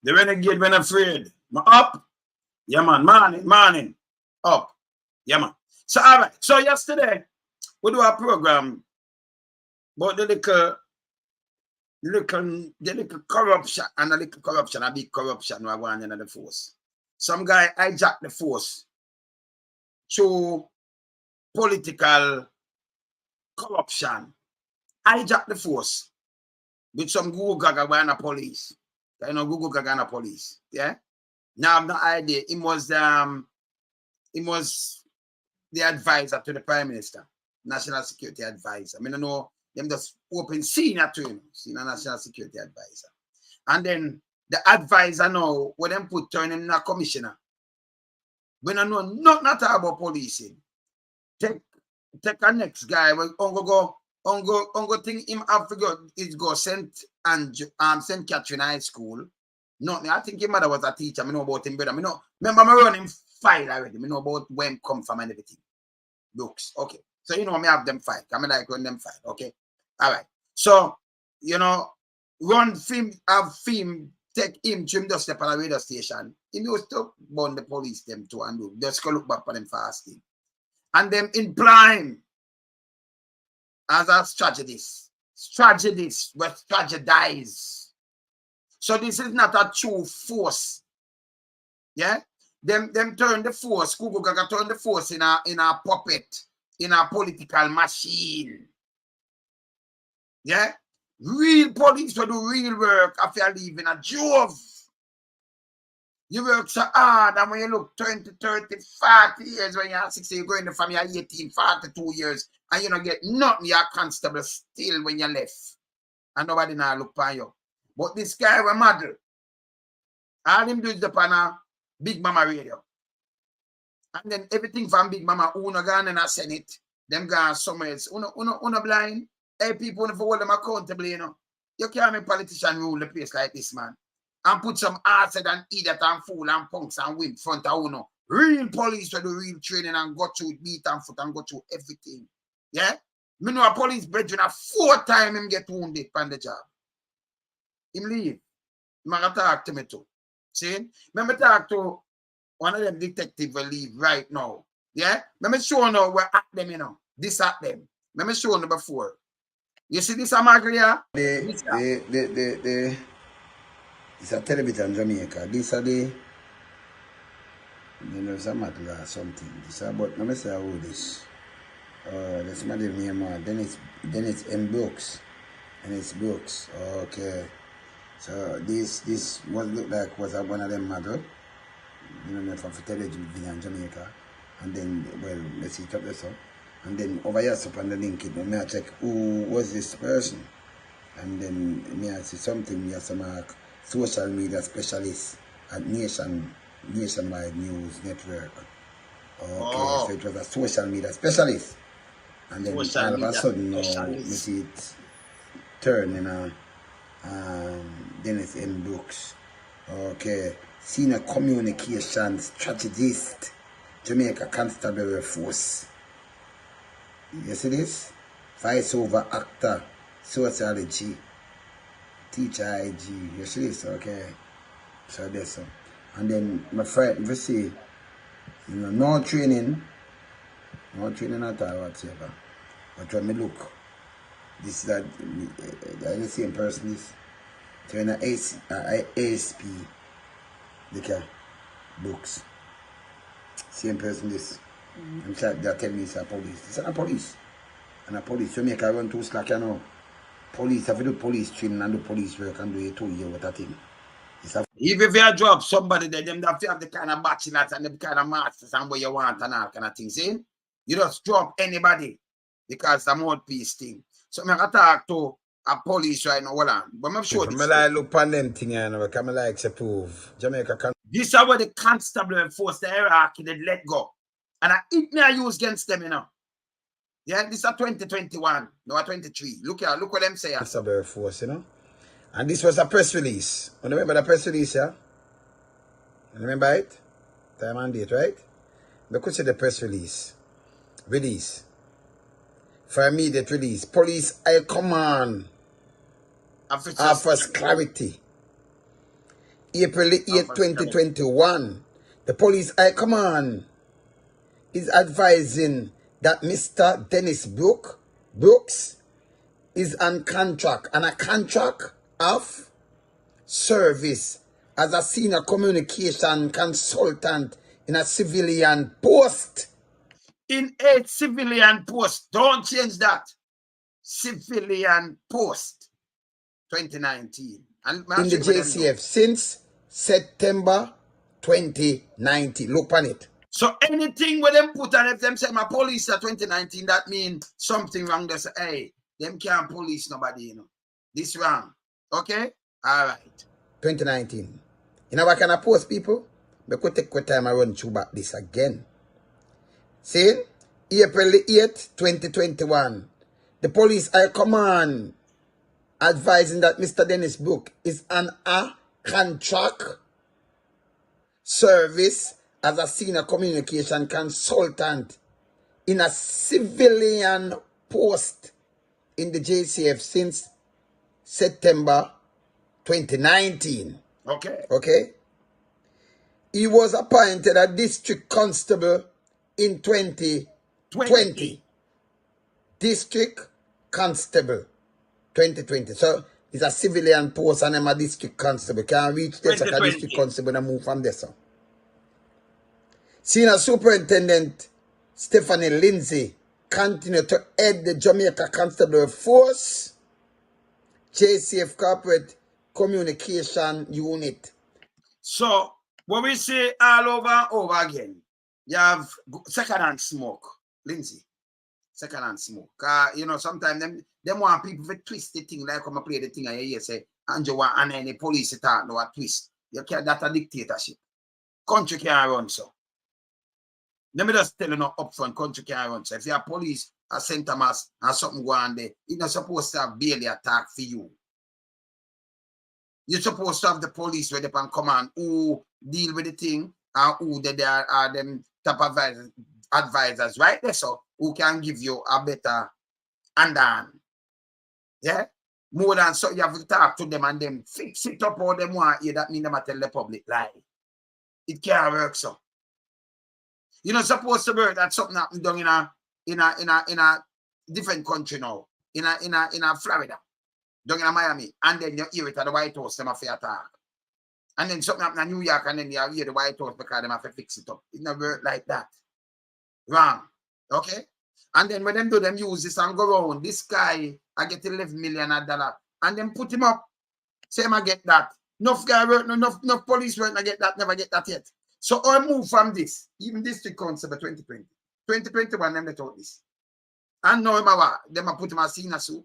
The renegade when afraid. Up. Yeah, man. Morning. Up. Yeah, man. So, all right. So, yesterday, we do a program about the little corruption and a little corruption, a big corruption we want in the force. Some guy hijacked the force through political corruption. Hijacked the force with some Google Gaga and the police. You know, Google Gaga and the police. Yeah. Now I have no idea. It was the advisor to the Prime Minister, National Security Advisor. I mean, I know them just open senior to him, senior National Security Advisor. And then the advisor now, when them put turn him a commissioner. When I know not about policing. Take a next guy when go think him have to go is go St. Catherine High School. No, I think his mother was a teacher. I know about him better. I know, remember I run him file already. I know about where him come from and everything. Looks okay. So you know me have them fight. I mean like run them fight. Okay. All right. So you know, run film have film take him to him just step on a radio station. He used to burn the police them too and do just go look back for them fasting. And them in prime as a strategist will strategize. So this is not a true force. Yeah? Them turn the force, Google Gaga turn the force in a puppet, in a political machine. Yeah? Real police will do real work after you live in a job. You work so hard, and when you look 20, 30, 40 years, when you're 60, you're going from your 18, 42 years, and you don't get nothing, you're constable still when you left. And nobody now look for you. But this guy was model. All him do is the panel Big Mama radio. And then everything from Big Mama, Uno gone in a Senate, them gone somewhere else. Uno blind. Hey, people want to hold them accountable, you know. You can't make politician rule the place like this, man. And put some arsed and idiot and fool and punks and win front of Uno. Real police will do real training and go through beat and foot and go through everything. Yeah? Me know a police brethren a 4 times him get wounded on the job. Him leave. Him gonna talk to me too. See? Remember talk to one of them detectives will leave right now. Yeah? Let me show you where at them, you know. This at them. Let me show you before. You see this Amagria? It's a television Jamaica. This are the there's a matter or something. This about let me say how this. That's my name Dennis M. Brooks. And it's Brooks. Okay. So this what looked like was one of them mother. You know, from television in Jamaica. And then well let's see top this up. And then over here up on the link it may I check who was this person. And then may I see something me as a mark social media specialist at Nationwide News Network. Okay, so it was a social media specialist. And then all of a sudden we see it turn in a Dennis M. Brooks. Okay, senior communication strategist, Jamaica Constabulary Force. You see this? Vice over actor, sociology, teacher IG. You see this? Okay. So that's so. And then my friend, you see, you know, no training at all whatsoever. But when me look, this is the same person is turn ASP the books. Same person this. I'm sure they're telling me it's a police. It's a police. And a police, you make a run too slack, you know. Police, have to do police training and do police work and do it 2 years with that thing. If you drop somebody there, them that have the kind of bachelors and the kind of masters and what you want and all kind of things, see? You just drop anybody because it's a mouthpiece thing. So I'm going to talk to a police right now, hold on. But I'm sure this. I look on them thing, you know, because I like to prove. Jamaica can. This is where the constable force the hierarchy they let go. And I use against them, you know. Yeah, this is a 2021, no, 23. Look here, look what them say. Constabulary Force, you know. And this was a press release. You remember the press release, yeah? You remember it? Time and date, right? Look at the press release. Release. For immediate release. Police High Command offers clarity. April 8, 2021, the police high command is advising that Mr. Dennis Brooks is on contract and a contract of service as a senior communication consultant in a civilian post. In a civilian post. Don't change that. Civilian post. 2019. And in the JCF since September 2019. Look on it. So anything where them put on if them say my police at 2019, that means something wrong. They say, hey, them can't police nobody, you know. This wrong. Okay? All right. 2019. You know what kind of post, people? We could take what time I run through back this again. See? April 8th, 2021. The police high command advising that Mr. Dennis Brooks is on a contract service as a senior communication consultant in a civilian post in the JCF since September 2019. Okay. He was appointed a district constable in 2020. District constable 2020. So it's a civilian post and I'm a district constable. Can reach this like a district constable and move from there. So. Senior Superintendent Stephanie Lindsay continued to head the Jamaica Constable Force JCF Corporate Communication Unit. So, what we say all over and over again, you have second-hand smoke, Lindsay. Second-hand smoke. You know, sometimes them want people to twist the thing like come play the thing and you say, and you want and any police attack no a twist. You can't, that's a dictatorship. Country can't run so. Let me just tell you no upfront, country can't run so. If your police are St. Thomas and something go on there, you're not supposed to have barely attack for you. You're supposed to have the police where they can come and who deal with the thing and who they are them top advisors, right there, so who can give you a better underhand. Yeah? More than so you have to talk to them and them fix it up all them want you. That means them tell the public lie. It can't work so. You're not supposed to work that something happened down in a different country now. In a Florida. Down in Miami. And then you hear it at the White House, them have to attack. And then something happened in New York and then you hear the White House because them have to fix it up. It never work like that. Wrong. Okay? And then when them do them use this and go around, this guy, I get $11 million. And then put him up. Say him I get that. Enough guy work, enough police work, I get that, never get that yet. So I move from this. Even district constable 2020. 2021, them they taught this. And now them put him as senior suit.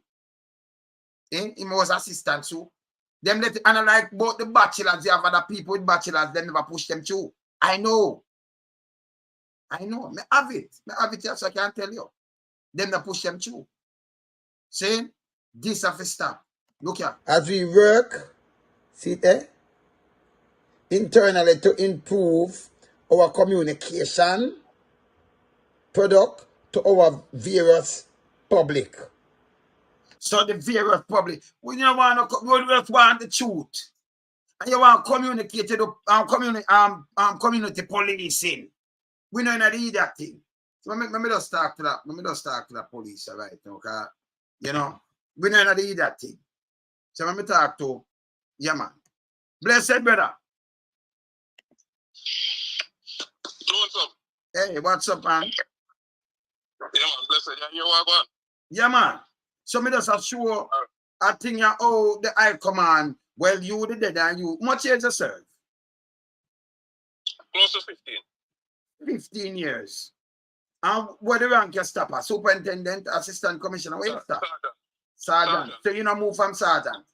He was assistant suit. Them let and like both the bachelors, you have other people with bachelors, them never push them through. I know. I have it. I have it here, so I can't tell you. Them they push them through. Saying this have to stop. Look here. As we work, see there, internally to improve our communication product to our various public. So the various public, we don't want to, we just want the truth. And you want to communicate to the community policing. We don't need that thing. So let me just talk to that. Let me just talk to the police, all right? Okay? You know, we don't need that thing. So let me talk to, yeah, man. Blessed brother. What's up? Hey, what's up, man? Yeah, man, blessed. Yeah, you are going. Yeah, man. So me just assure I think you owe the high command. Well, you the dead and you. Much years you serve? Close to 15. 15 years. And what the rank you stop at? Superintendent, assistant commissioner, where you stop? Sergeant. So you know move from sergeant.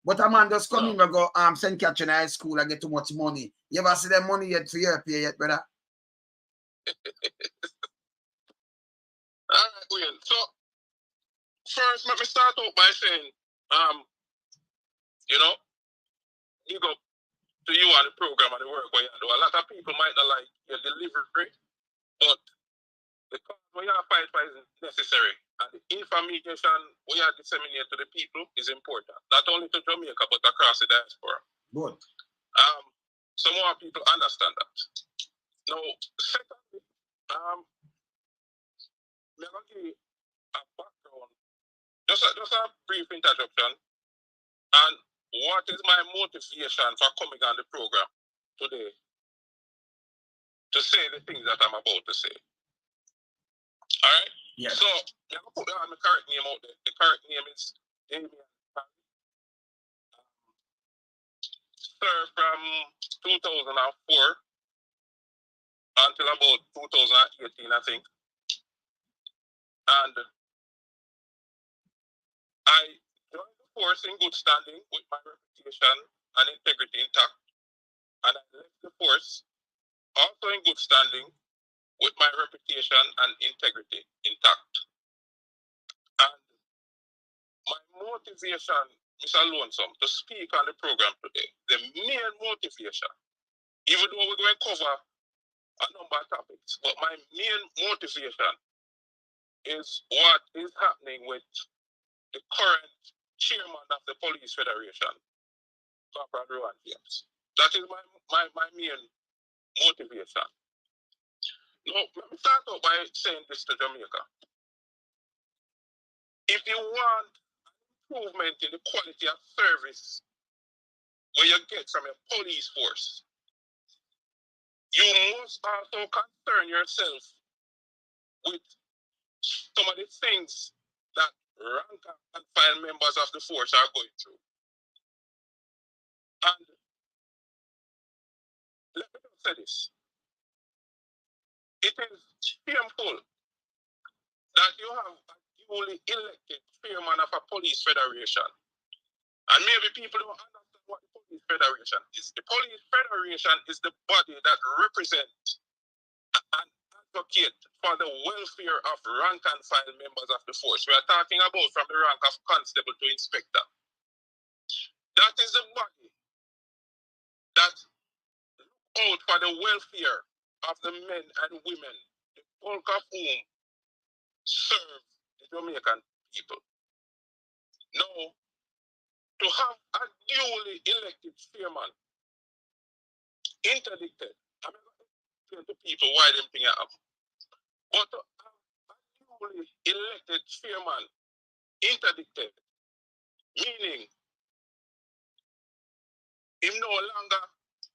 But a man just come in and go St. Catherine High School and get too much money. You ever see them money yet for your pay yet, brother? Alright, William. So first let me start out by saying, you know, you go to you and the program and the work where you do. A lot of people might not like your delivery, but the cause we are fight for is necessary. And the information we are disseminating to the people is important. Not only to Jamaica, but across the diaspora. Good. So more people understand that. Now, secondly, I'm going to give a background, just a brief introduction, and what is my motivation for coming on the program today to say the things that I'm about to say. All right? Yes. So, I'm going to put my correct name out there. The correct name is Damien. Served from 2004 until about 2018, I think. And I joined the force in good standing with my reputation and integrity intact. And I left the force also in good standing with my reputation and integrity intact. And my motivation, Mr. Lonesome, to speak on the program today, the main motivation, even though we're going to cover a number of topics, but my main motivation is what is happening with the current chairman of the Police Federation, Corporal Rowan James. That is my main motivation. Now, let me start out by saying this to Jamaica. If you want improvement in the quality of service where you get from a police force, you must also concern yourself with some of the things that rank and file members of the force are going through. And let me just say this. It is shameful that you have a duly elected chairman of a police federation. And maybe people don't understand what the police federation is. The police federation is the body that represents and advocate for the welfare of rank and file members of the force. We are talking about from the rank of constable to inspector. That is the body that looks out for the welfare of the men and women, the bulk of whom serve the Jamaican people. Now, to have a duly elected chairman interdicted, I'm not going to explain to people why them thing happen, but to have a duly elected chairman interdicted, meaning him no longer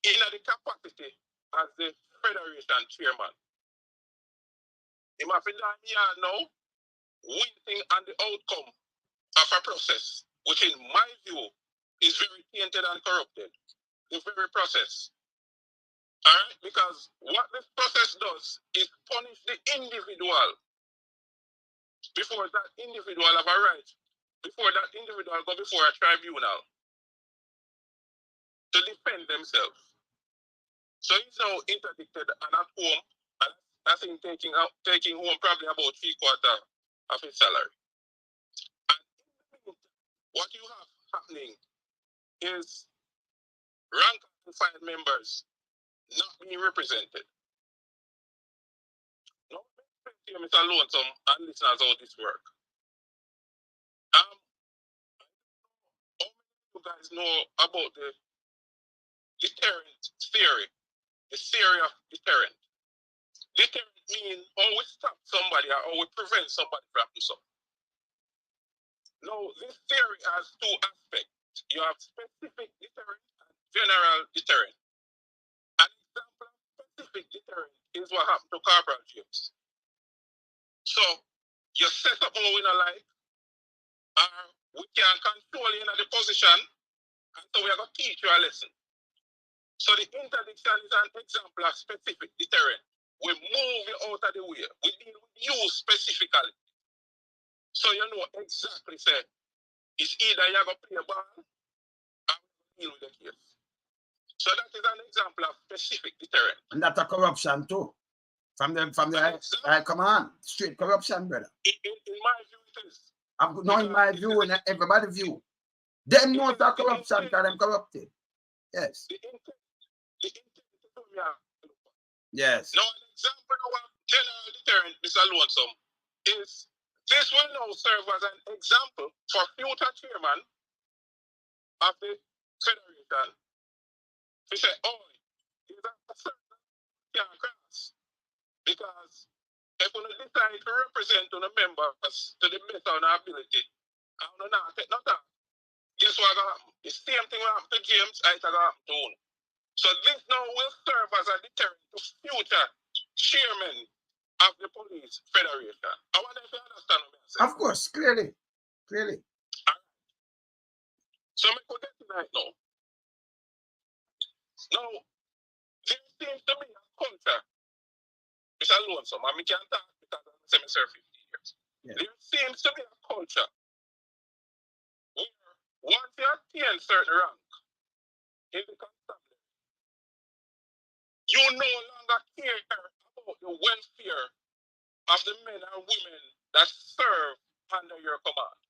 in the capacity as the federation chairman. Him have to now waiting on the outcome of a process, which in my view is very tainted and corrupted. The very process. Alright? Because what this process does is punish the individual before that individual have a right, before that individual go before a tribunal to defend themselves. So he's now interdicted and at home, and I think taking home probably about 3/4 of his salary. And what you have happening is rank and file members not being represented. Now, Mr. Lonesome and listeners how this work. How many of you guys know about the deterrent theory? The theory of deterrent. Deterrent means how we stop somebody or how we prevent somebody from doing something. Now, this theory has two aspects. You have specific deterrent and general deterrent. An example of specific deterrent is what happened to Corporal James. So, you set up how we don't like, or we can control you in the position, and so we are going to teach you a lesson. So the interdiction is an example of specific deterrent. We move you out of the way. We deal with you specifically. So you know exactly, say, it's either you're going to play a ball or deal with the case. So that is an example of specific deterrent. And that's a corruption too. From the come on, straight corruption, brother. In my view, it is. Not in my view, and everybody's view. Them know that corruption because them corrupted. Yes. Yes. Now, an example of general deterrent, Mr. Lonesome, is this will now serve as an example for future chairman of the federation We say, oh, is that a certain can't cross? Because if we decide to represent the members to the best of our ability, and we not take no time, guess what gonna happen? The same thing will happen to James, it's gonna happen to him. So this now will serve as a deterrent to future chairmen of the police federation. I wonder if you understand what I'm saying. Of course, clearly. Clearly. So I could get tonight now. Now, there seems to be a culture. It's a lonesome, and we can't talk because I'm semi-serve 50 years. Yeah. There seems to be a culture where once you attain certain rank in the constabulary, you no longer care about the welfare of the men and women that serve under your command.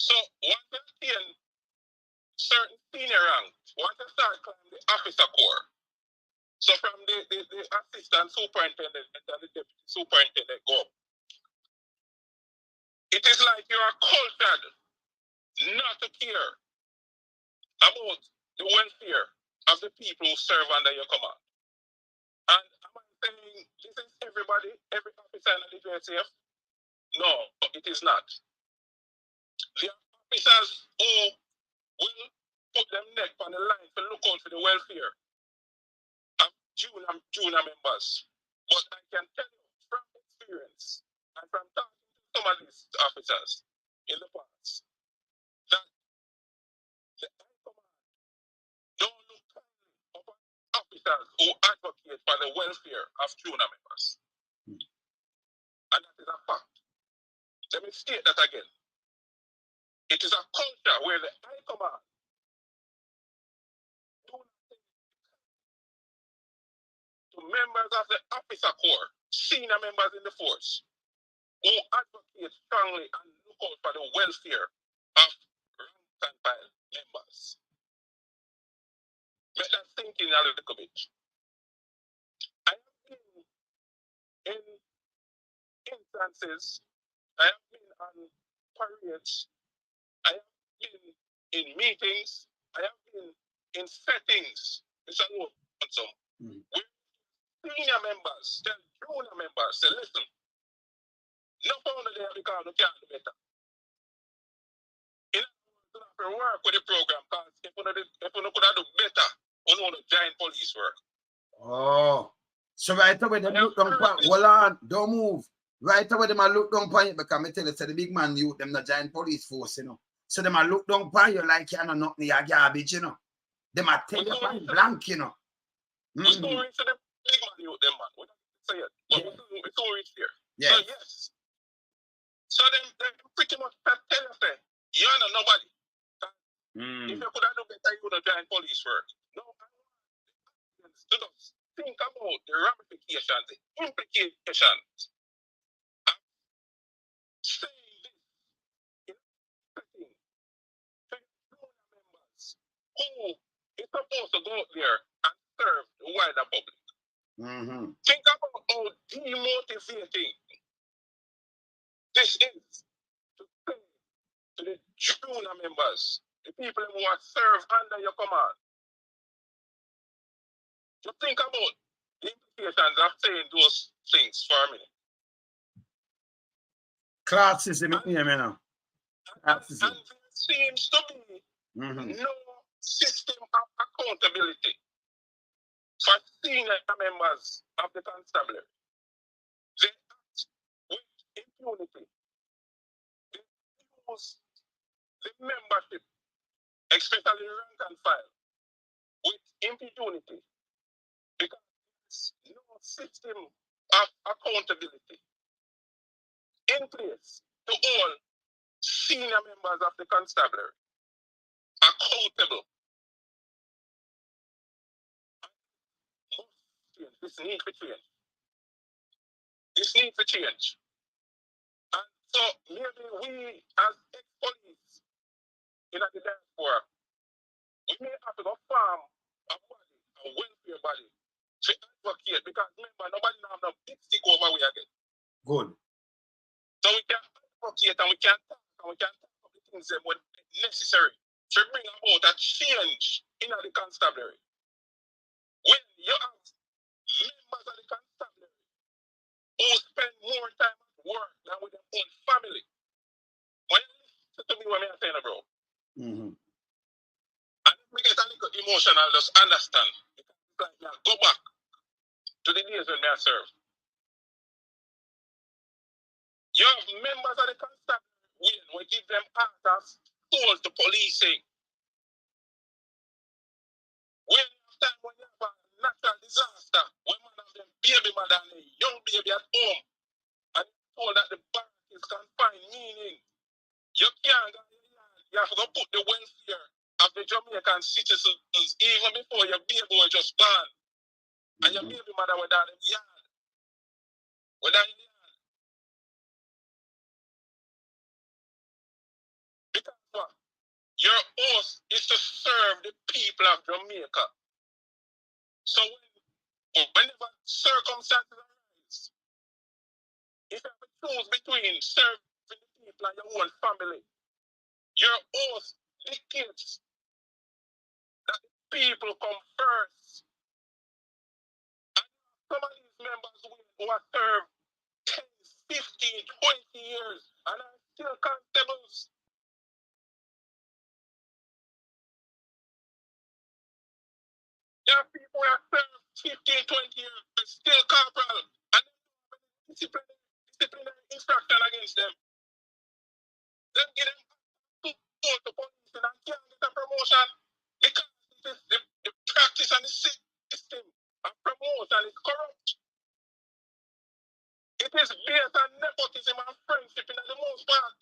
So once you attain certain senior rank, once you start climbing the officer corps, so from the assistant superintendent and the deputy superintendent go up, it is like you are cultured not to care about the welfare of the people who serve under your command. And am I saying this is everybody, every officer in the JCF? No, it is not. The officers who will put them neck on the line to look out for the welfare of junior members. But I can tell you from experience and from talking to some of these officers in the past that the high command don't look kindly upon officers who advocate for the welfare of junior members. And that is a fact. Let me state that again. It is a culture where the high command do not take to members of the officer corps, senior members in the force, who advocate strongly and look out for the welfare of rank and file members. Let that sink in a little bit. I have been in instances, I have been on parades, I have been in meetings, I have been in settings, it's a lot on some, where senior members tell junior members, say, listen, no founder there because we can't do better. In order to work with the program, because if we could have do better, we want to join police work. Oh. So right away them look down point. Hold on, don't move. Right away them a look down point because I tell you, so the big man youth them not join police force, you know. So them a look down point you like you know nothing your garbage, you know. Them a tell you point blank, you know. We still reach to the big man youth them man. We don't say it. But we still reach there. Yeah. So yes. So they pretty much tell you say, you know nobody. If you could have done better, you would have joined police work. No, I want to just think about the ramifications, the implications of saying this in a setting to junior members who is supposed to go out there and serve the wider public. Think about how demotivating this is to say to the junior members, the people who are served under your command. To think about the implications of saying those things for a minute. Classism, you know. And there seems to be no system of accountability for senior members of the constabulary. They act with impunity. They use the membership, especially rank and file, with impunity because there's no system of accountability in place to all senior members of the constabulary accountable. This need for change. This need for change. And so maybe we as ex-police in the diaspora, we may have to go farm a body, a welfare body, to advocate because remember nobody now have no big stick over we again. Good. So we can advocate and we can talk about the things that were necessary to bring about a change in the constabulary. When you have members of the constabulary who spend more time at work than with their own family. When you listen to me when I'm saying, bro, and we get a little emotional, just understand. It's like you go back to the days when I serve. You have members of the constabulary we give them answers towards the policing. When you have time when you have a natural disaster, when man have them baby mother and a young baby at home, and you're told that the barrack is confined, meaning you can't go, you have to go put the welfare of the Jamaican citizens even before your baby was just born. And your baby mother was down in the yard. Because what? Your oath is to serve the people of Jamaica. So whenever circumstances arise, if you have to choose between serving the people and your own family, your oath dictates that the people come first. And some of these members who have served 10, 15, 20 years and are still constables. There are people who have served 15, 20 years but still corporal and disciplinary instruction against them. Then give them to the police and can't get a promotion because it is the practice and the system of promotion is corrupt. It is based on nepotism and friendship in the most part.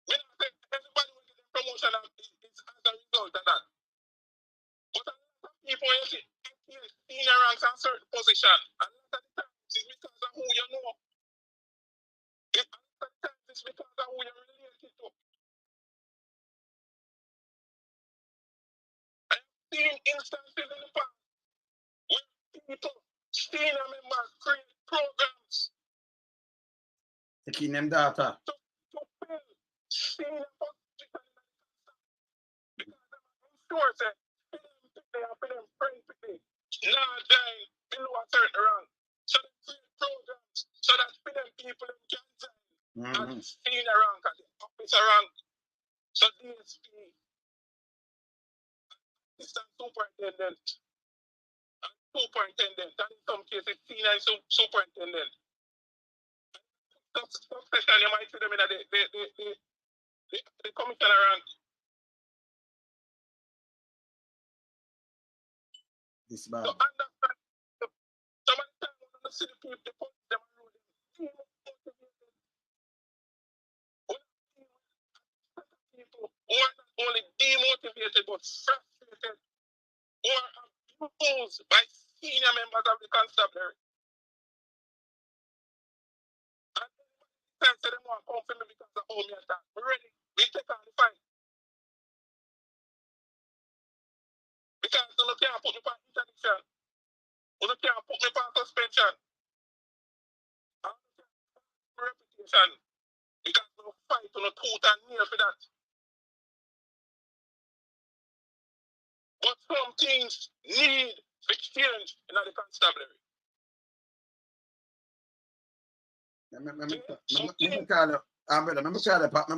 When I say everybody will get a promotion, it's as a result of that. But a lot of people you see senior ranks and certain position, and a lot of the times it's because of who you know. A lot of the times it's because of who you're related to. I've seen instances in the past where people, senior members, create programs taking them data. to build senior position because I'm sure that they are them friends with me. Now join below a certain rank. So they create programs so that for them people in can join at senior rank, at the officer rank. So DSP, assistant superintendent, and superintendent, and in some cases senior superintendent. Especially you might see them in the commissioner rank. This bad. So understand, some of the time when you see the people, the police, them around them, people who are not only demotivated but frustrated, who are abused by senior members of the constabulary. And they say they want to come for me because of how me attack. We're ready. We take on the fight. Because you can't put me on interdiction. You can't put me on suspension. And reputation. Because we fight on a tooth and nail for that. But some things need exchange in the constabulary. Remember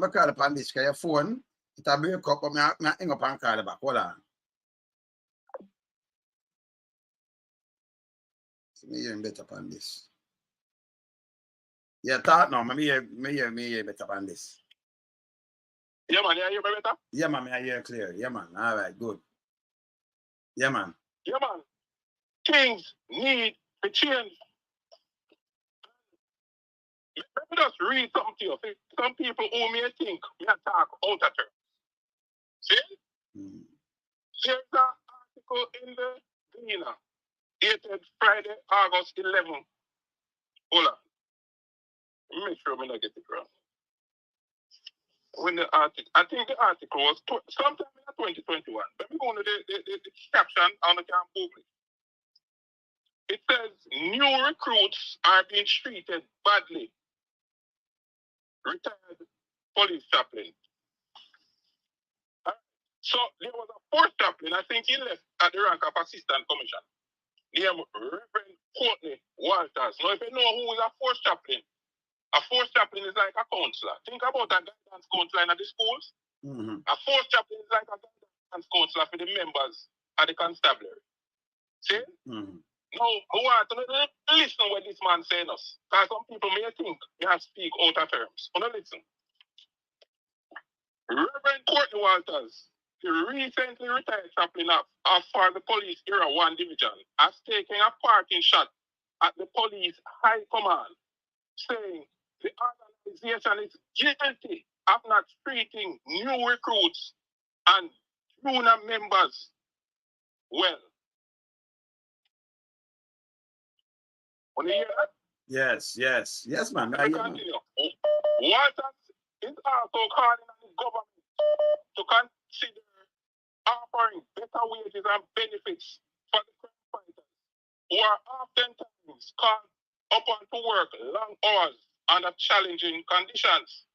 call upon this your phone. It'll break up, but I hang up and call back. Hold on. So me hear better upon this. Yeah, talk now. Me hear better upon this. Yeah, man, you hear me better? Yeah, man, I hear clear. Yeah, man. All right, good. Yeah, man. Yeah, man. Things need to change. Let me just read something to you. See, some people who may think we are talk out of turn. See? There's an article in the Gleaner dated Friday, August 11. Hold on. Make sure I don't get it wrong. When the article, I think the article was sometime in 2021. Let me go to the caption on the camp public. It says new recruits are being treated badly. Retired police chaplain. So there was a fourth chaplain, I think he left at the rank of assistant commissioner, named Reverend Courtney Walters. Now, if you know who is a fourth chaplain is like a counselor. Think about a guidance counselor in the schools. A fourth chaplain is like a guidance counselor for the members of the constabulary. See? Now, I want to listen what this man saying us. Because some people may think we have to speak out of terms. But listen. Reverend Courtney Walters, the recently retired chaplain of for the police era 1 division, has taken a parting shot at the police high command, saying the organization is guilty of not treating new recruits and junior members well. Want to hear that? Yes, man. Let me continue. Walters is also calling on the government to consider offering better wages and benefits for the crime fighters who are oftentimes called upon to work long hours under challenging conditions.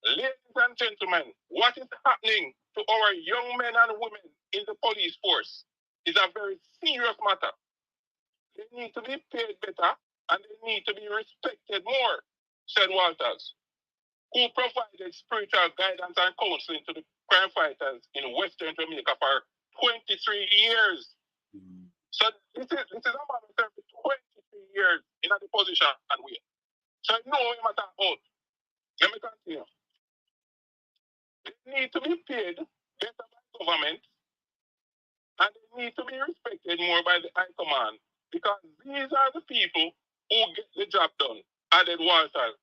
Ladies and gentlemen, what is happening to our young men and women in the police force is a very serious matter. They need to be paid better and they need to be respected more, said Walters, who provided spiritual guidance and counseling to the crime fighters in Western Jamaica for 23 years. So this is a man who served 23 years in a position and way. So you know what I'm talking about. Let me continue. They need to be paid better by government and they need to be respected more by the high command because these are the people who get the job done, added Walters,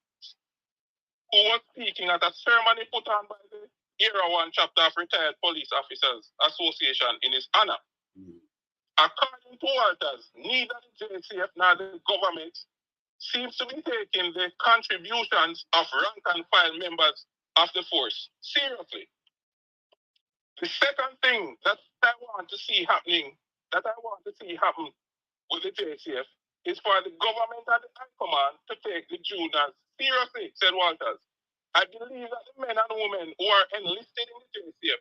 who was speaking at a ceremony put on by the Era 1 chapter of Retired Police Officers Association in his honor. According to Walters, neither the JCF nor the government seems to be taking the contributions of rank and file members of the force seriously. The second thing that I want to see happen with the JCF is for the government and the high command to take the juniors seriously, said Walters. I believe that the men and women who are enlisted in the JCF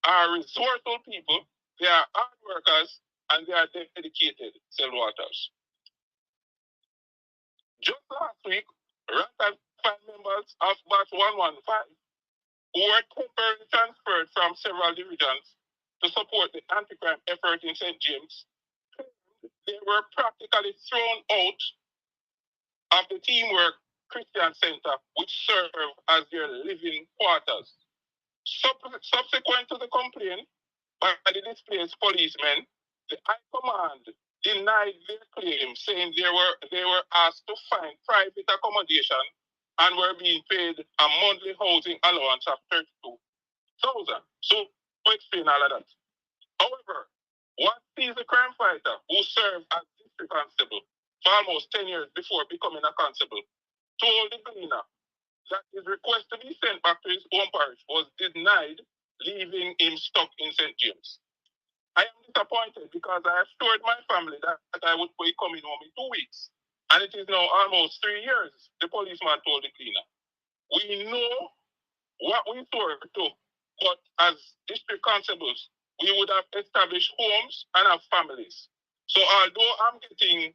are resourceful people, they are hard workers, and they are dedicated, said Walters. Just last week, rank and file members of Batch 115 who were temporarily transferred from several divisions to support the anti-crime effort in St. James, they were practically thrown out of the Teamwork Christian Center, which served as their living quarters. Subsequent to the complaint by the displaced policemen, the High Command denied their claim, saying they were asked to find private accommodation and were being paid a monthly housing allowance of $32,000. So, to explain all of that. However, one sees a crime fighter who served as district constable for almost 10 years before becoming a constable told the Gleaner that his request to be sent back to his home parish was denied, leaving him stuck in St. James. I am disappointed because I assured my family that I would be coming home in 2 weeks. And it is now almost 3 years, the policeman told the Gleaner. We know what we swear to, but as district constables, we would have established homes and have families. So although I'm getting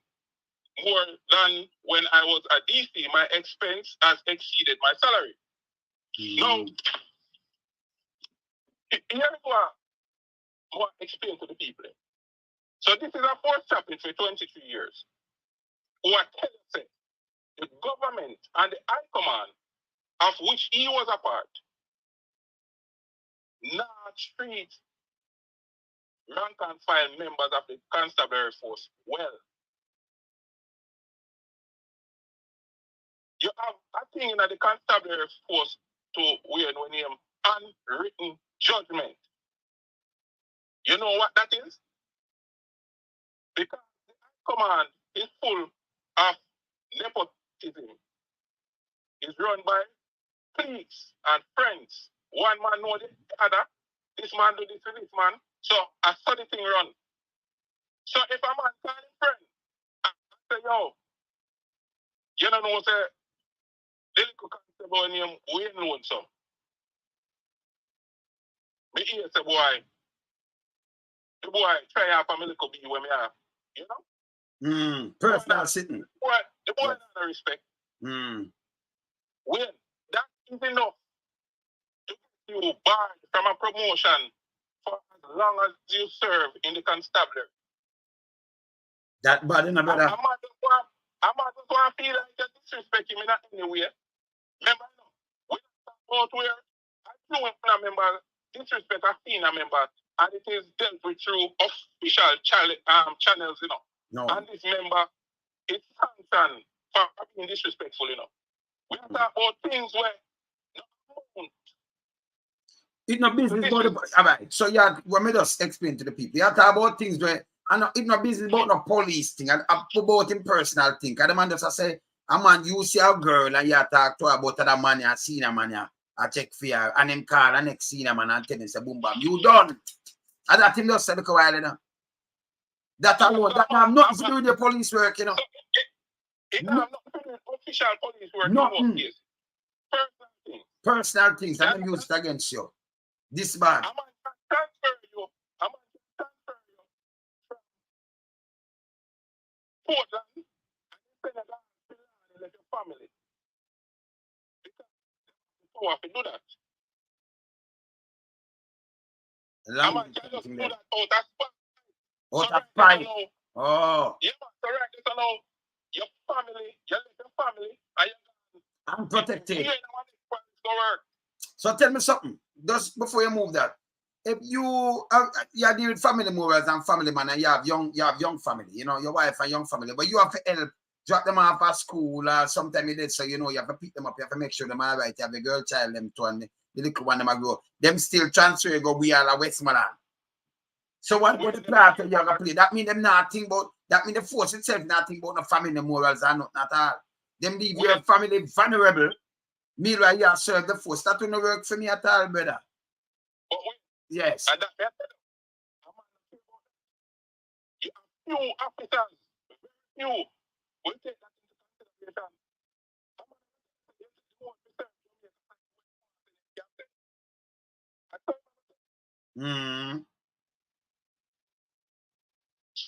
more than when I was at DC, my expense has exceeded my salary. Now, here's what I want to explain to the people. So this is a fourth chaplain for 23 years. Who are telling the government and the high command, of which he was a part, not treat rank and file members of the constabulary force well. You have a thing in the constabulary force to wear no name unwritten judgment. You know what that is? Because the command is full of nepotism. It's run by cliques and friends. One man know the other. This man do this to this man. So I saw the thing run. So if a man call his friend and say, yo, you don't know, say, the little constable name Wayne Loan, so. Me hear say boy, the boy try out for me little bit when me have, you know? Personal sitting. The boy not respect. When that is enough to get you barred from a promotion for as long as you serve in the constabulary. That bad in a brother. I might just want to feel like you're disrespecting me not anywhere. Remember, we talk about where I do when a member disrespect a senior member, and it is dealt with through official channels, you know. No. And this member is sanctioned for being disrespectful, you know. We talk about things where it's not business about the, all right. So yeah, let me just explain to the people. You talk about things where and it's not business about no police thing and about him personal thing. Cause the man just say, a man, you see a girl and you talk to her about other man, you seen a man, I check for her, and him call the next senior man and tell him say boom bam, you done. And that him just said look a while, you know. That alone, that have nothing to do with the police work, you know. It have nothing to do with official police work. Nothing. Personal things. Personal things that them used against you. This bad. I'm going to transfer you from Portland and send it down to let your family. Because you have to do that. I'm going to just do that out of spite. Out of spite. Oh. Yeah, so right, you know, your family, you let your family, I'm protected. You So tell me something, just before you move that. If you deal with family movers and family man and you have young family, you know, your wife and young family, but you have to help drop them off at school or sometime you did, so you know you have to pick them up, you have to make sure them are right, you have a girl child them to and the little one them a grow. Them still transfer go we are a Westmoreland. So what about the part you have to play? That mean them nothing about that mean the force itself nothing about the family morals and not at all. Them leave your family vulnerable. Meanwhile, you serve the force. That don't work for me at all, brother. Yes. And that few officers, few will take that into consideration.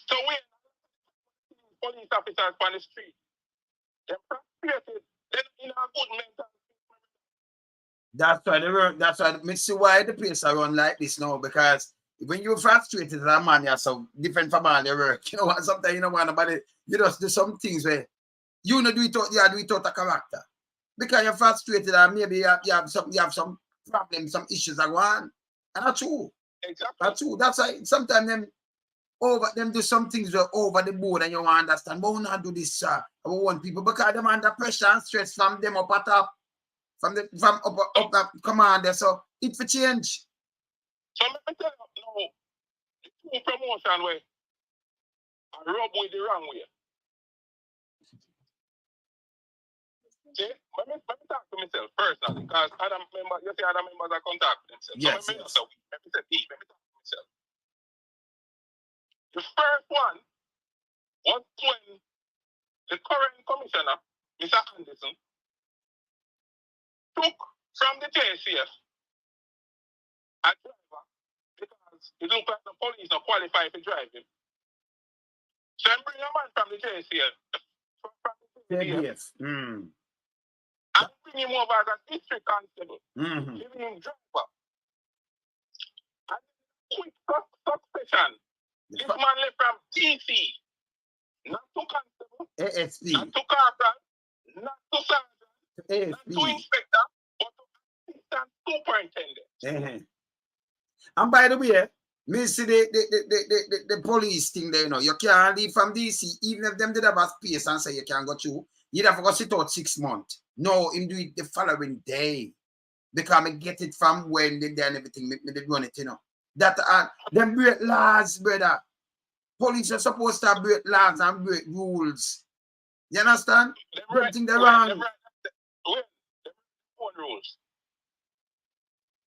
So when police officers on the street, they're frustrated, they're in a good mental state. That's why I see why the place are run like this now, because when you're frustrated as a man, you're so different from all your work. You know what? Sometimes you don't want nobody, you just do some things where you know do it out of character. Because you're frustrated and maybe you have some problems, some issues that go on. And that's true. Exactly. That's true. That's why sometimes them do some things over the board and you want to understand. But we not do this, I want people because them under pressure and stress from them up at top. From up that commander. So it for change. So let me tell you now, the two promotion way I rub with the wrong way. See, let me talk to myself personally, because other members, you see other members are contact themselves. Yes, so let me talk to myself. The first one was when the current commissioner, Mr. Anderson, took from the JCF a driver because it looked like the police not qualified to drive him. So I'm bringing a man from the JCF. Yes. And bring him over as a district constable. Give him driver. And quick succession. This man left from DC. Not to constable. ASP. Not to corporal. Not to sergeant. ASP. Not to inspector. But to assistant superintendent. And by the way, me see the police thing there, you know, you can't leave from DC, even if them did have a space and say you can't go through, you'd have to go sit out 6 months. No, him do it the following day. Because I get it from when they done everything, me they run it, you know. That them break laws, brother. Police are supposed to break laws and break rules. You understand? Everything they're wrong. Them own rules.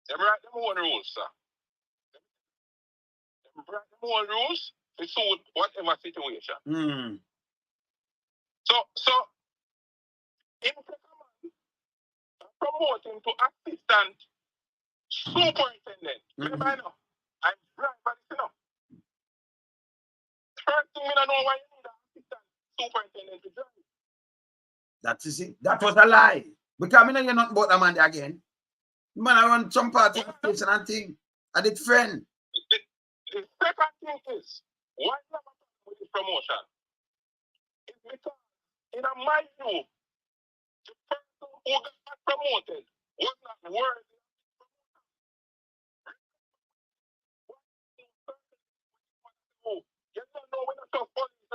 Them write them own rules, sir. Them write them own rules to suit whatever situation. So him take a man and promote him to assistant superintendent. Remember, I know. I'm right, but you know. First thing I know why you need an assistant superintendent to drive. That is it. That was a lie. Because I know you're not about the man again. Man, I run some party station and thing. I did friend. The second thing is, why you have a problem with this promotion? It's because, in my view, the person who got promoted was not worthy. You don't know when it's a police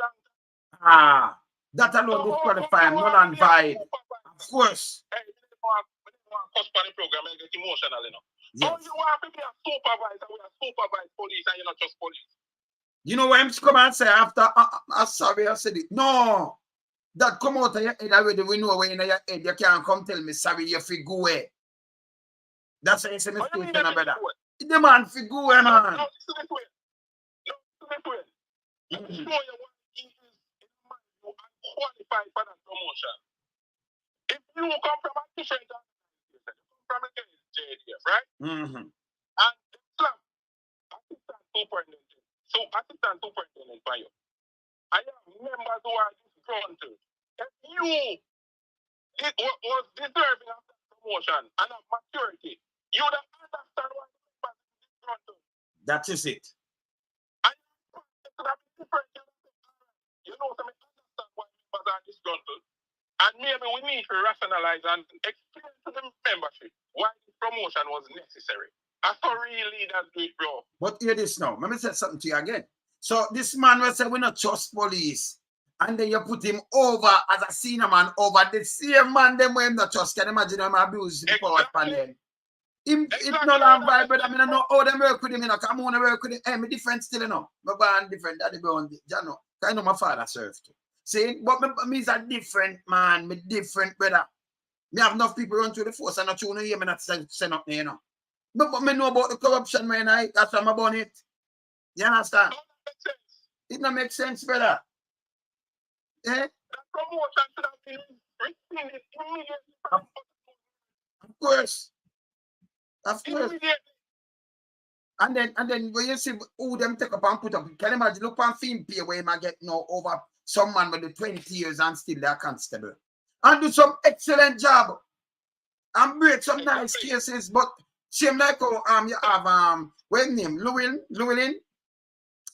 and that alone disqualify him, null and void. Of course. Hey, we didn't want to cost for the program and get emotional, you know. Yes. Oh, you want to be a supervisor, we are supervised police and you're not just police. You know what I'm come and say after sorry, I said it. No. That come out of your head already. We know where in your head. You can't come tell me sorry you feel go away. That's why you say mistake, brother. The man feel go away, man. No, listen this way. No, listen this way. Let me show you what it is in mind you are qualified for that promotion. If you come from a different organization, you come from a JCF, right? Mm-hmm. And Islam, assistant superintendent. So assistant superintendent for you. I have members who are disgruntled. If you was deserving of that promotion and of maturity, you would understand why the members are disgruntled. That is it. And it could have been different. You know, so I understand why members are disgruntled. And maybe we need to rationalize and explain to the membership why this promotion was necessary. I saw real leaders do it, bro. But hear this now. Let me say something to you again. So this man will say we not trust police. And then you put him over as a senior man over the same man them where him not trust. Can you imagine him abuse the power upon them? Him if not on vibe, but I mean I know how them work with him, you know. Come on work with him. Hey, me different still, you know. My band different, daddy bond, you know. I know my father served too. See, but me is a different man, me different brother. Me have enough people run through the force and not you know hear me not send up there, you know. But me know about the corruption, man. That's why I'm about it. You understand? It don't make sense, brother. Eh? That promotion should have been rescinded immediately. Of course. Of course. Immediately. And then when you see who them take up and put up, can you imagine look on film pay where you might get now over some man with the 20 years and still they're constable. And do some excellent job. And break some nice cases, but same like how you have what name? Llewellyn?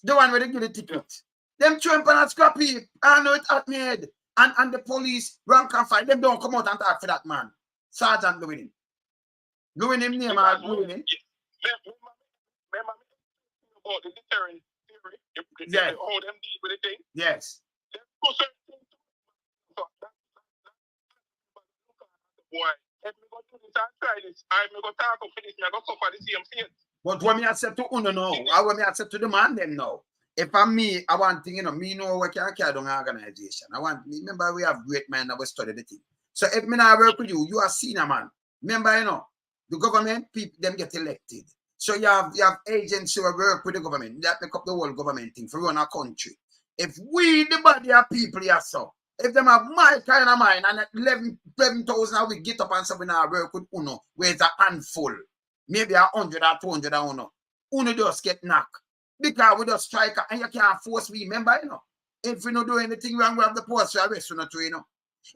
The one where they give the ticket. Them tramp and scrappy, I know it at me head. And the police rank and file, them don't come out and talk for that man. Sergeant Llewellyn. Llewellyn name are Llewellyn. Remember about the deterrent theory? Yes. How them deal with the thing? Yes. There's two certain things. So boy, if we go do this and try this, I'm going to talk up for this, I'm going to suffer the same thing. But when me I said to Uno now, I when me I said to the man them now. If I'm me, I want thing, you know, me know what can carry on organization. I want remember we have great men that will study the thing. So if me now work with you, you are senior man. Remember, you know, the government people them get elected. So you have agents who work with the government that make up the whole government thing for run a country. If we the body of people here so, if them have my kind of mind and 11,000 we get up and say we now work with Uno, where it's a handful, maybe 100 or 200 or Uno. Uno just get knocked. Because we just strike and you can't force we remember, you know. If we don't do anything wrong, we have the post to arrest you, you know.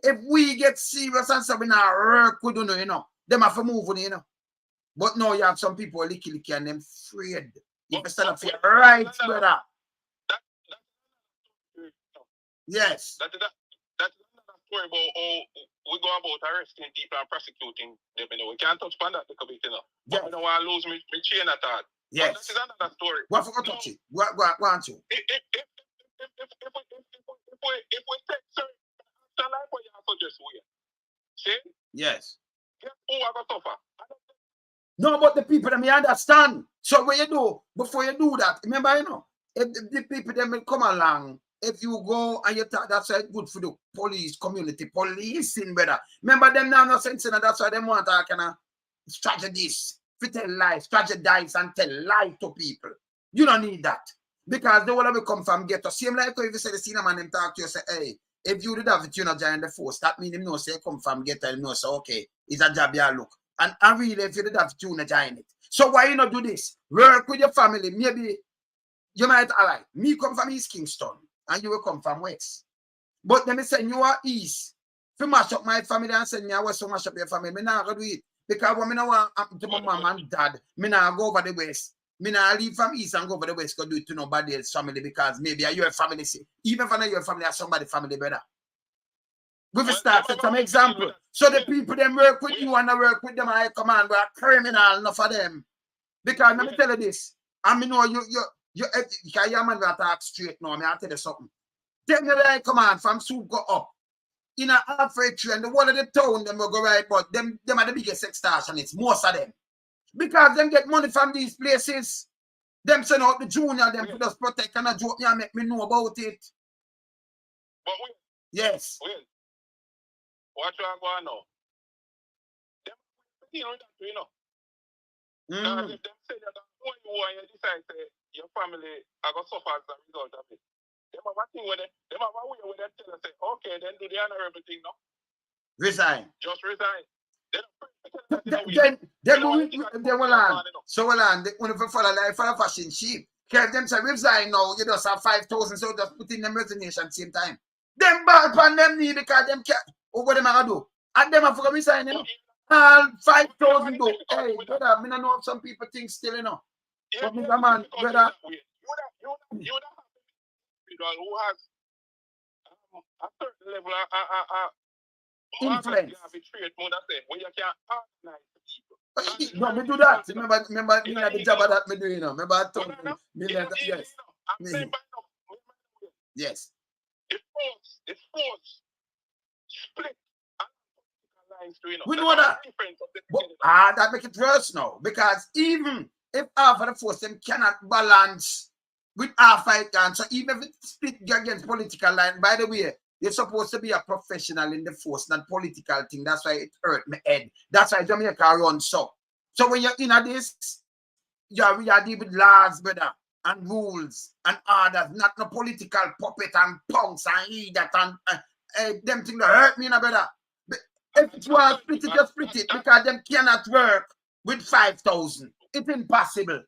If we get serious and say we now work with Uno, you know, them have to move on, you know. But now you have some people licky and them afraid. You have stand up for your rights, brother. Yes. That's another story about how we go about arresting people and prosecuting them, you know. We can't touch upon that a bit, you know. But I don't want to lose my chain at all. Yes. But that is another story. What for touch it? What want you? If we take certain action like what you have suggest we see? Yes. Guess who are going to suffer? No, but the people that me understand. So what you do, before you do that, remember, you know, if the people that will come along, if you go and you talk, that's why it's good for the police community, policing better. Remember them now no sense in that, that's why they want to kind of strategies, tell lies, strategize and tell lies to people. You don't need that. Because they will have come from ghetto. Same like if you say the senior man them talk to you, say, hey, if you did have it, you not join the force, that means him know say come from ghetto, him know say, okay, it's a job you look. And really, if you did have tuna join it. So why you not do this? Work with your family. Maybe you might, all right, me come from East Kingston and you will come from West. But then me say you are East. If you mash up my family and send me a West to mash up your family, me not gonna do it. Because when me not want happen to my mom and dad, me not go over the West. Me not leave from East and go over the West go do it to nobody else's family because maybe your family, even if I know your family or somebody family better. We will start set some example. So the people them work with you and I work with them, I command, we are criminal enough of them. Because let me tell you this. I mean, know you because your man will talk straight now. I tell you something. Take me right command from soup go up. In a halfway tree and the whole of the town, them will go right, but them are the biggest extortionists, most of them. Because them get money from these places. Them send out the junior, them to just protect and joke me and make me know about it. But yes. What you are going now? You know that, you know. Because if them say that when you want you decide say your family are going to suffer as a result of it. Them have a thing with it. Them have a way where they tell us say, okay, then do the honorable thing now. Resign. Just resign. Then will on. So will on. When you follow like for a fashion sheep, because them say resign now, you just have 5,000, so just put in them resignation same time. Them ball upon them knee because them can't. What them are do? And them have to resign, you know. And 5,000 do. Hey, brother, I mean, I know some people think still, you know. But me, man, brother. You would have individual who has a certain level of influence. When you can organize people. No, me do that. Remember me at the job that me do, you know. Remember I told me yes. Yes. It's force. Split. We know that. But, that make it worse now. Because even if half of the force them cannot balance with half fight gun, so even if it's split against political line, by the way, you're supposed to be a professional in the force, not political thing. That's why it hurt my head. That's why Jamaica runs so. So when you're in this, we are dealing with laws, brother, and rules and orders, not no political puppet and punks and idiot and them things that hurt me, brother. If it was split it, just split it because them cannot work with 5,000. It's impossible.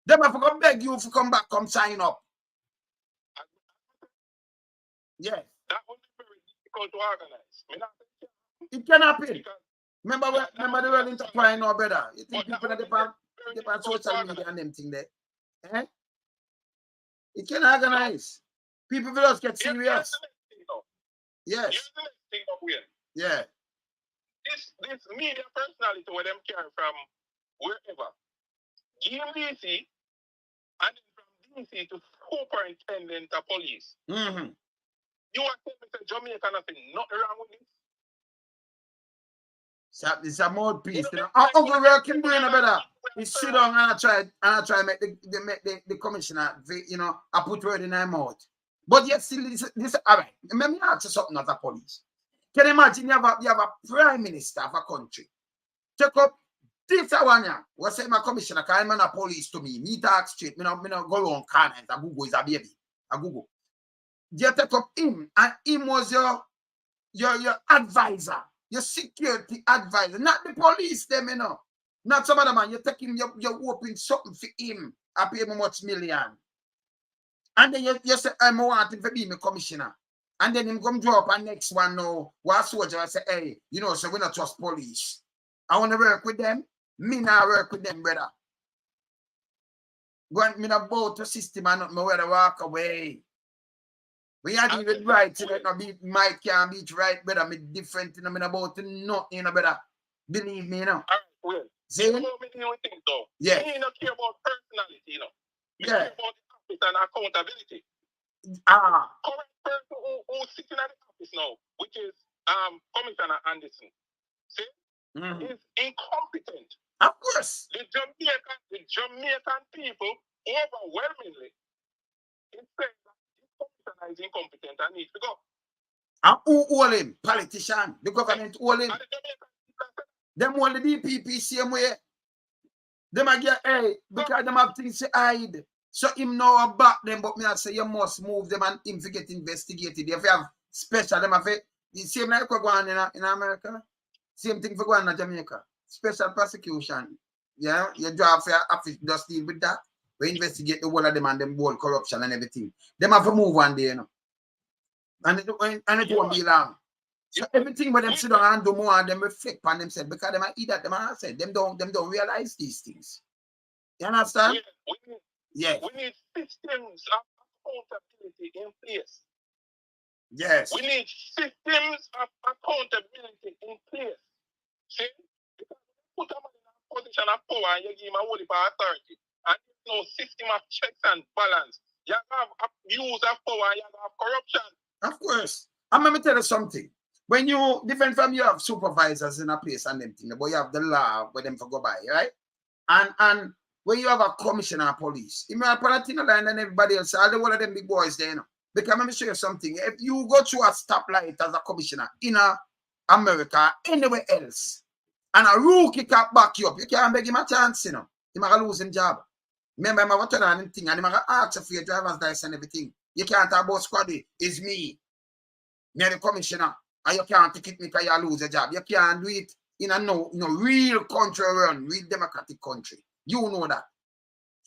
Them have to beg you to come back, come sign up. Yes. That would be very difficult to organize. It can happen. Remember the world enterprise now, brother. You think people that depend social media and them thing there. Eh? It can organize. People will just get serious. Yes. Yeah. This media personality where them carry from wherever. Give DC and then from DC to superintendent of police. Mm-hmm. You want to say Jamaica nothing wrong with this? It's a mouthpiece. You know? Uncle Ray can do it better. He sit down and I try to make the commissioner, you know, I put word in her mouth. But yet still this all right. Let me ask you something as a police. Can you imagine you have a prime minister of a country? Take up this one here. What say my commissioner? Because I'm a police to me. Me talk straight. Me not go around corners. A Google is a baby. A Google. You take up him, and him was your advisor, your security advisor, not the police, them, you know. Not some other man. You take him, you're hoping something for him. I pay him much million. And then you say, I'm wanting to be my commissioner. And then him come draw up a next one now. What soldier I say, hey, you know, so we not trust police. I want to work with them. Me not work with them, brother. Go and me not bow to system and not me where to walk away. We are doing right, so that no beat Mike can't beat right, brother. Me different, you know, me about to nothing, you know, brother. Believe me, you know. Well, see? You know, things, though. Yeah. Me not care about personality, you know. Me yeah. care about the office and accountability. Current person who's sitting at the office now, which is Commissioner Anderson, see, is incompetent. Of course. The Jamaican people overwhelmingly is saying that this commissioner is incompetent and needs to go. And who hold him? Politician. The government hold him. Them hold the DPP same way. Them a get, hey, because them have things to hide. So him know about them, but me I say you must move them and him to get investigated. If you have special, them have the same like we go on in America. Same thing for going in Jamaica. special prosecution. Yeah, your job for your office just deal with that. We investigate the whole of them and them whole corruption and everything. Them have to move one day, you know. And it won't be long. So everything when them sit down and do more and them reflect on themselves because them are either them are said them don't realize these things. You understand? Yes. We need systems of accountability in place. Yes. We need systems of accountability in place. See? Because you put a man in a position of power and you give him a whole authority. And there's no system of checks and balance. You have abuse of power, you have corruption. Of course. And let me tell you something. When you different from you have supervisors in a place and them thing, but you have the law where them for go by, right? And when you have a commissioner of police, you may have Palatino line and everybody else, all the one of them big boys there, you know. Because let me show you something. If you go through a stoplight as a commissioner in America, anywhere else, and a rookie can't back you up, you can't beg him a chance, you know. He might lose his job. Remember, I'm going to turn on anything, and he might ask for your driver's license and everything. You can't talk about squaddy, it's me. Me the commissioner. And you can't take it because you lose a job. You can't do it in a no real country run, real democratic country. You know that.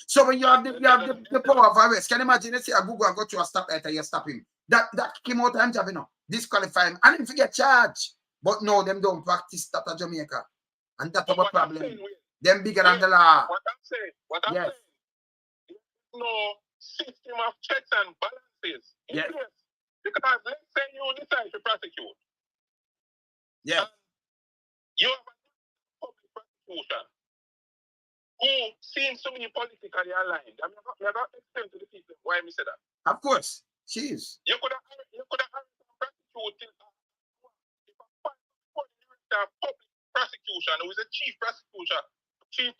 So when you have the power of arrest, can you imagine? Let's say a Google and go to a stoplight and you stop him. That came out of job, you know, disqualify him. And him forget charge. But no, them don't practice that at Jamaica. And that's our problem. Them bigger than the law. What I'm saying, there's no system of checks and balances. Yes. Because let's say you decide to prosecute. Yeah. You have a public prosecution who seems to be politically aligned. I mean, you have to explain to the people why I say that. Of course. She is. You could have prosecuted if a public prosecution who is a chief prosecutor. She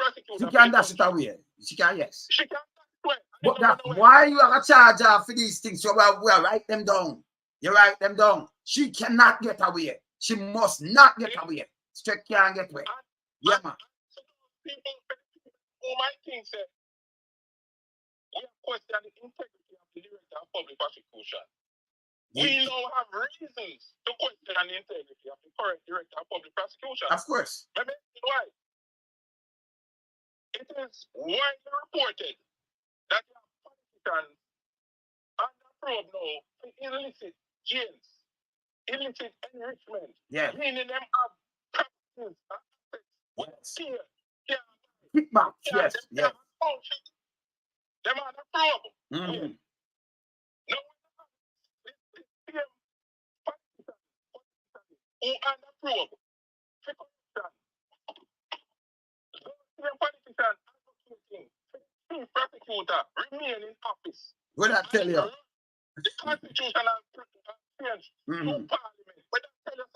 can dash it away. She can, yes. She can dash it away. But that, why you have a charge for these things? So we write them down. You write them down. She cannot get away. She must not get away. Straight can't get away. Yeah, man. People who might think that we have questioned the integrity of the director of public prosecution. We now have reasons to question the integrity of the current director of public prosecution. Of course. Let me tell you why. It is widely reported that the politicians under probe now for illicit gains, illicit enrichment, meaning them have practices, assets, kickback, yes. Them are the probe. Mm-hmm. Now, the same politicians who are the probe for corruption, those same politicians advocating for the chief prosecutor remain in office. What I tell you? The constitution has changed to parliament. What I tell you?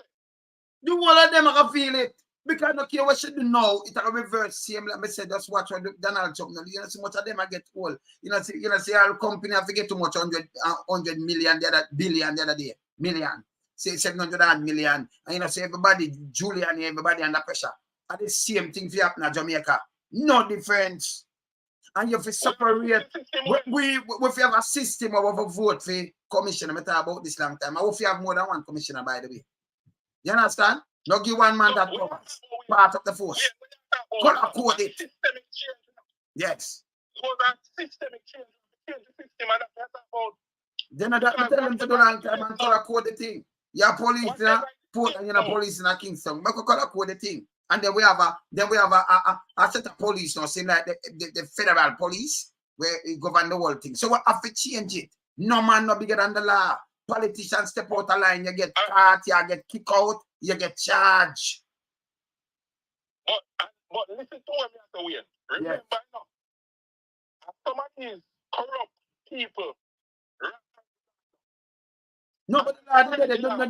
The whole of them are feel it. Because no care what she do now, it a reverse same like I said, just watch what Donald Trump now. You know, so much of them I get old. You know, see our company have to get too much 100 million the other billion the other day. Million. Say 700 million. And you know, say everybody, Julian, everybody under pressure. And the same thing for happen in Jamaica. No difference. And you have to separate. We have a system of a vote for commissioner. I talk about this long time. I hope you have more than one commissioner, by the way. You understand? Not give one man that powers. Part of the force. Color code it. Yes. Systemic change. Change the system and that's about. Then I tell them to do long time and color code the thing. You have police police in a Kingston. But color code the thing. And then we have a set of police now, saying like the federal police where it govern the whole thing. So we have to change it. No man no bigger than the law. Politicians step out of line, you get caught, you get kicked out, you get charged. But listen to what you have to win. Remember now, some of these corrupt people. No, but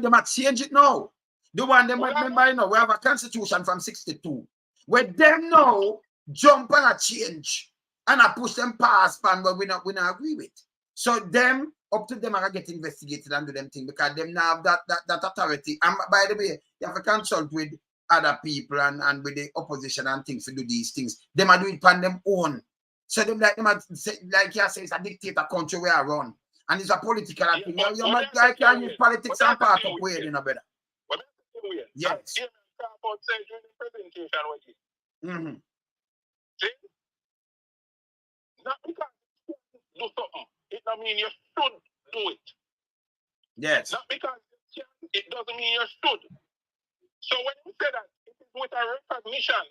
they might change it now. The one them remember, you know, we have a constitution from 62. Where them now jump and a change and I push them past pan but we not agree with. So them up to them are get investigated and do them thing because them now have that authority. And by the way, you have to consult with other people and with the opposition and things to do these things. Them are doing it on them own. So them like you say it's a dictator country where I run. And it's a political thing. You might like use politics and part of way, you know, better. Yes. talk about say during the presentation with you. Mm-hmm. See? Not because you do something. It doesn't mean you should do it. Yes. Not because you can, it doesn't mean you should. So when you say that, it is with a recognition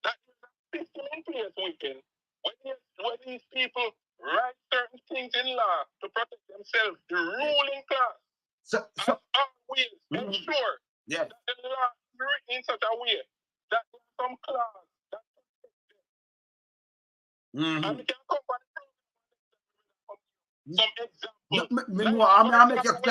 that there's a system in place within. When these people write certain things in law to protect themselves, the ruling class has always ensure that the law is written in such a way that there's some clause that protects them. And we can come back to some examples.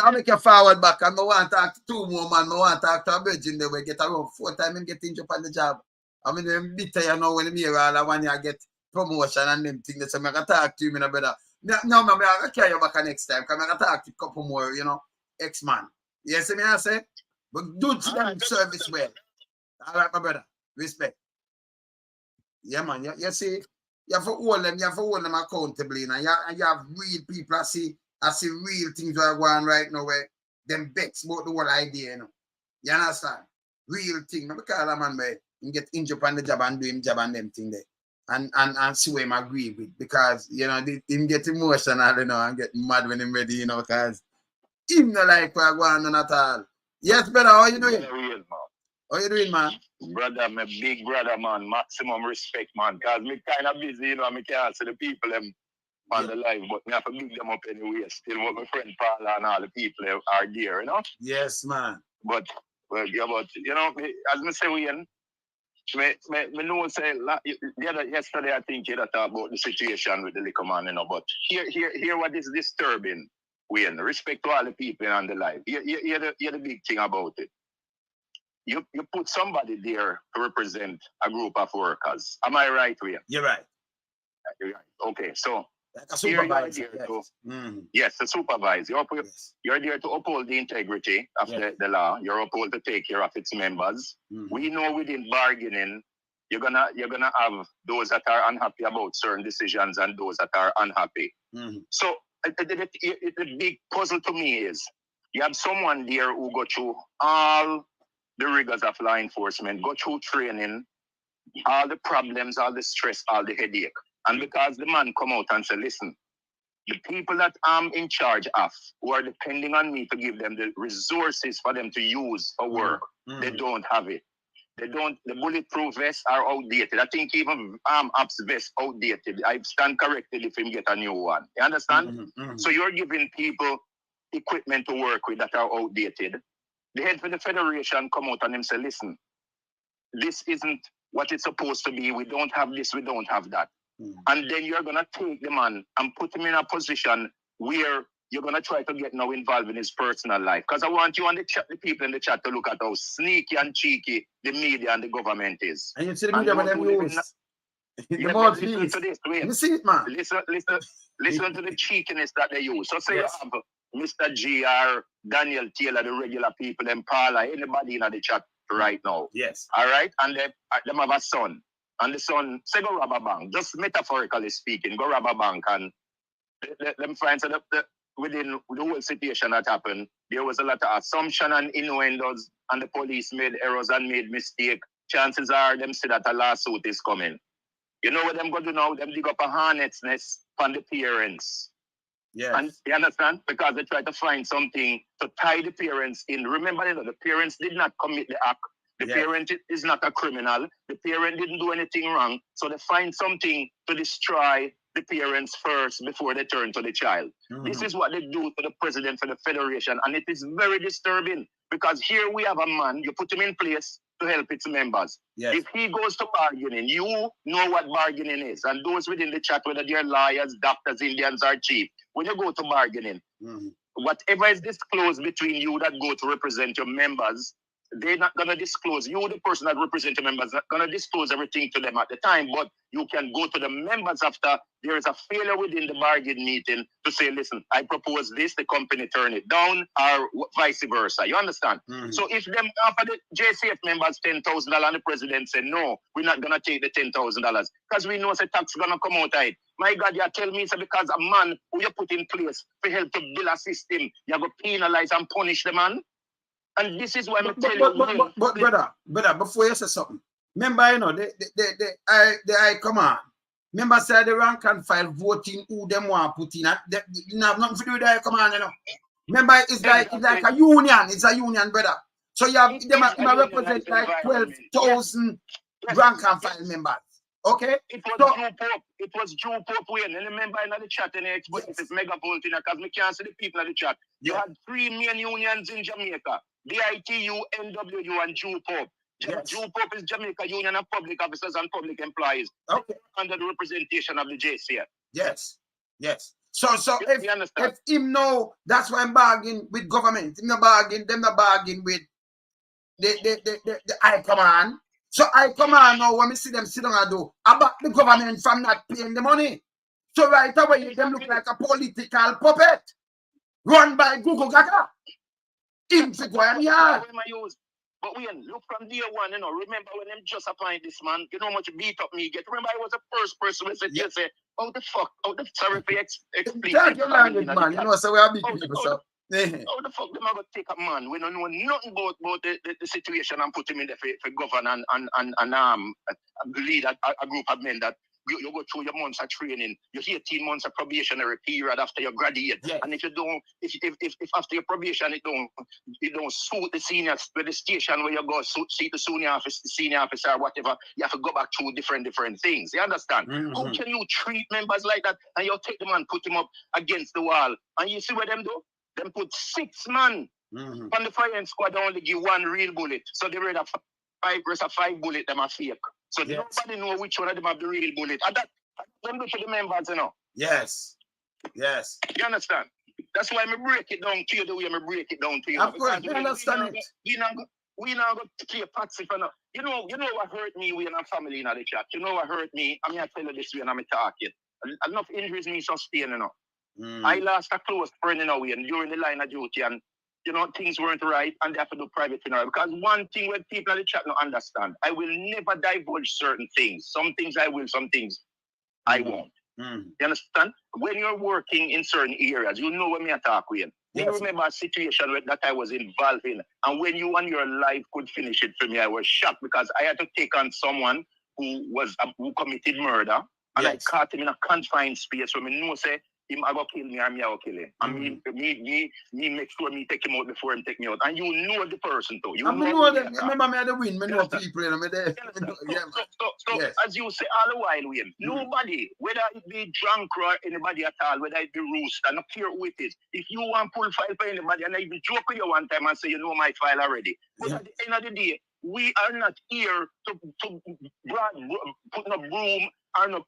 I'll make you forward back. And I want to talk to 2 more, man. I want to talk to a virgin there. We get around 4 times and get injured on the job. I mean, them bitter, you know, when I'm here, all I want you get promotion and them things. So I'm going to talk to you, my brother. No, man, I'm going to carry you back next time. Because I'm going to talk to a couple more, you know, ex-man. You see me, I say? But do them service well. All right, my brother. Respect. Yeah, man. You see, you have to hold them accountable. You know? You have real people. I see real things that are going right now where them bets about the whole idea, you know. You understand? Real thing. Not because a man where you get injured on the job and do him job and them thing there. And see what him agree with. Because, you know, him get emotional, you know, and get mad when him ready, you know, because him not like what going on at all. Yes, brother, how you doing? How you doing, man? Brother, my big brother, man. Maximum respect, man. Because me kind of busy, you know, I can't see the people them on the live, but me have to big them up anyway. Still what my friend Paula and all the people are there, you know? Yes, man. But you know, as me say, Wayne, me know say yesterday I think you talked about the situation with the liquor man, you know, but here what is disturbing, Wayne, respect to all the people on the live. Hear the big thing about it. You put somebody there to represent a group of workers. Am I right, Wayne? You're right. Okay, so like a supervisor. Yes, the supervisor. You're there to uphold the integrity of the law. You're uphold to take care of its members. We know within bargaining, you're gonna have those that are unhappy about certain decisions and those that are unhappy. So the big puzzle to me is you have someone there who go through all the rigors of law enforcement, go through training, all the problems, all the stress, all the headache. And because the man come out and say, listen, the people that I'm in charge of, who are depending on me to give them the resources for them to use for work, they don't have it. The bulletproof vests are outdated. I think even ops vests outdated. I stand corrected if him get a new one. You understand? So you're giving people equipment to work with that are outdated. The head for the federation come out and him say, listen, this isn't what it's supposed to be. We don't have this, we don't have that. And then you're going to take the man and put him in a position where you're going to try to get now involved in his personal life. Because I want you and the people in the chat to look at how sneaky and cheeky the media and the government is. And you see the media when them use. Listen to this, wait. You see it, man. Listen to the cheekiness that they use. So say you have Mr. G or Daniel Taylor, the regular people, them Paula, anybody in the chat right now. Yes. All right? And them have a son. And the son say go rob a bank, just metaphorically speaking, go rob a bank, and them find that within the whole situation that happened, there was a lot of assumption and innuendos, and the police made errors and made mistake. Chances are them say that a lawsuit is coming. You know what them going to do now? Them dig up a hornet's nest on the parents. Yeah. And you understand? Because they try to find something to tie the parents in. Remember, you know, the parents did not commit the act. The parent is not a criminal. The parent didn't do anything wrong. So they find something to destroy the parents first before they turn to the child. This is what they do to the president for the federation. And it is very disturbing because here we have a man, you put him in place to help its members. Yes. If he goes to bargaining, you know what bargaining is. And those within the chat, whether they're lawyers, doctors, Indians, or chief, when you go to bargaining, whatever is disclosed between you that go to represent your members, they're not going to disclose. You, the person that represents your members, not going to disclose everything to them at the time, but you can go to the members after there is a failure within the bargain meeting to say, listen, I propose this, the company turn it down, or vice versa. You understand? So if them offer the JCF members $10,000 and the president say, no, we're not going to take the $10,000 because we know the tax going to come out of it. My God, you tell me so because a man who you put in place to help to build a system, you have to penalize and punish the man? And this is why I'm telling you. But brother, before you say something, remember, you know, I come on. Remember, say the rank and file voting who them want put in. You have nothing to do with that, come on, you know. Remember, it's like a union. It's a union, brother. So you have them represent like 12,000 rank and file members. Okay? It was Jew Pope when. And remember in the chat and explain this megavolt in because we can't see the people in the chat. You had 3 main unions in Jamaica: BITU, NWU, and Jew Pope. Jew Pope is Jamaica Union of Public Officers and Public Employees. Okay. Under the representation of the JCF. Yes. So if him know, that's why I'm bargaining with government. Them not bargain with the high command. So I come on now when we see them sit down and do about the government from not paying the money. So right away, them look like a political puppet run by Google Gaga. But we look from day one, you know. Remember when them just appoint this man, you know how much beat up me get. Remember I was the first person who said, yes, how the fuck, sorry for explaining. Man, you know, so we are big people, so. How the fuck them are going to take a man? We don't know nothing about the situation and put him in there for govern and lead a group of men that you go through your months of training, your 18 months of probationary period after you graduate. Yes. And if you don't, if after your probation it don't suit the seniors with the station where you go see the senior officer or whatever, you have to go back through different things. You understand? Mm-hmm. How can you treat members like that and you take them and put them up against the wall? And you see what them do? Them put 6 men on the firing squad, they only give 1 real bullet. So they read 5 bullet, them are fake. So nobody know which one of them have the real bullet. And that them do to the members, you know. Yes. You understand? That's why I break it down to you the way I break it down to you. Of course, you understand it. We now go to play patsy for now. You know what hurt me when I'm family in the chat. You know what hurt me? I'm going to tell you this way when I'm talking. Enough injuries me sustain, you know. I lost a close friend in a way and during the line of duty, and you know things weren't right and they have to do private funeral. Because one thing when people in the chat don't understand, I will never divulge certain things. Some things I will, some things I won't. You understand? When you're working in certain areas, you know when me attack with. You remember a situation that I was involved in, and when you and your life could finish it for me, I was shocked because I had to take on someone who committed murder, and I caught him in a confined space where me know say him I go kill me or me I go kill him. And me make sure me take him out before him take me out. And you know the person too. You know them. Remember me at the win, me know people, you know me there. So as you say all the while, Wayne, nobody, whether it be drunk or anybody at all, whether it be rooster, not care who it is. If you want pull file for anybody and I be joke with you one time and say you know my file already. But at the end of the day, we are not here to put no broom or no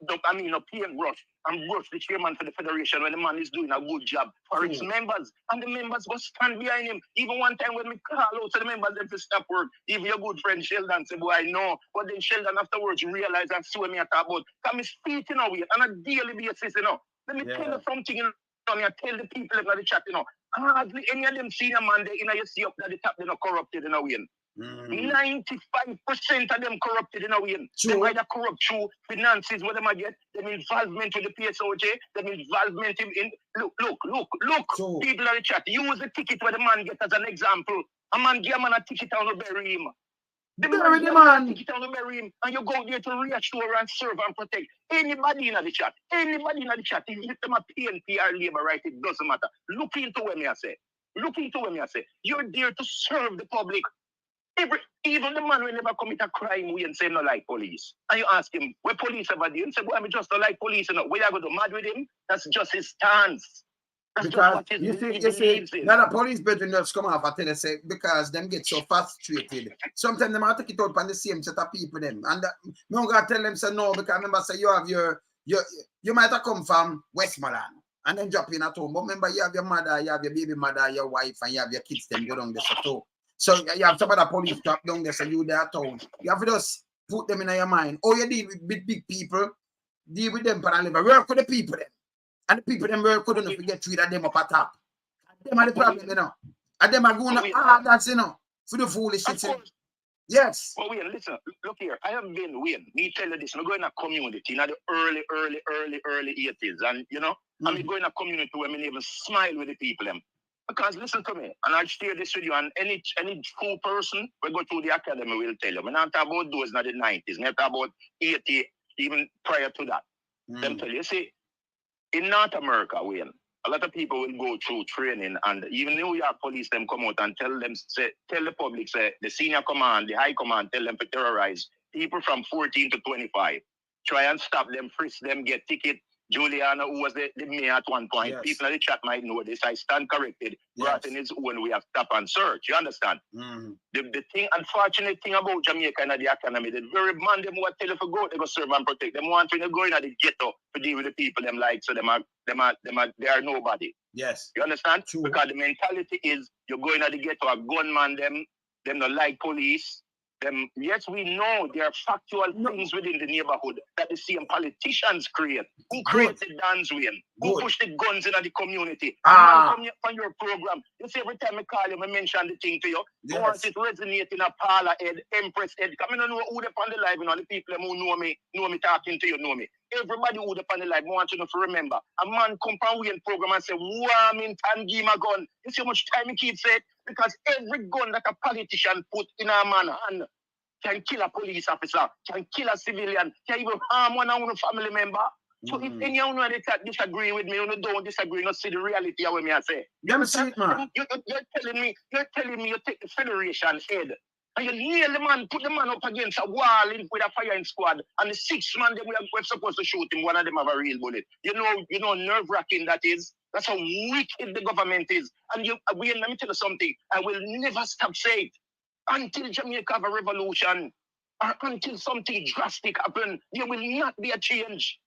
paintbrush and brush the chairman for the federation when the man is doing a good job for its members. And the members go stand behind him. Even one time when we call out to the members them to stop work, even your good friend Sheldon say, boy, I know. But then Sheldon afterwards realize and see what me I talk about. Come speaking away on a daily basis, you know. Let me tell you something, you know. I tell the people in the chat, you know. Hardly any of them senior man, you know, you see up at the top, they're not corrupted in a way. 95% of them corrupted in a way. They either corrupt through finances, what them I get, them involvement with the PSOJ, them involvement in look. True. People in the chat, use the ticket where the man get as an example. A man give a man a ticket on the bury him. The man ticket on the bury him, and you go there to reassure and serve and protect anybody in the chat. Anybody in the chat, if them a PNP or labor right, it doesn't matter. Look into what me I say. You're there to serve the public. Even the man will never commit a crime we and say no like police. And you ask him, what police ever do? And say, boy, I'm just not like police. You know, where you go to mad with him? That's just his stance. That's because you see, now the police brethren just come off and tell us, because them get so frustrated. Sometimes they might take it out on the same set of people them. And no going to tell them, say no, because remember, say you have you might have come from Westmoreland and then drop in at home. But remember, you have your mother, you have your baby mother, your wife, and you have your kids, them go down there. So you have some of the police trap down there, so you there at home. You have to just put them in your mind. Oh, you deal with big people, deal with them, but work with the people then. And the people them work couldn't forget to get them up at top. And them are the problem, you know. And them are going that's, you know, for the foolish shit. Yes. Well, Wayne, listen, look here. I have been, Wayne, me tell you this, I'm going to a community in the early 80s. And, you know, I'm going to a community where I even smile with the people, them. Because listen to me, and I'll share this with you, and any true person will go through the academy will tell you. I'm not talking about those in the 90s, I'm talking about 80, even prior to that. Them tell you, see, in North America, Wayne, a lot of people will go through training, and even New York police them come out and tell the public, say, the senior command, the high command, tell them to terrorize people from 14 to 25. Try and stop them, frisk them, get ticket. Juliana, who was the mayor at one point, people in the chat might know this. I stand corrected. Brought in his own way of stop and search. You understand? The thing, unfortunate thing about Jamaica and the economy, the very man them what tell you to go, they go serve and protect. Them want to go in at the ghetto to deal with the people them like, so they are nobody. Yes. You understand? True. Because the mentality is you're going at the ghetto, a gunman them don't like police. Yes, we know there are factual things within the neighborhood that the same politicians create. Who created Dan's Wayne? Who pushed the guns in the community? Come here on your program. You see, every time I call you, I mention the thing to you. You want it resonate in a parlor head, Empress head. I don't know who they on the live, you know, the people who know me talking to you, know me. Everybody who they on the live, I want you to remember. A man come from Wayne program and say, "Warm in time, give him a gun." You see how much time he keeps saying? Because every gun that a politician put in a man's hand can kill a police officer, can kill a civilian, can even harm one of our family member. So if any of you disagree with me, you don't disagree, you see the reality of what I say. You're telling me you take the Federation head and you nail the man, put the man up against a wall with a firing squad, and the 6 man them we're supposed to shoot him, one of them have a real bullet. You know nerve-wracking that is. That's how wicked the government is. And let me tell you something, I will never stop saying it. Until Jamaica have a revolution, or until something drastic happen, there will not be a change.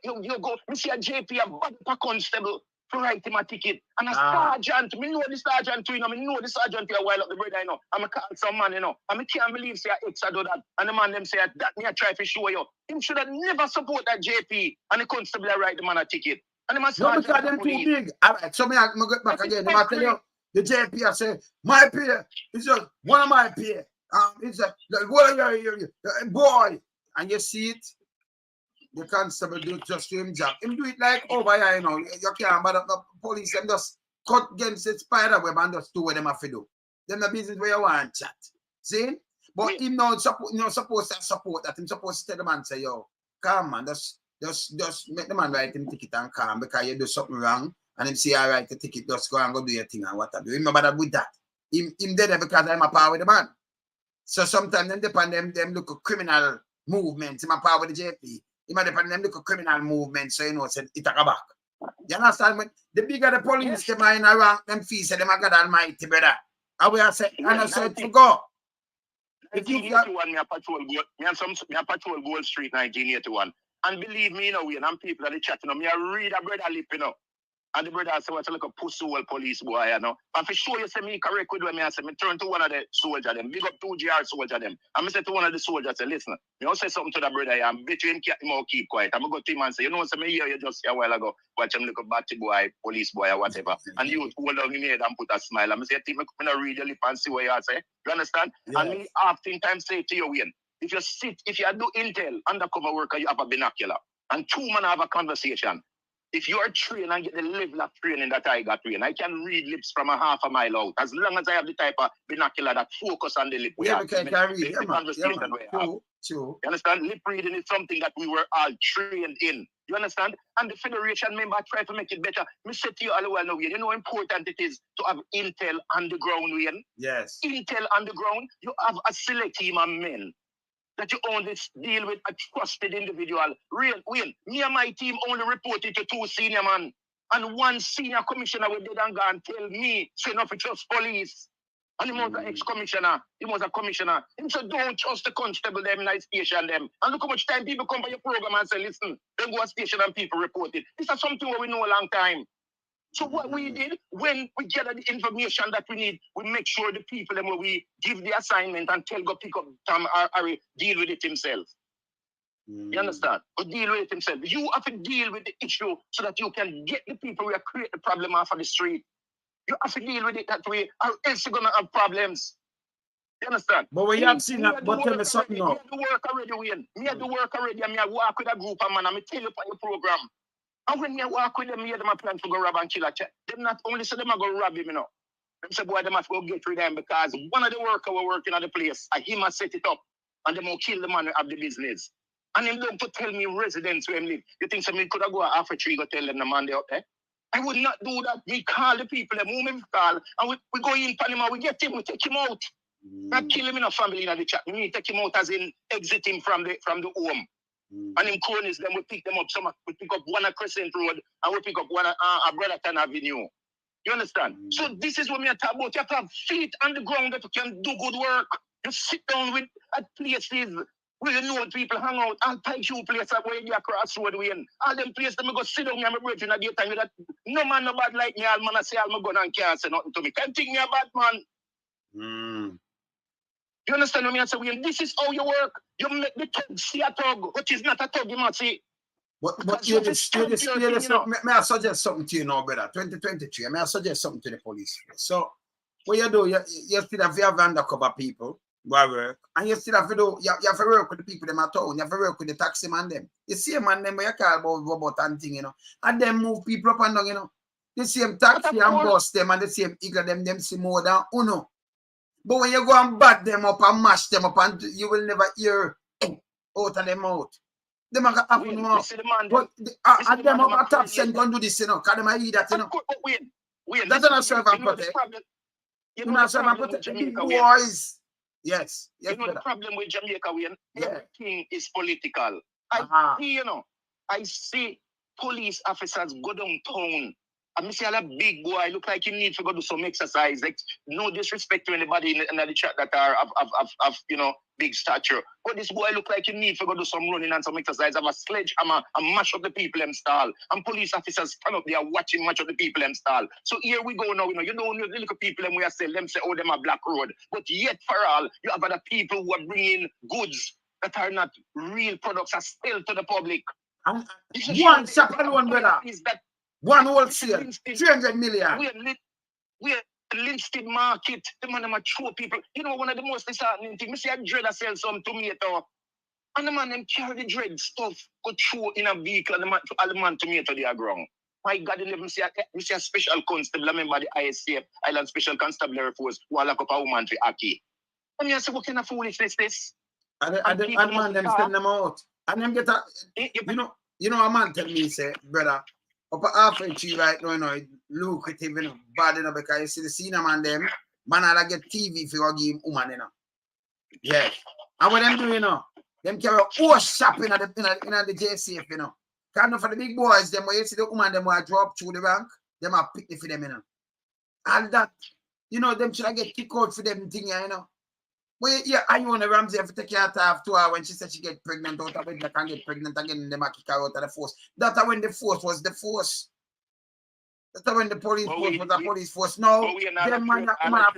You go, me see a JP, a bumper constable, to write him a ticket. And a sergeant, me know the sergeant too, you know, me know the sergeant here a while up the brother, you know. I'm a call some man, you know. And I can't believe say X I do that. And the man them say that me I try to show you. Him should have never support that JP and the constable write the man a ticket. And the no, because them too big. All right, so me I go back again. I tell you, the JP I say, my peer, it's just one of my peer. It's a boy. And you see it, the constable do just do him job. Him do it like over here, you know. You can't bother the police, them just cut against the spider web and just do what them have to do. Them the business where you want chat. See? But him not supposed to support that. Him supposed to tell the man say, yo, calm man, just make the man write him ticket and calm because you do something wrong. And him say, all right, the ticket, just go and go do your thing and what I do. Him not bother with that. Him dead because I'm a power with the man. So sometimes them depend them look at criminal movements. Him a power with the JP. Him a depend them look at criminal movements. So you know, said it a back. You understand? When the bigger the police, them are in a rank, them fees, them are God Almighty, brother. And we are saying, and I said to go. If you got one, me a patrol Gold Street 1981. And believe me, you know, and people that are chatting, me I read a brother lip, you know. And the brother said, what's like a pussy old police boy, you know. And for sure, you say me correct with when I say, me turn to one of the soldiers, them, big up 2GR soldier, them. And I say to one of the soldiers, say, listen, you don't say something to the brother, and bet you him keep quiet. I'm going to go to him and say, you know, say, me hear you just a while ago, watch him look a batty boy, police boy, or whatever. And you hold on in head and put a smile. And I say, me read your lip and see what you say. You understand? Yes. And me oftentimes say to you, Wayne, if you do intel, undercover worker, you have a binocular. And two men have a conversation. If you are trained and get the level of training that I got trained, I can read lips from a half a mile out. As long as I have the type of binocular that focus on the lip. Yeah, we can read. True. You understand? Lip reading is something that we were all trained in. You understand? And the Federation member try to make it better. Me say to you all well now, you know how important it is to have intel on the ground, Wayne? Yes. Intel on the ground, you have a select team of men that you only deal with a trusted individual. Real, Wayne, me and my team only reported to 2 senior men. And 1 senior commissioner we did and go and tell me, say not to trust police. And he was an ex-commissioner. He was a commissioner. He said, don't trust the constable them in the station them. And look how much time people come by your program and say, listen, then go to station and people report it. This is something where we know a long time. So what we did, when we gather the information that we need, we make sure the people them where we give the assignment and tell go pick up Tom or deal with it himself. You understand? Or deal with it himself. You have to deal with the issue so that you can get the people who create the problem off of the street. You have to deal with it that way, or else you're gonna have problems. You understand? But we have seen that, but tell me something now. Me have the work already, Wayne. Me have the work already, and me have work with a group of man, and me tell you on your program. And when me walk with them, me hear them a plan to go rob and kill a check. Them not only say them a go rob him, you know. Them say, boy, them have to go get rid of him because one of the workers were working at the place, and him has set it up, and them will kill the man of the business. And him don't to tell me residents where him live. You think somebody could have go half a tree go tell them the man they up there? I would not do that. We call the people, the moment we call, and we go in for him and we get him, we take him out. Not kill him in a family in the chat. We take him out as in exit him from the home. And in cronies, then we pick them up. Some we pick up one at Crescent Road and we pick up one at Brotherton Avenue. You understand? So this is what me talk about. You have to have feet on the ground that you can do good work. You sit down with at places where you know people hang out. All type you places where you across road way. All them places that me go sit down and my brethren at the time with that. No man no bad like me. All man I say all my gun and can't say nothing to me. Can't think me a bad man. You understand what I say? This is how you work. You make the thug see a thug, which is not a thug, you must see. But you may I suggest something to you now, brother? 2023, may I suggest something to the police? So, what you do, you still have undercover people who work, and you still have to do, you have to work with the people in my town, you have to work with the taxi man them. The same man them where you call about robot and thing, you know, and then move people up and down, you know. The same taxi and bus them and the same eagle them see more than uno. But when you go and bat them up and mash them up, and you will never hear out of them out. They might happen more. But them up at top cent don't do this, you know. Because they might eat that, you know. That's not serve and protect. You know, serve and protect the boys. Yes. You know the problem with Jamaica, everything is political. I see, you know, I see police officers go downtown. I see a big boy look like you need to go do some exercise. Like, no disrespect to anybody in the chat that are of you know, big stature. But this boy look like you need to go do some running and some exercise. Have a sledgehammer and mash up the people them stall. And police officers stand up there watching much of the people them stall. So here we go now, you know the little people them we are saying them say, oh, them a black road. But yet for all, you have other people who are bringing goods that are not real products are still to the public. One shop alone, brother. Is that one wholesale, 300 million. We are Linstead market. The man them throw people. You know, one of the most disheartening things, I see a dread sell some tomato. And the man them carry the dread stuff, go through in a vehicle, and the man tomato they are ground. My God, we see a special constable, I remember the ISCF, Island Special Constabulary Force, who are lock up a woman for Aki. And I say, what kind of foolishness this? And man them send them out. And them get a, you know, a man tell me, say, brother, up at halfway tree right now, you know, lucrative, you know, bad, you know, because you see the senior man them, man, I get TV for you give him woman, you know. Yes. And what them do, you know, them carry horse shopping at the JCF, you know. Because for the big boys, them where you see the woman, them will drop through the rank, them are pick for them, you know. And that, you know, them should get kicked out for them thing, you know. Well, yeah, I want to Ramsey have to take care of her 2 hours when she said she get pregnant out of it, they can get pregnant again, they might kick her out of the force. That's when the force was the force. That's when the police force was the police force. No, them man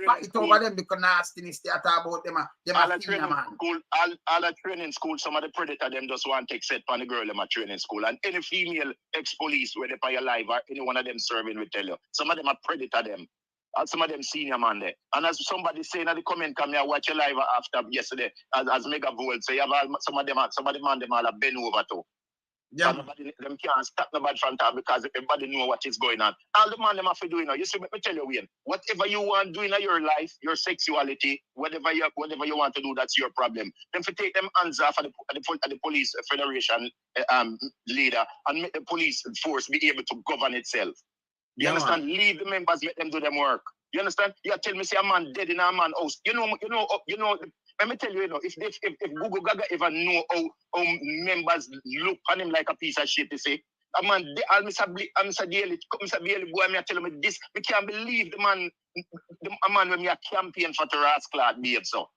fight over them because nastiness they talk about them. All the training school, some of the predator them just want to take set on the girl in a training school. And any female ex-police where they pay alive or any one of them serving will tell you. Some of them are predator them. And some of them senior man there. And as somebody saying in the comment, come here, watch your live after yesterday, as Mega Volt say, you have some of them man them all have been over too. Yeah. And nobody, them can't stop nobody from talk because everybody know what is going on. All the man them have to do, you know. You see, let me tell you, Wayne, whatever you want to do in your life, your sexuality, whatever you want to do, that's your problem. Then if you take them hands off of the police federation leader and make the police force be able to govern itself. You understand? Leave the members, let them do them work. You understand? You tell me, say a man dead in a man house. You know. Let me tell you, you know, if Google Gaga ever know how members look on him like a piece of shit, they say, a man, Mr. Daly, boy, I tell him this, we can't believe the man when we are campaign for the rascal behave so.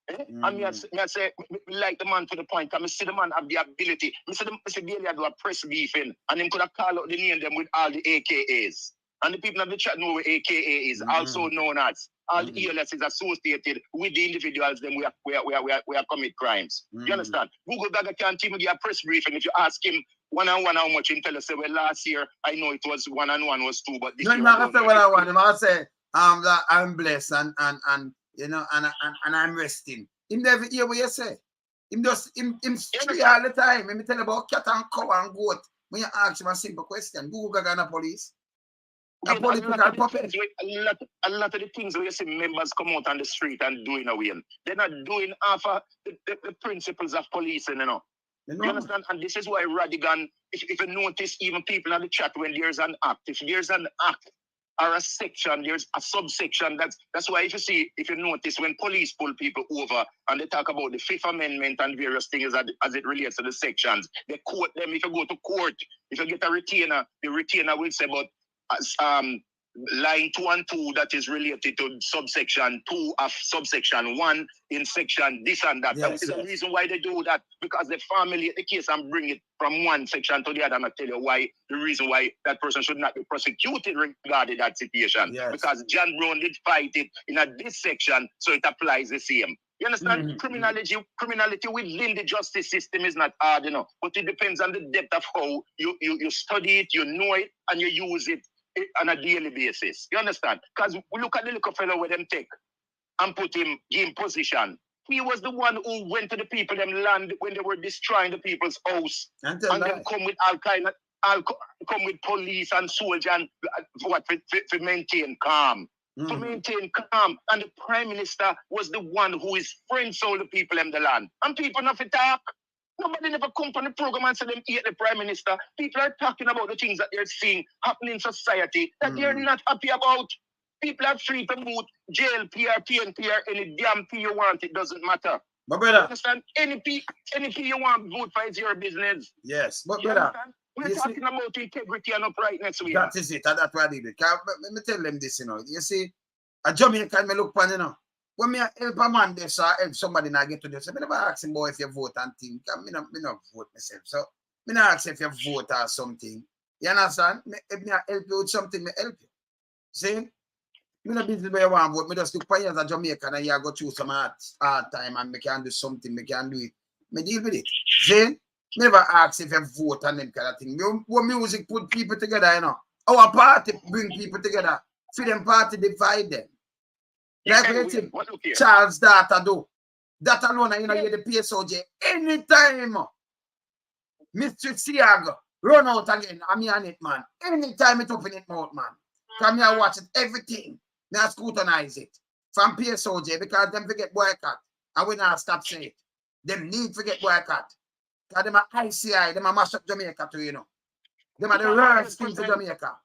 And I say, like the man to the point, I see the man have the ability. Mr. Daly do a press briefing, and him could have called out the name them with all the AKAs. And the people of the chat know what AKA is, also known as all the ELS is associated with the individuals them we are commit crimes. You understand? Google Gaga can't even give a press briefing if you ask him one-on-one how much him tell us, say, well, last year I know it was 1-on-1 was 2, but this year I say what I want. I say that I'm blessed and you know and I'm resting. Him never hear what you say. Him just him straight all the time. Let me tell you about cat and cow and goat. when you ask him a simple question, who gonna police? A lot of the things where you see members come out on the street and doing away, they're not doing half of the principles of policing, you know. You understand? And this is why Radigan, if you notice, even people in the chat, when there's an act, if there's an act or a section, there's a subsection. That's why if you notice, when police pull people over and they talk about the Fifth Amendment and various things as it relates to the sections, they quote them. If you go to court, if you get a retainer, the retainer will say about line 2 and 2 that is related to subsection 2 of subsection 1 in section this and that. Yes, that is the reason why they do that, because they formulate the case and bring it from one section to the other, and I tell you why, the reason why that person should not be prosecuted regarding that situation. Yes. Because John Brown did fight it in this section, so it applies the same. You understand? Criminality within the justice system is not hard, you know, but it depends on the depth of how you study it, you know it, and you use it on a daily basis. You understand? Because we look at the little fellow with them take and put him in position. He was the one who went to the people them land when they were destroying the people's house, and then come with all kind of come with police and soldiers and to maintain calm. To maintain calm. And the Prime Minister was the one who is friends all the people in the land. And people not to talk. Nobody never come from the program and say them hate the Prime Minister. People are talking about the things that they're seeing happening in society that they're not happy about. People are free to vote, jail, PR, PNPR, any damn P you want, it doesn't matter. But brother, you understand? Any P you want, vote for, it's your business. Yes, but brother, we're talking about integrity and uprightness. That is it. That's what I did. Let me tell them this, you know. You see, a Jamaican, me look pan, you know. When me help a man, this or help somebody not get to this, I never ask him, boy, if you vote and think. Me not vote myself. So, me not ask if you vote or something. You understand? If me help you with something, me help you. See? Me not business where you want to vote. Me just look for you as a Jamaican and you go through some hard time and me can do something, me can do it. Me deal with it. See? Never ask if you vote and them kind of thing. What music put people together, you know. Our party bring people together. Freedom Party divide them. Like what you Charles Data do. That alone, you know, you the PSOJ. Anytime Mr. Siago run out again, I'm on it, man. Anytime it open it mouth, man. Come here, watch it, everything. Now scrutinize it. From PSOJ, because them forget boycott. And we not stop saying it. Them need to get boycott. Because them are ICI, them are mash up Jamaica too, you know. Them are the worst thing for Jamaica.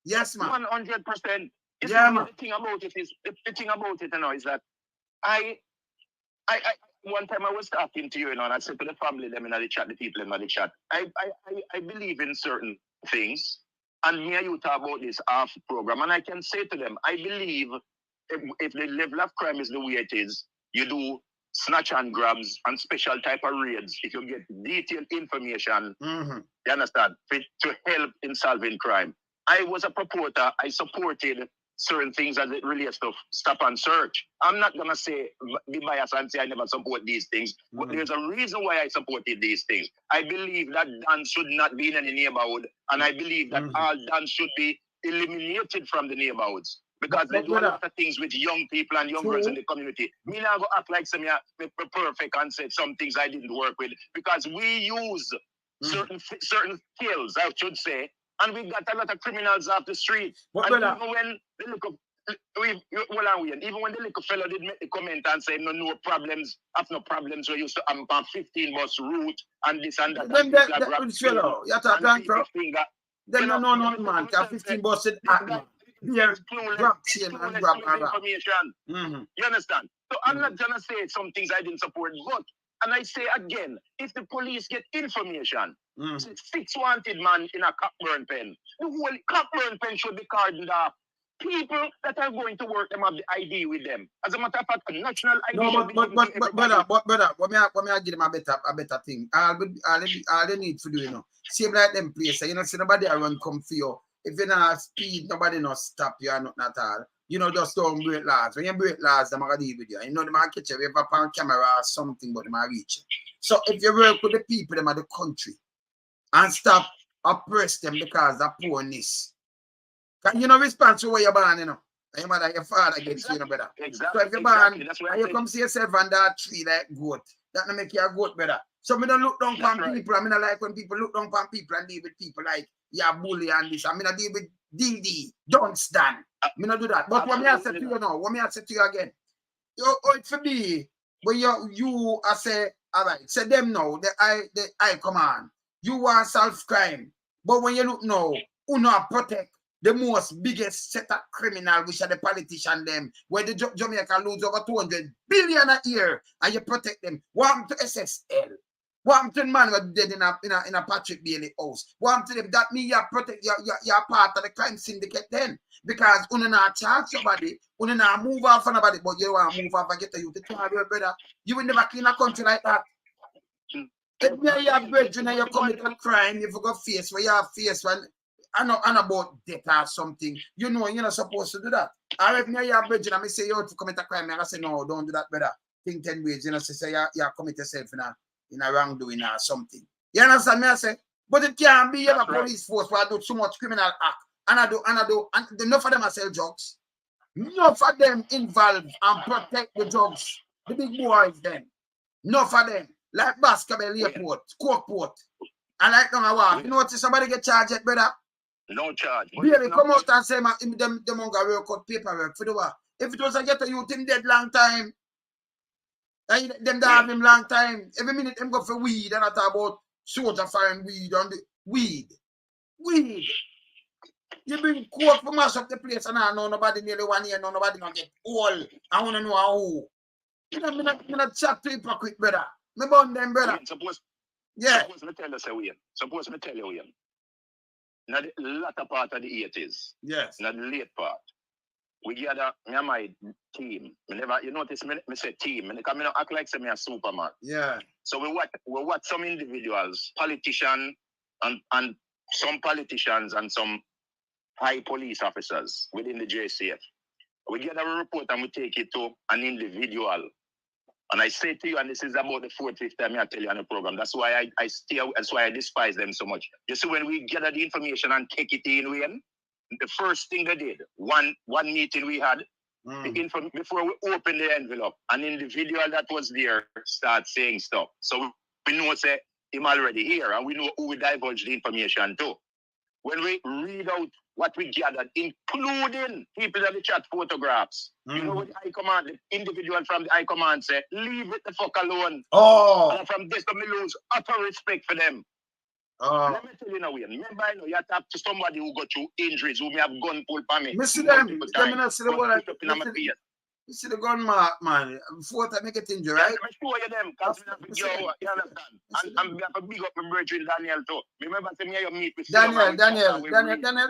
Yes, man. 100%. Yeah, man. The thing about it, you know, is that I one time I was talking to you, you know, and I said to the family, them in the chat, the people in the chat, I believe in certain things, and me and you talk about this half program, and I can say to them, I believe if the level of crime is the way it is, you do snatch and grabs and special type of raids if you get detailed information, you understand, to help in solving crime. I was a supporter, I supported certain things as it relates to stop and search. I'm not going to say, be biased and say I never support these things, but there's a reason why I supported these things. I believe that dance should not be in any neighborhood, and I believe that all dance should be eliminated from the neighborhoods, because they do a lot of things with young people and young girls in the community. Me now go act like some perfect and say some things I didn't work with, because we use certain skills, I should say, and we got a lot of criminals off the street. And even when the little, even when the little fellow did make the comment and say no problems, have no problems, we used to have a 15 bus route and this and that. Them fellow, you're talking about them no man, 15 bus it happen. Here, grab chain and grab information. You understand? So I'm not gonna say some things I didn't support, but and I say again, if the police get information, 6 wanted man in a Cockburn pen, the whole Cockburn pen should be cordoned off. People that are going to work, them have the ID with them. As a matter of fact, a national ID. No, but brother, what me I give them a better thing. All they need to do, you know. Same like them place, you know, see nobody around come for you. If you not speed, nobody not stop you or nothing at all. You know, just don't break laws. When you break laws, they're going to deal with you. You know, they might catch you. If you have a camera or something, but they might reach you. So if you work with the people them of the country and stop oppress them because of poorness, you know, respond to where you're born, you know. And your mother, your father gets you, know, brother. Exactly. So if you're born and you come see yourself on that tree like goat, that don't make you a goat, brother. So I don't look down That's on right. people. I mean, I like when people look down on people and deal with people like, yeah, bully and this. I mean, I deal with DD, don't stand. I mean, I do that. But what me I say to you now, what me I say to you again, it for me, when you I say, all right, say them now, the I command, you want self-crime. But when you look now, who not protect the most biggest set of criminal, which are the politician them, where the Jamaica lose over 200 billion a year, and you protect them. What to SSL? What to man was dead in a Patrick Bailey house? What to them? That means you protect you're part of the crime syndicate then. Because you not charge somebody, you not move off on nobody, but you want to move off and get to you to try your brother. You will never clean a country like that. If you have brethren and you commit a crime, you forgot face where you have face when and about death or something, you're not supposed to do that. Or if you have brethren and I say you have to commit a crime, I say no, don't do that, brother. Think 10 ways, say you commit yourself in a wrongdoing or something. You understand me? I say, but it can't be a police force where I do so much criminal act. And enough of them are sell drugs. Enough of them involved and protect the drugs. The big boys then. Enough of them. Like Basketball Airport, Corkport. And like on a walk. You know what? Somebody get charged yet, brother? No charge. Baby, come out and say, them monga work out paperwork for the war. If it was a get a youth, him dead long time. And them that have him long time. Every minute them go for weed and I talk about soldier firing weed on the weed. Weed. You bring court for mash up the place and I know nobody nearly 1 year, nobody gonna get old. I wanna know how. You know, me not chat to hypocrite, brother. Me burn them, brother. Suppose me tell you, Ian. Now the latter part of the 80s. Yes. Now the late part. We gather me and my team. You notice me say team, because me not act like say me a Superman. Yeah. So we watch some individuals, politicians and some politicians and some high police officers within the JCF. We get a report and we take it to an individual. And I say to you, and this is about the 4th, 5th time I tell you on the program, that's why I stay, that's why I despise them so much. You see, when we gather the information and take it in, the first thing they did, one meeting we had, before we opened the envelope, an individual that was there started saying stuff. So we know say him already here, and we know who we divulge the information to. When we read out what we gathered, including people that the chat photographs, you know what the High Command, the individual from the High Command say, leave it the fuck alone. Oh. And from this, we lose utter respect for them. Let me tell you now, Ian. Remember, I know you talk to somebody who got you injuries, who may have gun pulled by me. You see them? You see the gun mark, man. Before I make it injury, right? I'm sure you them, because you understand. And I'm going to big up my brethren Daniel too. Remember, say me you meet with Daniel,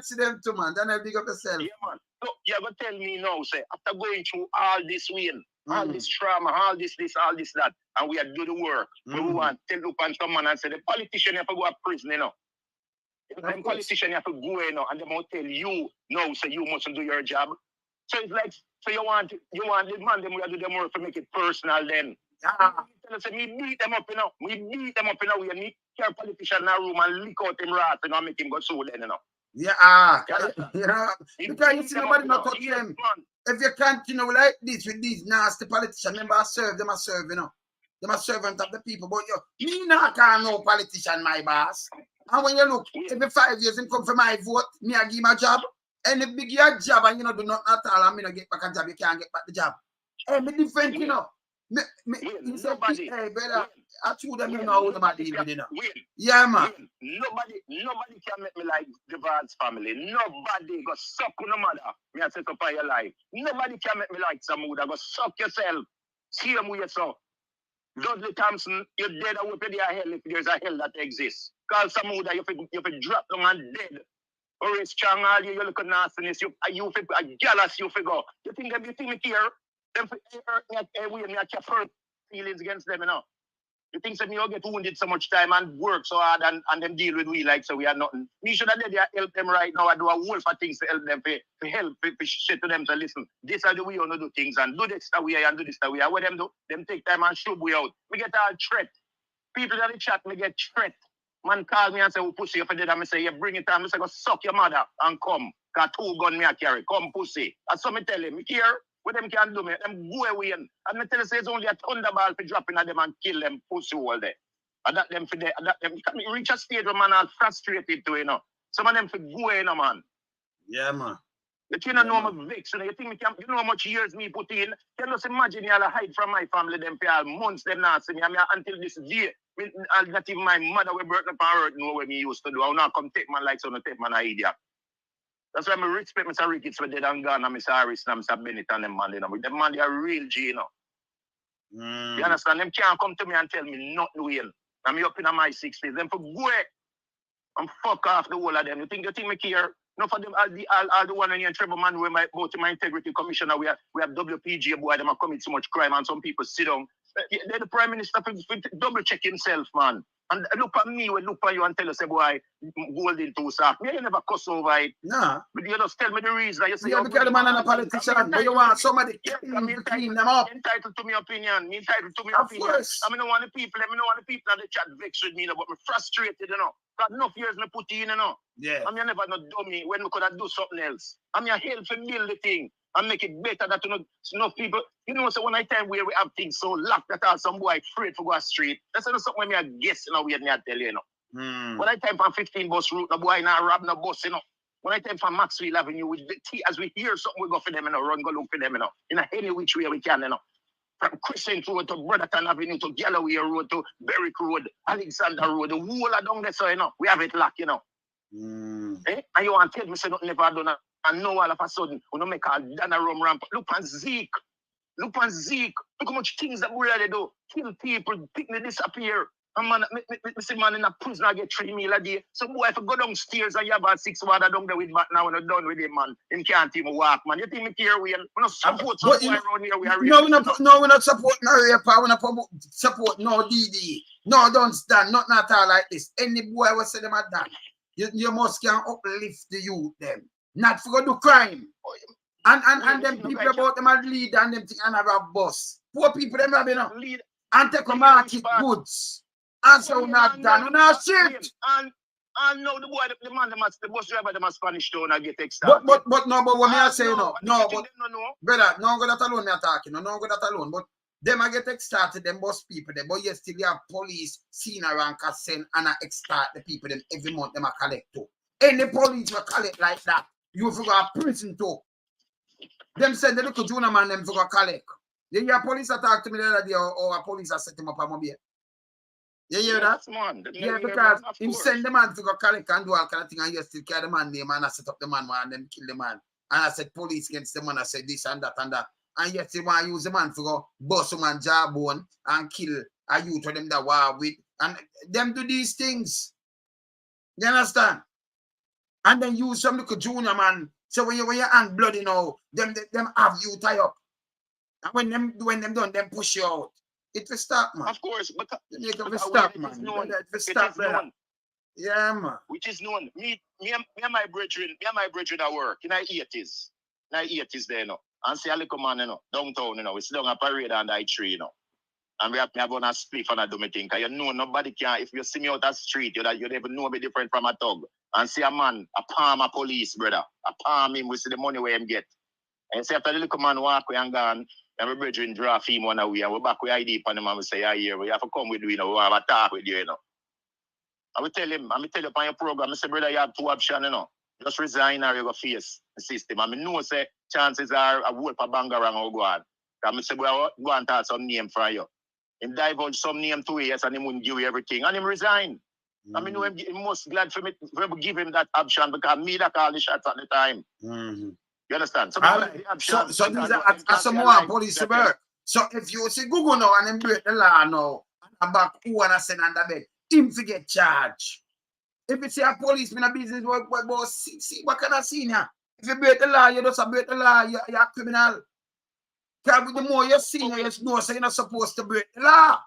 see them too, man. Daniel, big up yourself. Yeah, man. So you're going to tell me now, say, after going through all this win, all this trauma, all this, that, and we had to do the work, we want to tell up on someone and say, the politician have to go to prison, you know. The politician have to go, you know, and they won't tell you, no, so you mustn't do your job. So it's like, so you want the man, them we do them work to make it personal then. Me beat them up, you know. We me carry politician in a room and lick out him rat and make him go so then, you know. Yeah, you know, because you see nobody not touch them. If you continue like this with these nasty politicians, remember I serve, you know. Them a servant of the people, but me not can no politician, my boss. And when you look, every 5 years him come for my vote, me I give him a job. And if big your job and you know do not at all, and me not get back a job, you can't get back the job. Hey, me different, you know. Nobody, hey, brother, I told them you know how nobody deal with it, you know. Yeah, man. Nobody can make me like the Vance family. Nobody go suck no mother. Me I set up for your life. Nobody can make me like some would go suck yourself. See them with yourself. Dudley Thompson, you're dead away to the hell if there's a hell that exists. Call some wood you fi drop them and dead. Or it's strong all you look at nastiness, you fi jealous you fi go. You think me care? Them fi hurt me me catch hurt feelings against them, you know. You think that me all get wounded so much time and work so hard and them deal with we like so we are nothing. Me should have did help them right now. I do a whole for things to help them to help shit to them to listen. This is the way you want to do things and do this the way and do this the way. What them do? Them take time and shoot we out. We get all threat. People that chat me get threat. Man call me and say, oh, pussy, if I did that, I say, you bring it on. I say, go suck your mother and come. Got 2 guns me I carry. Come, pussy. That's what me tell him. Me care. What them can do me? Them go away and me tell you, say it's only a thunderball for dropping at them and kill them pussy all day. And that them for the, that them can reach a stage where man are frustrated to, you know. Some of them for go, you know, man. Yeah, man. But you don't know my vex, you know. You think me can, you know how much years me put in? Can you just imagine you hide from my family them for months them not see me. I mean, until this day, not even my mother will burn up and hurt know what me used to do. I will not come take man like so no take man an idiot. That's why I respect Mr. Ricketts for dead and gone and Mr. Harris and Mr. Bennett and them man, you know. Them man, they are real G, you know. You understand? Them can't come to me and tell me not doing. I'm up in my 60s. Them for go and fuck off the whole of them. You think me care? No for them, all the one in your trouble man where my go to my integrity commissioner. We have WPG boy, them have commit so much crime and some people sit down. They're the prime minister for double check himself, man. And look at me, we look at you and tell us, say, boy, golden too soft. Me, you never cuss over it. Nah. But you just tell me the reason. You say, yeah, because the man and a politician, but you want somebody to clean them up. Entitled to my opinion. Me entitled to my opinion. Course. I mean, I want the people in the chat vex with me, but me frustrated, you know. Got enough years me put in, you know. Yeah. I mean, I never not dummy when we could have do something else. I mean, I help to build the thing and make it better that, you know, enough people, you know, so when I time where we have things so locked that are some boy afraid to go a street, that's not something when I guess, you know, we had tell you, you know. When I time from 15 bus route, the boy now rob no bus, you know. When I time from Maxwell Avenue with the T, as we hear something, we go for them, you know, run, go look for them, you know, in any which way we can, you know. From Crescent Road to Brotherton Avenue to Galloway Road to Berwick Road, Alexander Road, the whole of down there, so, you know, we have it locked, you know. Eh? And you want to tell me, say, nothing never done, and now all of a sudden, we don't make a Dana rum ramp. Look on Zeke. Look on Zeke. Look how much things that we really do. Kill people, picnic disappear. And man, me see man in a prison, I get 3 meal a day. So boy, if I go downstairs and you have about 6 water down there with back now when I'm done with him, man, him can't even walk, man. You think me care we not support some boy around here? We are no, we're not supporting no raper. We're not support no DD. No, don't stand. Not all like this. Any boy will say them are done. You must can uplift the youth them. Not for do crime. And them people about them are lead and them thing and have a boss. Poor people them have enough. Lead and take a market goods. And so not done. No shit. And no, the boy, the man, the bus driver, them a Spanish town and get extra. But what me I say no, but brother, no go that alone me attacking. No go that alone. But them I get started, them bus people them, but you still have police seen around Kassen and I extort the people them every month them a collect too. Any police will collect like that. You forgot prison too. Them send the little junior man them forgot collect. You hear police attack to me the other day or a police set him up on mobile. You hear that? Man. Yeah, because him send the man to go collect and do all kind of thing and you still carry the man name and I set up the man and then kill the man. And I said police against the man, I said this and that and that. And yet they want to use the man to go bust man jawbone and kill a youth of them that war with. And them do these things. You understand? And then use some little junior man. So when your hand bloody now, them have you tie up. And when them done, them push you out. It will stop, man. Of course, but it will stop, man. It will stop there. Yeah, man. Which is known. Me and my brethren at work in the 80s. In the 80s there, you know. And see a little man, you know, downtown, you know, we sit down a parade on the tree, you know. And we have on a spliff and I do my thing. Because you know nobody can, if you see me out the street, you never know me different from a thug. And see a man, a palm a police, brother. A palm him, we see the money where him get. And see after the little man walk away and gone, and my brethren draw him one away, and we back with ID on him and we say, yeah, here, we have to come with you, you know, we have a talk with you, you know. I will tell him on your program, I say, brother, you have 2 options, you know. Just resign or you go face the system. I mean, no say chances are a vote for Bangarang or go on. I say, well, go and talk some name for you. Him divulge some name 2 years and he wouldn't give you everything. And him resign. I mean, I'm most glad for me to give him that option because me that call the shots at the time. You understand? So, so these are some more police work. So if you see Google now and then break the law now, and back who and I send under bed, him to get charged. If you see a policeman in a business work, see what kind of senior? If you break the law, you just break the law, you're a criminal. Because the more you're senior, you know, so you're not supposed to break the law.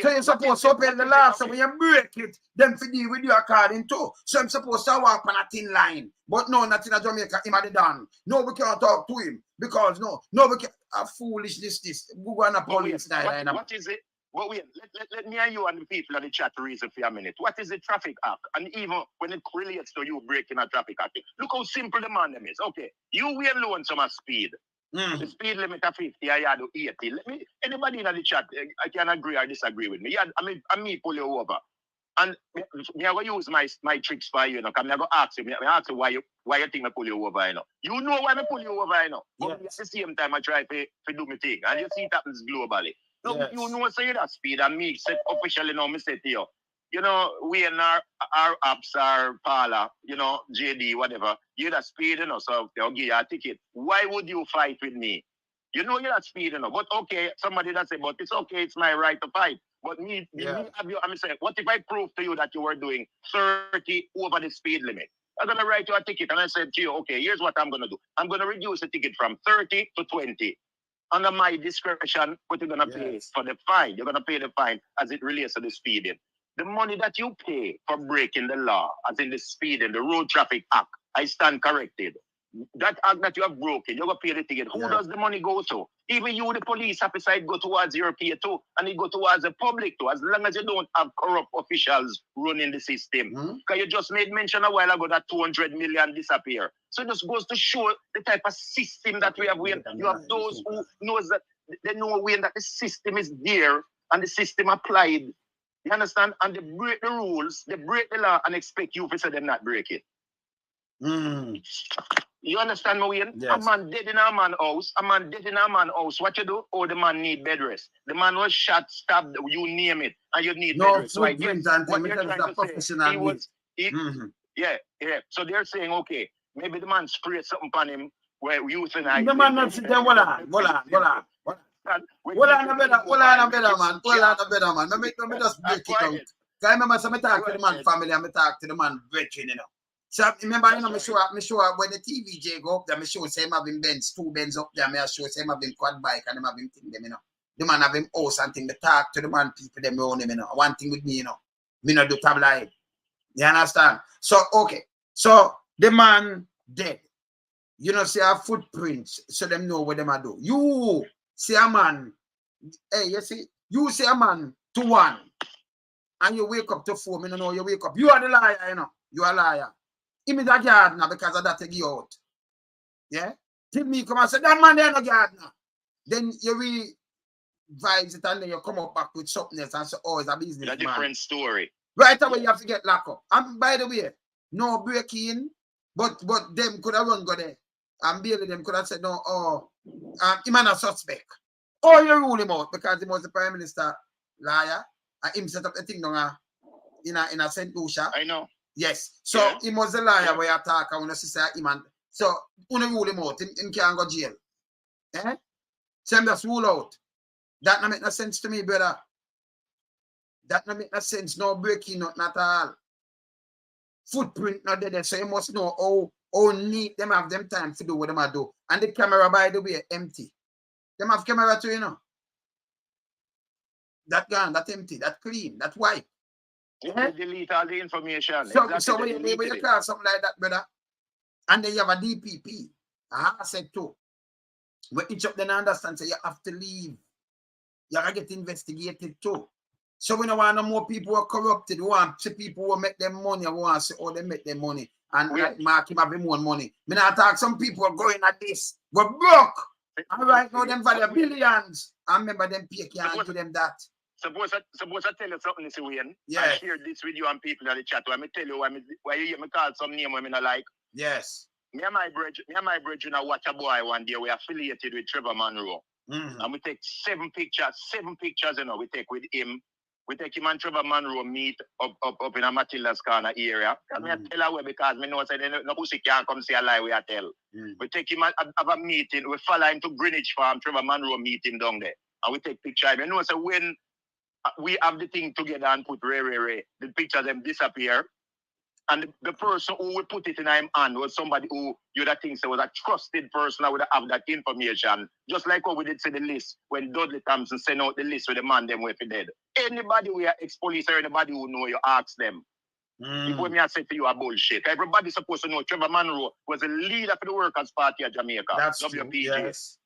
So you're supposed to open the law, so when you break it, then to deal with you according to. So I'm supposed to walk on a thin line. But no, not in a Jamaica, him at the done. No, we can't talk to him. Because no, we can't. Foolishness, this. Google and a police. What is it? But wait, let me and you and the people in the chat reason for a minute. What is the traffic act? And even when it relates to you breaking a traffic act, look how simple the man them is. Okay, you will loan some speed. The speed limit of 50, I do 80. Anybody in the chat, I can agree or disagree with me. Yeah, I mean, pull you over. And me I go use my tricks for you, because I go ask you, I ask you why you think I pull you over, You know why I pull you over, But at the same time, I try to do my thing. And you see it happens globally. So you know, say that speed, and me say officially now, me say to you, we in our apps, our parlor, JD, whatever, you're that speed, so they'll give you a ticket. Why would you fight with me? You're that speed, But okay, somebody that say, but it's okay, it's my right to fight. But me have you, I'm saying, what if I prove to you that you were doing 30 over the speed limit? I'm going to write you a ticket, and I said to you, okay, here's what I'm going to do. I'm going to reduce the ticket from 30 to 20. Under my discretion, what you're going to pay for the fine. You're going to pay the fine as it relates to the speeding. The money that you pay for breaking the law, as in the speeding, the Road Traffic Act, I stand corrected. That act that you have broken, you're going to pay the ticket. Who does the money go to? Even you, the police officer, it go towards your pay too, and it go towards the public too, as long as you don't have corrupt officials running the system. Because you just made mention a while ago that 200 million disappear. So it just goes to show the type of system that we have. You have those who knows that they know when that the system is there and the system applied. You understand? And they break the rules, they break the law, and expect you to say them not break it. You understand me, Wayne? Yes. A man dead in a man's house. What you do? Oh, the man need bed rest. The man was shot, stabbed, you name it, and you need bed rest. So I guess what they're trying to say, he was, yeah. So they're saying, okay, maybe the man sprayed something on him where youth and I. The man not sit down, hold on. Hold on, a better man. Let me just break it out. I remember some talk to the man family and I talk to the man veteran, So remember, me sure when the TVJ go up there, me sure say him having Benz, 2 Benz up there, me sure say him having quad bike and him having thing them, The man have him house and thing, the talk to the man, people them around him, One thing with me, me not do tabloid. You understand? So, okay. So the man dead. See our footprints, so them know what them are do. You see a man, you see a man to 1, and you wake up to 4, me no know you wake up. You are the liar, You are a liar. Give me that gardener because of that take you out. Yeah? Till me come and say, that man there no gardener. Then you revise it and then you come up back with something else and say, oh, it's a business. It's a different story. Right away, you have to get locked up. And by the way, no breaking, but them could have run go there. And Bailey them could have said, no, he man a suspect. Oh, you rule him out because he was the Prime Minister liar. And him set up the thing down in a St. Lucia. I know. Yes. So he was the liar where you talk and when you say him and so when you rule him out, him can't go jail. Eh? So him just rule out. That don't make no sense to me, brother. That don't make no sense. No breaking, not at all. Footprint not there, so you must know how neat them have them time to do what them are do. And the camera, by the way, empty. Them have camera too, That gone, that empty, that clean, that white. You delete all the information. So when you call something like that, brother, and then you have a DPP, I said too, where each of them understand, so you have to leave. You have to get investigated too. So we don't want no more people who are corrupted. We want to see people who make them money. We want to see how they make their money. And like Mark him having more money. Me not talk, some people are going at this. We're broke. All right, now them value billions. I remember them pay can't give them that. Suppose I tell you something, Mr. Wayne. Yeah. I share this with you and people in the chat. Let me tell you why you hear me call some name when I not like. Yes. Me and my brethren watch a boy one day. We affiliated with Trevor Monroe. And we take 7 pictures, we take with him. We take him and Trevor Monroe meet up in a Matilda's corner area. And I tell her because me know say no pussy can't come say a lie we tell. We take him and have a meeting. We follow him to Greenwich Farm. Trevor Monroe meet him down there. And we take picture. You know, so when we have the thing together and put Ray, the picture them disappear. And the person who would put it in him hand was somebody who you would think was a trusted person that would have that information. Just like how we did say the list when Dudley Thompson sent out the list with the man them where he dead. Anybody who are ex-police or anybody who know you ask them. Before me I say to you a bullshit. Everybody's supposed to know Trevor Monroe was the leader for the Workers' Party of Jamaica. That's WPG. True, yes.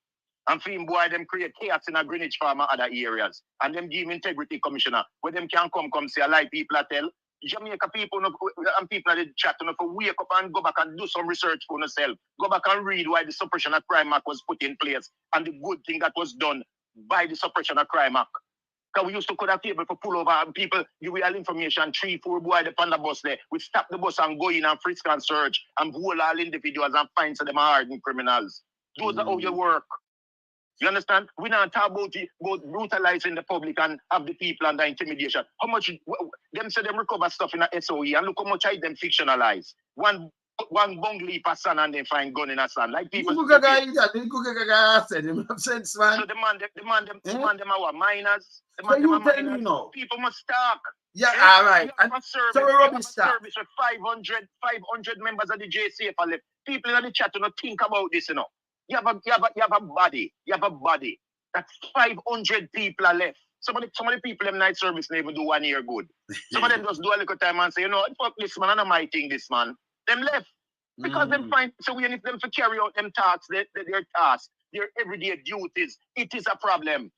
And for him, boy, them create chaos in a Greenwich Farm and other areas. And them give him integrity commissioner. Where them can come say a lie people are tell. Jamaica people and people in the chat for wake up and go back and do some research for yourself. Go back and read why the Suppression of Crime Act was put in place and the good thing that was done by the Suppression of Crime Act. Because we used to cut a table for pull over and people give real information, 3-4 boys on the bus there. We stop the bus and go in and frisk and search and hold all individuals and find some of them hardened criminals. Those are how you work. You understand? We not talk about brutalizing the public and have the people under intimidation. How much them say them recover stuff in a SOE and look how much I them fictionalize. One bung leap a son and they find gun in a son. Like people. said have sense, man. So demand them our minors. So you tell me now. People must talk. Yeah, all right. And so we service with 500 members of the JCF are left. People in the chat do not think about this, you know. You have a body. That's 500 people are left. Some of the people in night service never do 1 year good. Some of them just do a little time and say, you know, fuck this man, I don't my thing, this man. Them left. Because them find, so we need them to carry out them tasks, their tasks, their everyday duties. It is a problem.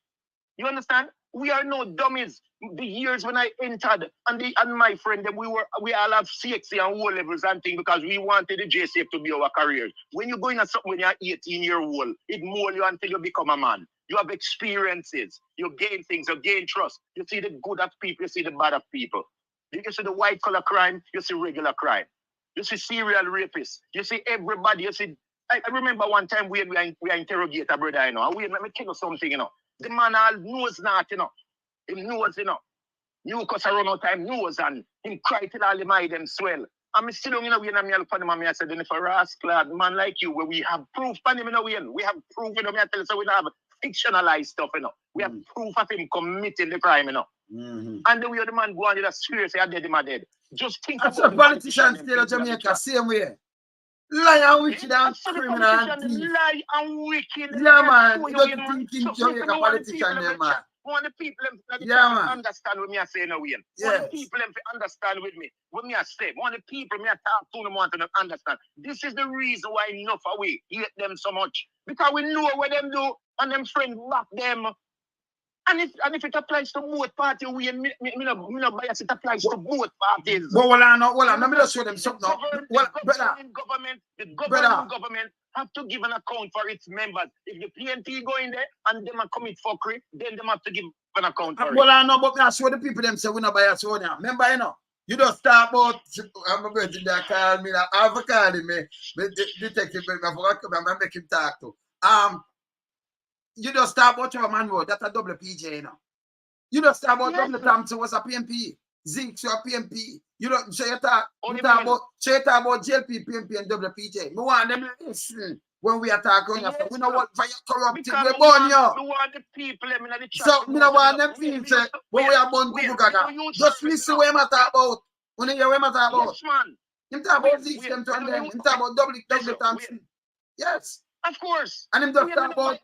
You understand? We are no dummies. The years when I entered and my friend, we all have CXC and O levels and things because we wanted the JCF to be our career. When you go in at something when you're 18-year-old, it molds you until you become a man. You have experiences. You gain things. You gain trust. You see the good of people. You see the bad of people. You see the white collar crime. You see regular crime. You see serial rapists. You see everybody. You see. I remember one time we interrogate a brother, you know, and let me tell you something, you know. The man all knows not, you know. He knows, you know. You cause around all time knows and him cry till all him eye them swell. And me still, you know, we me upon him and I said, if a rascal man like you, where we have proof on him, you know, we have proof, you know, me I tell you, so we don't have fictionalized stuff, you know. We have proof of him committing the crime, you know. And the way the man go on, that's seriously, I dead him, I dead. Just think about the politicians still in Jamaica, same way. Lie and wicked and criminal and thief. Lie and wicked. Yeah, man. You don't think Jamaica politician, man. One of the people understand what me I say now, Wayne. Yes. One of the people understand with me what me I say. One of the people me I talk to them want to understand. This is the reason why enough of we hate them so much. Because we know what them do and them friends back them. And if it applies to both parties, we no bias, it applies to both parties. But let me just show them something. The government have to give an account for its members. If the PNP go in there and them commit fuckery, then them have to give an account for it. Well, I know, but that's what the people them say we no bias on now. Remember, you know, you just start about I'm a person that call me, I've called me, detective, I forgot to make him talk to. You just start about your man road, that's a double PJ, you know. You just start about double Thompson was a PMP, Zinc so a PMP. You don't say you talk about JLP, PMP, and double PJ. We want them to listen when we are talking. We know what fire corrupted. We burn you. We want the people in the chat. So we don't want them to say when we are born Google Gaga. Just listen what we talk about. When you hear what we talk about. Yes, man. Him talk about Zinc, them to them. Him talk about double Thompson. Yes. Of course. And him just talk about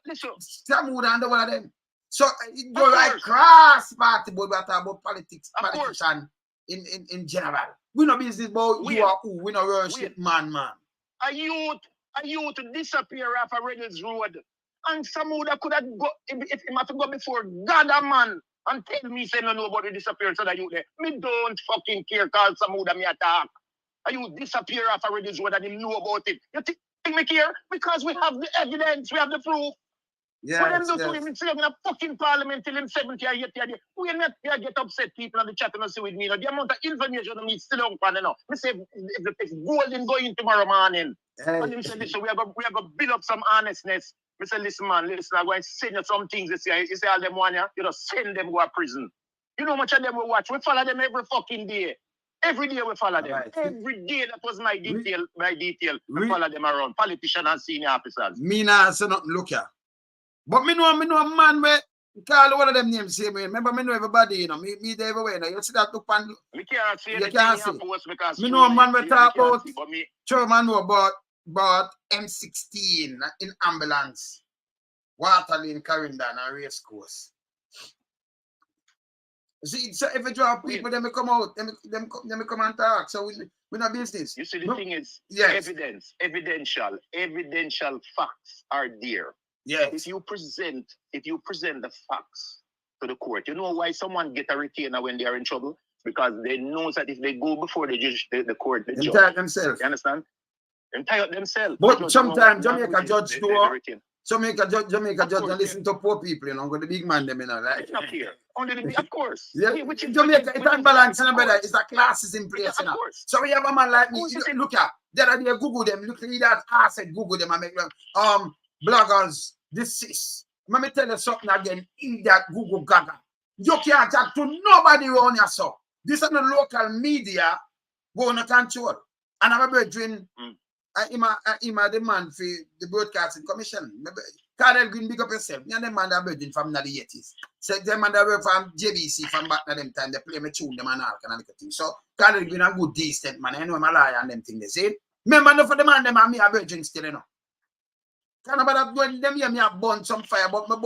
Samood and all of them. So you're like cross party, but we are talking about politician in general. We no business about you or who. We no worship man. A youth to disappear off a Reynolds Road. And Samood could have go if he had to go before God a man and tell me say no about the disappearance of the youth there. Me don't fucking care cause Samood me attack. A youth disappear off a Reynolds Road and him know about it. You think me care? Because we have the evidence, we have the proof. Yes, what them do to him, instead of in a fucking parliament till him 70 or 80 years, we are not here get upset people on the chat and say with me. You know, the amount of information me still don't find, you know. Me say if Golden go in tomorrow morning, and him say listen, we have to build up some honestness. Me say listen man, listen, I'm going to send you some things this year. You say all them one year, you know, send them go to prison. You know how much of them we watch? We follow them every fucking day. Every day we follow them. Right. Every day that was my detail. We follow them around. Politicians and senior officers. Me nah say nothing look here. But me know a man where call one of them names same way. Remember me know everybody, you know. Me there everywhere. You see that look pan. Me can't see you can't see. Me know a man we talk about. Sure man know about M16 in ambulance. Waterloo, Carindon and race course. See, so if you drop people, then we come out, then we come and talk. So we not business. You see, the thing is, evidential facts are there. Yes. If you present the facts to the court, you know why someone get a retainer when they are in trouble? because they know that if they go before the judge, the court, the They judge. tie themselves. You understand? They tie up themselves. But sometimes Jamaica judge too. Jamaica judge course, and listen to poor people, you know, with the big man them, you know, right? It's not here. Only the big, of course. Yeah, Jamaica, it's unbalanced, you know, brother. It's a classes in place, you know. So we have a man like me, look at, the other day, Google them, look at that ass and Google them and make them, bloggers, this. Let me tell you something again, eat that Google gaga. You can't talk to nobody around here, so. This is the local media who on control. And I'm a doing, I'm the man for the broadcasting commission. Carl Green, big up yourself. You the man that birthing from the 80s. So the man that work from JBC from back in them time, they play me tune them and all kind of thing. So Carl Green a good decent man. I know him a liar and them thing they say. Remember no for the man them and me a virgin still, you know. Kind of about when them here me have burn some fire, but me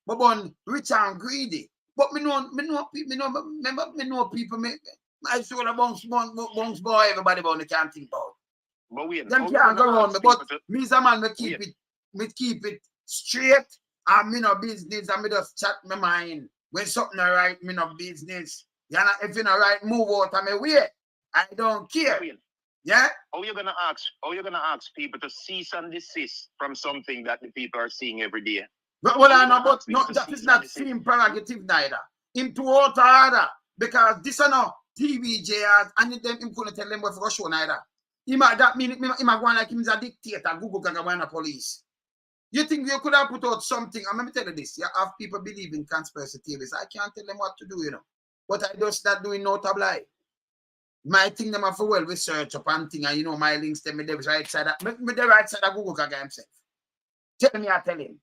burn rich and greedy. But me know people I saw the bounce boy, everybody about they can't think about. But we them can't go around me, but me as a man, me keep it straight, and me no business, and me just chat my mind. When something right, me no business. You know, if you no right, move out of my way. I don't care. Yeah? How you gonna ask people to cease and desist from something that the people are seeing every day? But well, I know, but no, that is not same prerogative neither. Him to order, because this is no TVJ and then him couldn't tell them what for show neither. That mean him go like him is a dictator, Google Gagawana police. You think you could have put out something? And let me tell you this, you have people believe in conspiracy theories. I can't tell them what to do, you know. But I just not doing no tabloid. My thing them have for well research up and thing, and you know my links them with the right side with the right side of Google Gaga himself. Tell me, I tell him.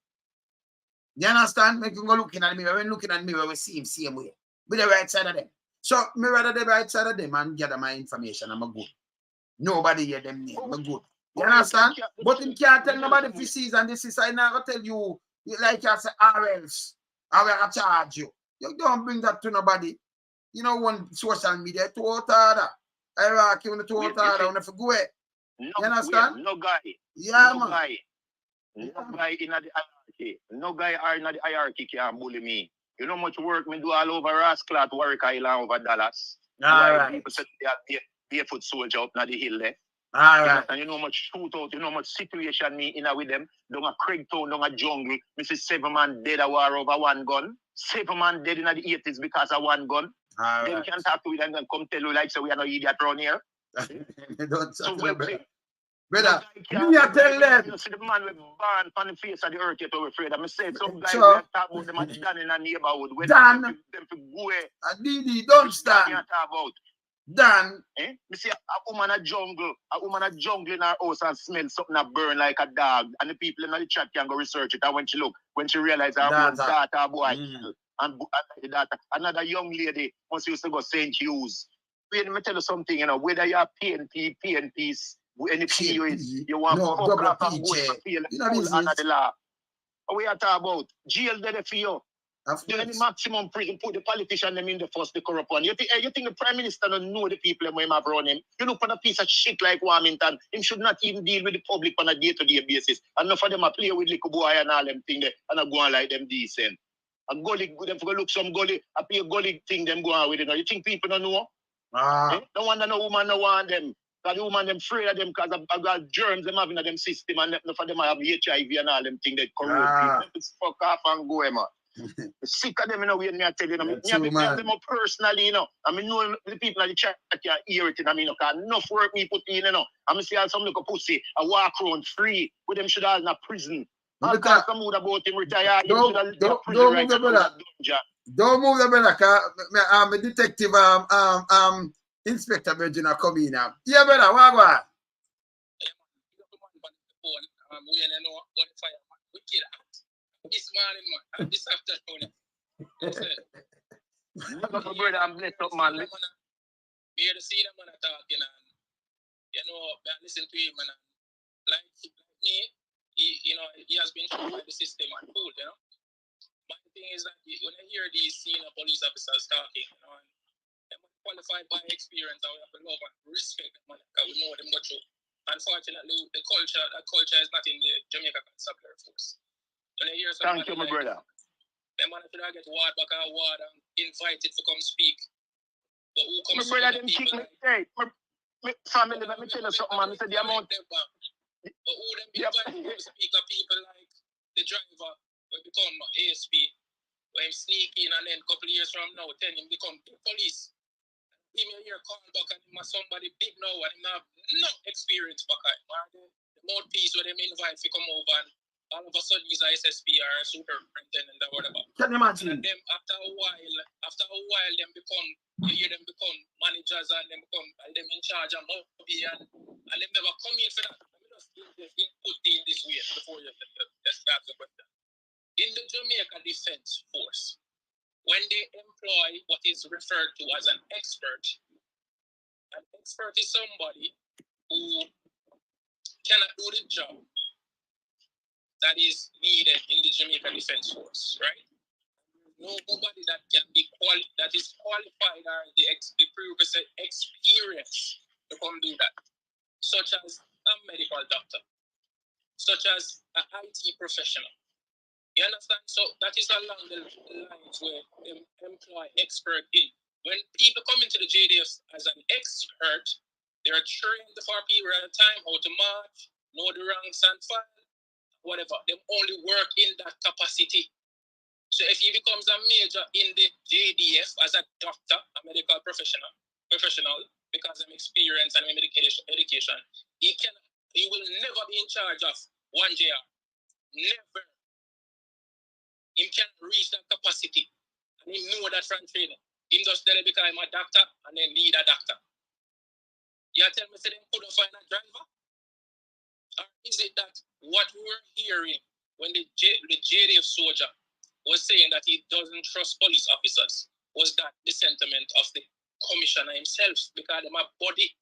You understand? Make him go looking at me. When looking at me, we see him same way. With the right side of them. So me rather the right side of them and gather my information. I'm a good. Nobody hear them name. I'm good. You understand? But him can't tell nobody if he sees and this is I never tell you like I say or else I will charge you. You don't bring that to nobody. You know one social media to order. I rock you to order on if you go away. You understand? No guy. Yeah, no man. guy. No guy in the hierarchy. No guy are in the hierarchy can bully me. You know how much work me do all over Rasclat, Warwick Island, over Dallas. All right. People say they are barefoot soldier up on the hill there. All right. And you know how much shootout, you know how much situation me in with them. Down a Craigtown, down a jungle. Me see 7 man dead a war over 1 gun. 7 man dead in the 80s because of 1 gun. All then right. we can talk to it and then come tell you like so we are no idiot around here. Don't So well, brother, me I tell them. You see the man with born on the face of the earth, you're afraid. I'm saying some guys So, talk about them and stand in a neighborhood. When Dan, them to go away. Didi, don't stand. About. Dan. Eh? Me see a woman a jungle in her house and smell something that burn like a dog. And the people in the chat can go research it. And when she realize her daughter boy and the daughter, another young lady once used to go St. Hughes. Let me tell you something, you know, whether you're PNP, PNPs, any PO is, you want to fuck off and go to feel full under the law. What we are talking about? Jail there for you. Then the maximum prison, put the politician them in the first, the corrupt one. You think the Prime Minister don't know the people who have run him? You look for a piece of shit like Warmington. Him should not even deal with the public on a day-to-day basis. And enough of them are play with little boy and all them thing there, and I go on like them decent. A gully, them for look some gully, a pay gully thing them go on with it. You think people don't know? No wonder no woman no want them. Because the woman them afraid of them because of germs them having in them system and enough of them have HIV and all them thing that corrode people. Fuck off and go, man. Sick of them, you know, when me I tell you, I mean, them up personally, you know. I mean, know the people in the chat that can hear it, I mean, you know, enough work me put in, you know. I mean, see how some little pussy, I walk around free, with them should all in a prison. Because some would about him retire, don't move the brother. Don't move the brother, I'm a detective, Inspector Virginia come in now. Yeah, brother, what go on? This morning, man, this afternoon. Brother, I'm blessed up, man. Me hear the see them man talking, and you know, I listen to him, and like me, he has been shown by the system and fooled, you know. But the thing is that when I hear these senior police officers talking, you know, and they're qualified by experience, and we have to love and respect them, because we know them go through. Unfortunately, that culture is not in the Jamaica Constabulary Force. Thank you, my brother. The man should get ward back and ward and invited to come speak. But who My comes brother didn't kick me. Hey, my family, let me tell you something, man. I said the amount. But who them invite speaker people like the driver will become ASP, when him sneak in and then a couple of years from now, then him become police. He may hear call back and him somebody big now and him have no experience back at him. The mouthpiece where them invite to come over and all of a sudden he's a SSP or a superintendent or whatever. Can you imagine? And them after a while them become, you hear them become managers and them become them in charge of movie and them never come in for that. Let me just put in this way before you start the question. In the Jamaica Defense Force, when they employ what is referred to as an expert is somebody who cannot do the job that is needed in the Jamaica Defense Force, right? Nobody that can be that is qualified or the prerequisite experience to come do that, such as a medical doctor, such as an IT professional. You understand? So that is along the lines where they employ expert in. When people come into the JDF as an expert, they are trained for a period of time how to march, know the ranks and file, whatever. They only work in that capacity. So if he becomes a major in the JDF as a doctor, a medical professional, because of experience and education, he will never be in charge of 1 JR. Never. He can reach that capacity. And he know that from training. He just tell because I'm a doctor and they need a doctor. You tell me say they couldn't find a driver? Or is it that what we were hearing when the JDF soldier was saying that he doesn't trust police officers, was that the sentiment of the commissioner himself, because they're a body.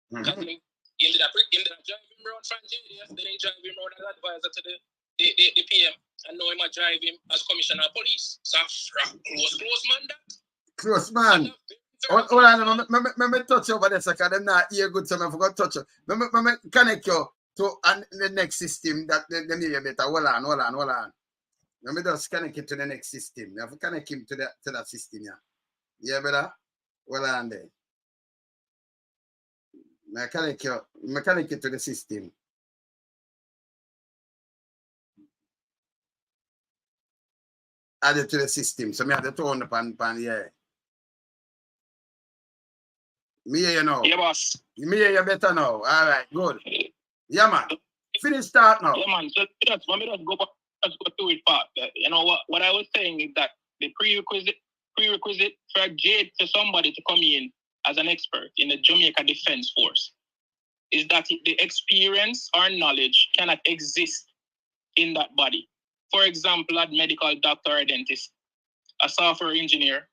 Because he ended up driving around from JDF, then he drive him around as advisor to the PM, and now he might drive him as commissioner of police. So close man that. Close man. Hold on, let me touch over there, because I'm not here good, so I forgot to touch you. Let me connect you to the next system that they need better. Hold on. Let me just connect him to the next system. You have to connect him to that system, yeah. Yeah, brother? Hold on there. I connect you to the system. Add it to the system. So I have to turn the pan, yeah. Me hear you now. Yeah, boss. Me hear you better now. All right, good. Yeah, man. Finish start now. Yeah, man. So let me just go to it part. You know what I was saying is that the prerequisite for somebody to come in as an expert in the Jamaica Defense Force is that the experience or knowledge cannot exist in that body. For example, a medical doctor or a dentist, a software engineer,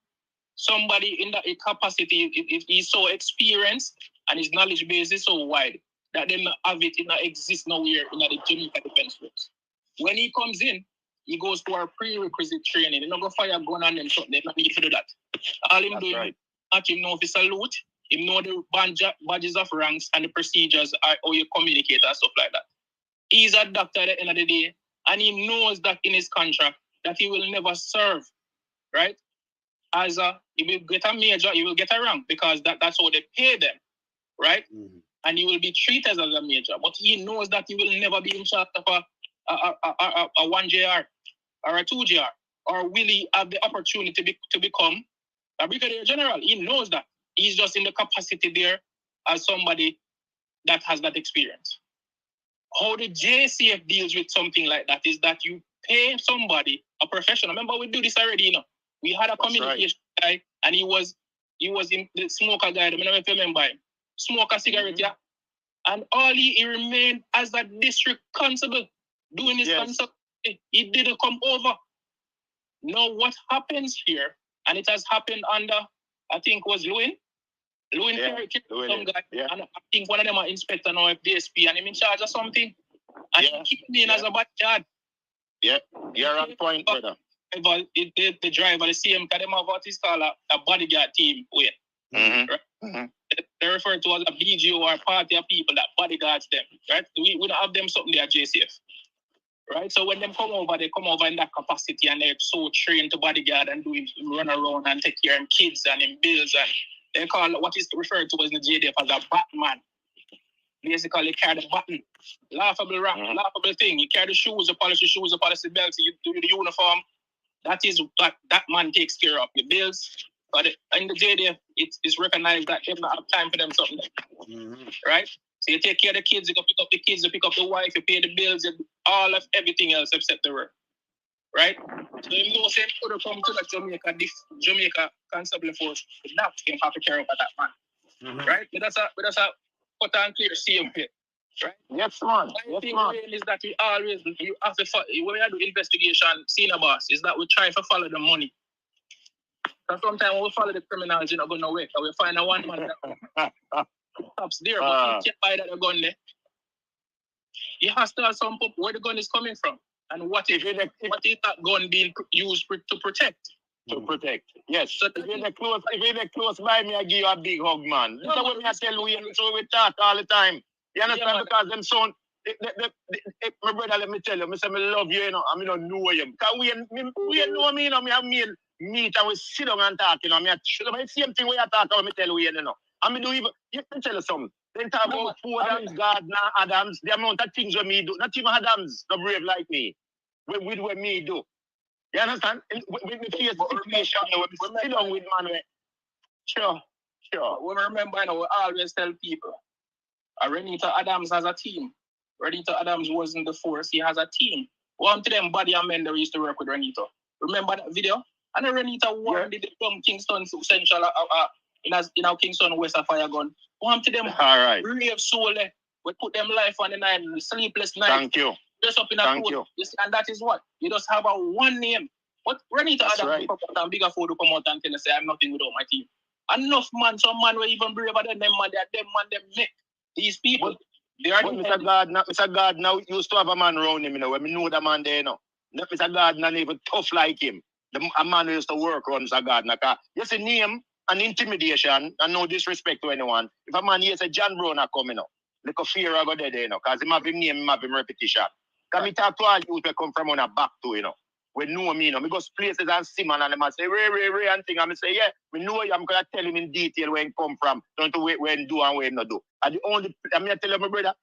somebody in that capacity, if he's so experienced and his knowledge base is so wide that they don't have it, it not exist nowhere in the Jamaica Defense Force. When he comes in, he goes to our prerequisite training. He's not going to fire a gun on them, something. They don't need to do that. All him doing is not him know if it's a salute, him know the badges of ranks and the procedures, how you communicate and stuff like that. He's a doctor at the end of the day, and he knows that in his contract that he will never serve, right? He will get a major, he will get a rank because that's how they pay them, right? Mm-hmm. And he will be treated as a major, but he knows that he will never be in charge of a 1 JR or a 2 JR, or will he have the opportunity to become a brigadier general? He knows that. He's just in the capacity there as somebody that has that experience. How the JCF deals with something like that is that you pay somebody, a professional. Remember, we do this already, you know. We had a communication guy, and he was in the smoker guy. I don't know if you remember him. Smoke a cigarette, yeah. And all he remained as a district constable doing his constable. He didn't come over. Now what happens here, and it has happened under, I think was Lewin Perry, some guy, and I think one of them are inspector now, DSP, and him in charge of something. And he kicked me in as a backyard. Yeah, you're on point, brother. The driver, the CM, because them have what is called a bodyguard team. Right? Mm-hmm. They refer to as a BGO or party of people that bodyguards them, right? We don't have them something there at JCF. Right? So when they come over in that capacity and they're so trained to bodyguard and run around and take care of kids and in bills They call what is referred to as the JDF as a Batman. Basically, carry the button. Laughable thing. You carry the shoes, you polish the shoes, you polish the belts, you do the uniform. That man takes care of your bills. But in the JDF, it's recognized that they don't have time for them something. Right? So you take care of the kids, you go pick up the kids, you pick up the wife, you pay the bills, you do all of everything else except the work. Right? So you know, say could come to the Jamaica Constabulary Force, that can have to care about that man. Right? But that's a put on clear same way. Right? Yes, man. The thing is that we always, you have to, when we do investigation, senior boss, is that we try to follow the money. So sometimes when we follow the criminals, you're not going to work. And we find a one man that stops there, but you can't buy that gun there. You have to have some where the gun is coming from. And what is that gun being used to protect? To protect. Yes. So if you're close by me, I give you a big hug, man. That's what I tell you, so we talk all the time. You understand? Because them son, my brother, let me tell you, I say, I love you, you know, I don't know you. Because we know me, you know, I have meet and we sit down and talk, you know, the same thing we are talking about, I tell you, you know. I mean, do even, you can tell you something. Then talk about Fordham's, Gardner, Adams, the amount of things we me do. Not even Adams, the brave like me. With what me do. You understand? When we face the situation, we sit down with man. Sure. We remember, you know, we always tell people, Renita Adams has a team. Renita Adams wasn't the force, he has a team. One to them body and men that used to work with Renita. Remember that video? And Renita won the Kingston Central in our Kingston West of Fire Gun. One to them brave soul. We put them life on the night, sleepless night. Thank you. Just up in a food. And that is what? You just have a one name. But Renita Adams come out and bigger food to come out and tell us, say, I'm nothing without my team. Enough man, some man were even braver than them man, them make these people. They are Mr. Gardner used to have a man around him, you know, when we know the man there, you know. Mr. Gardner even tough like him. A man who used to work on Mr. Gardner. You see name and intimidation and no disrespect to anyone. If a man here say John Brown are coming up, like a fear I go there, you know, because he have him name, he have him repetition. Because me talk to all youth we come from on a back to, you know. We know me, you know. Me go places and see man and them say, Ray, and thing. And me say, yeah, we know you. I'm going to tell him in detail where he come from. Don't to wait where he do and where he not do. And the only, I'm going to tell my brother,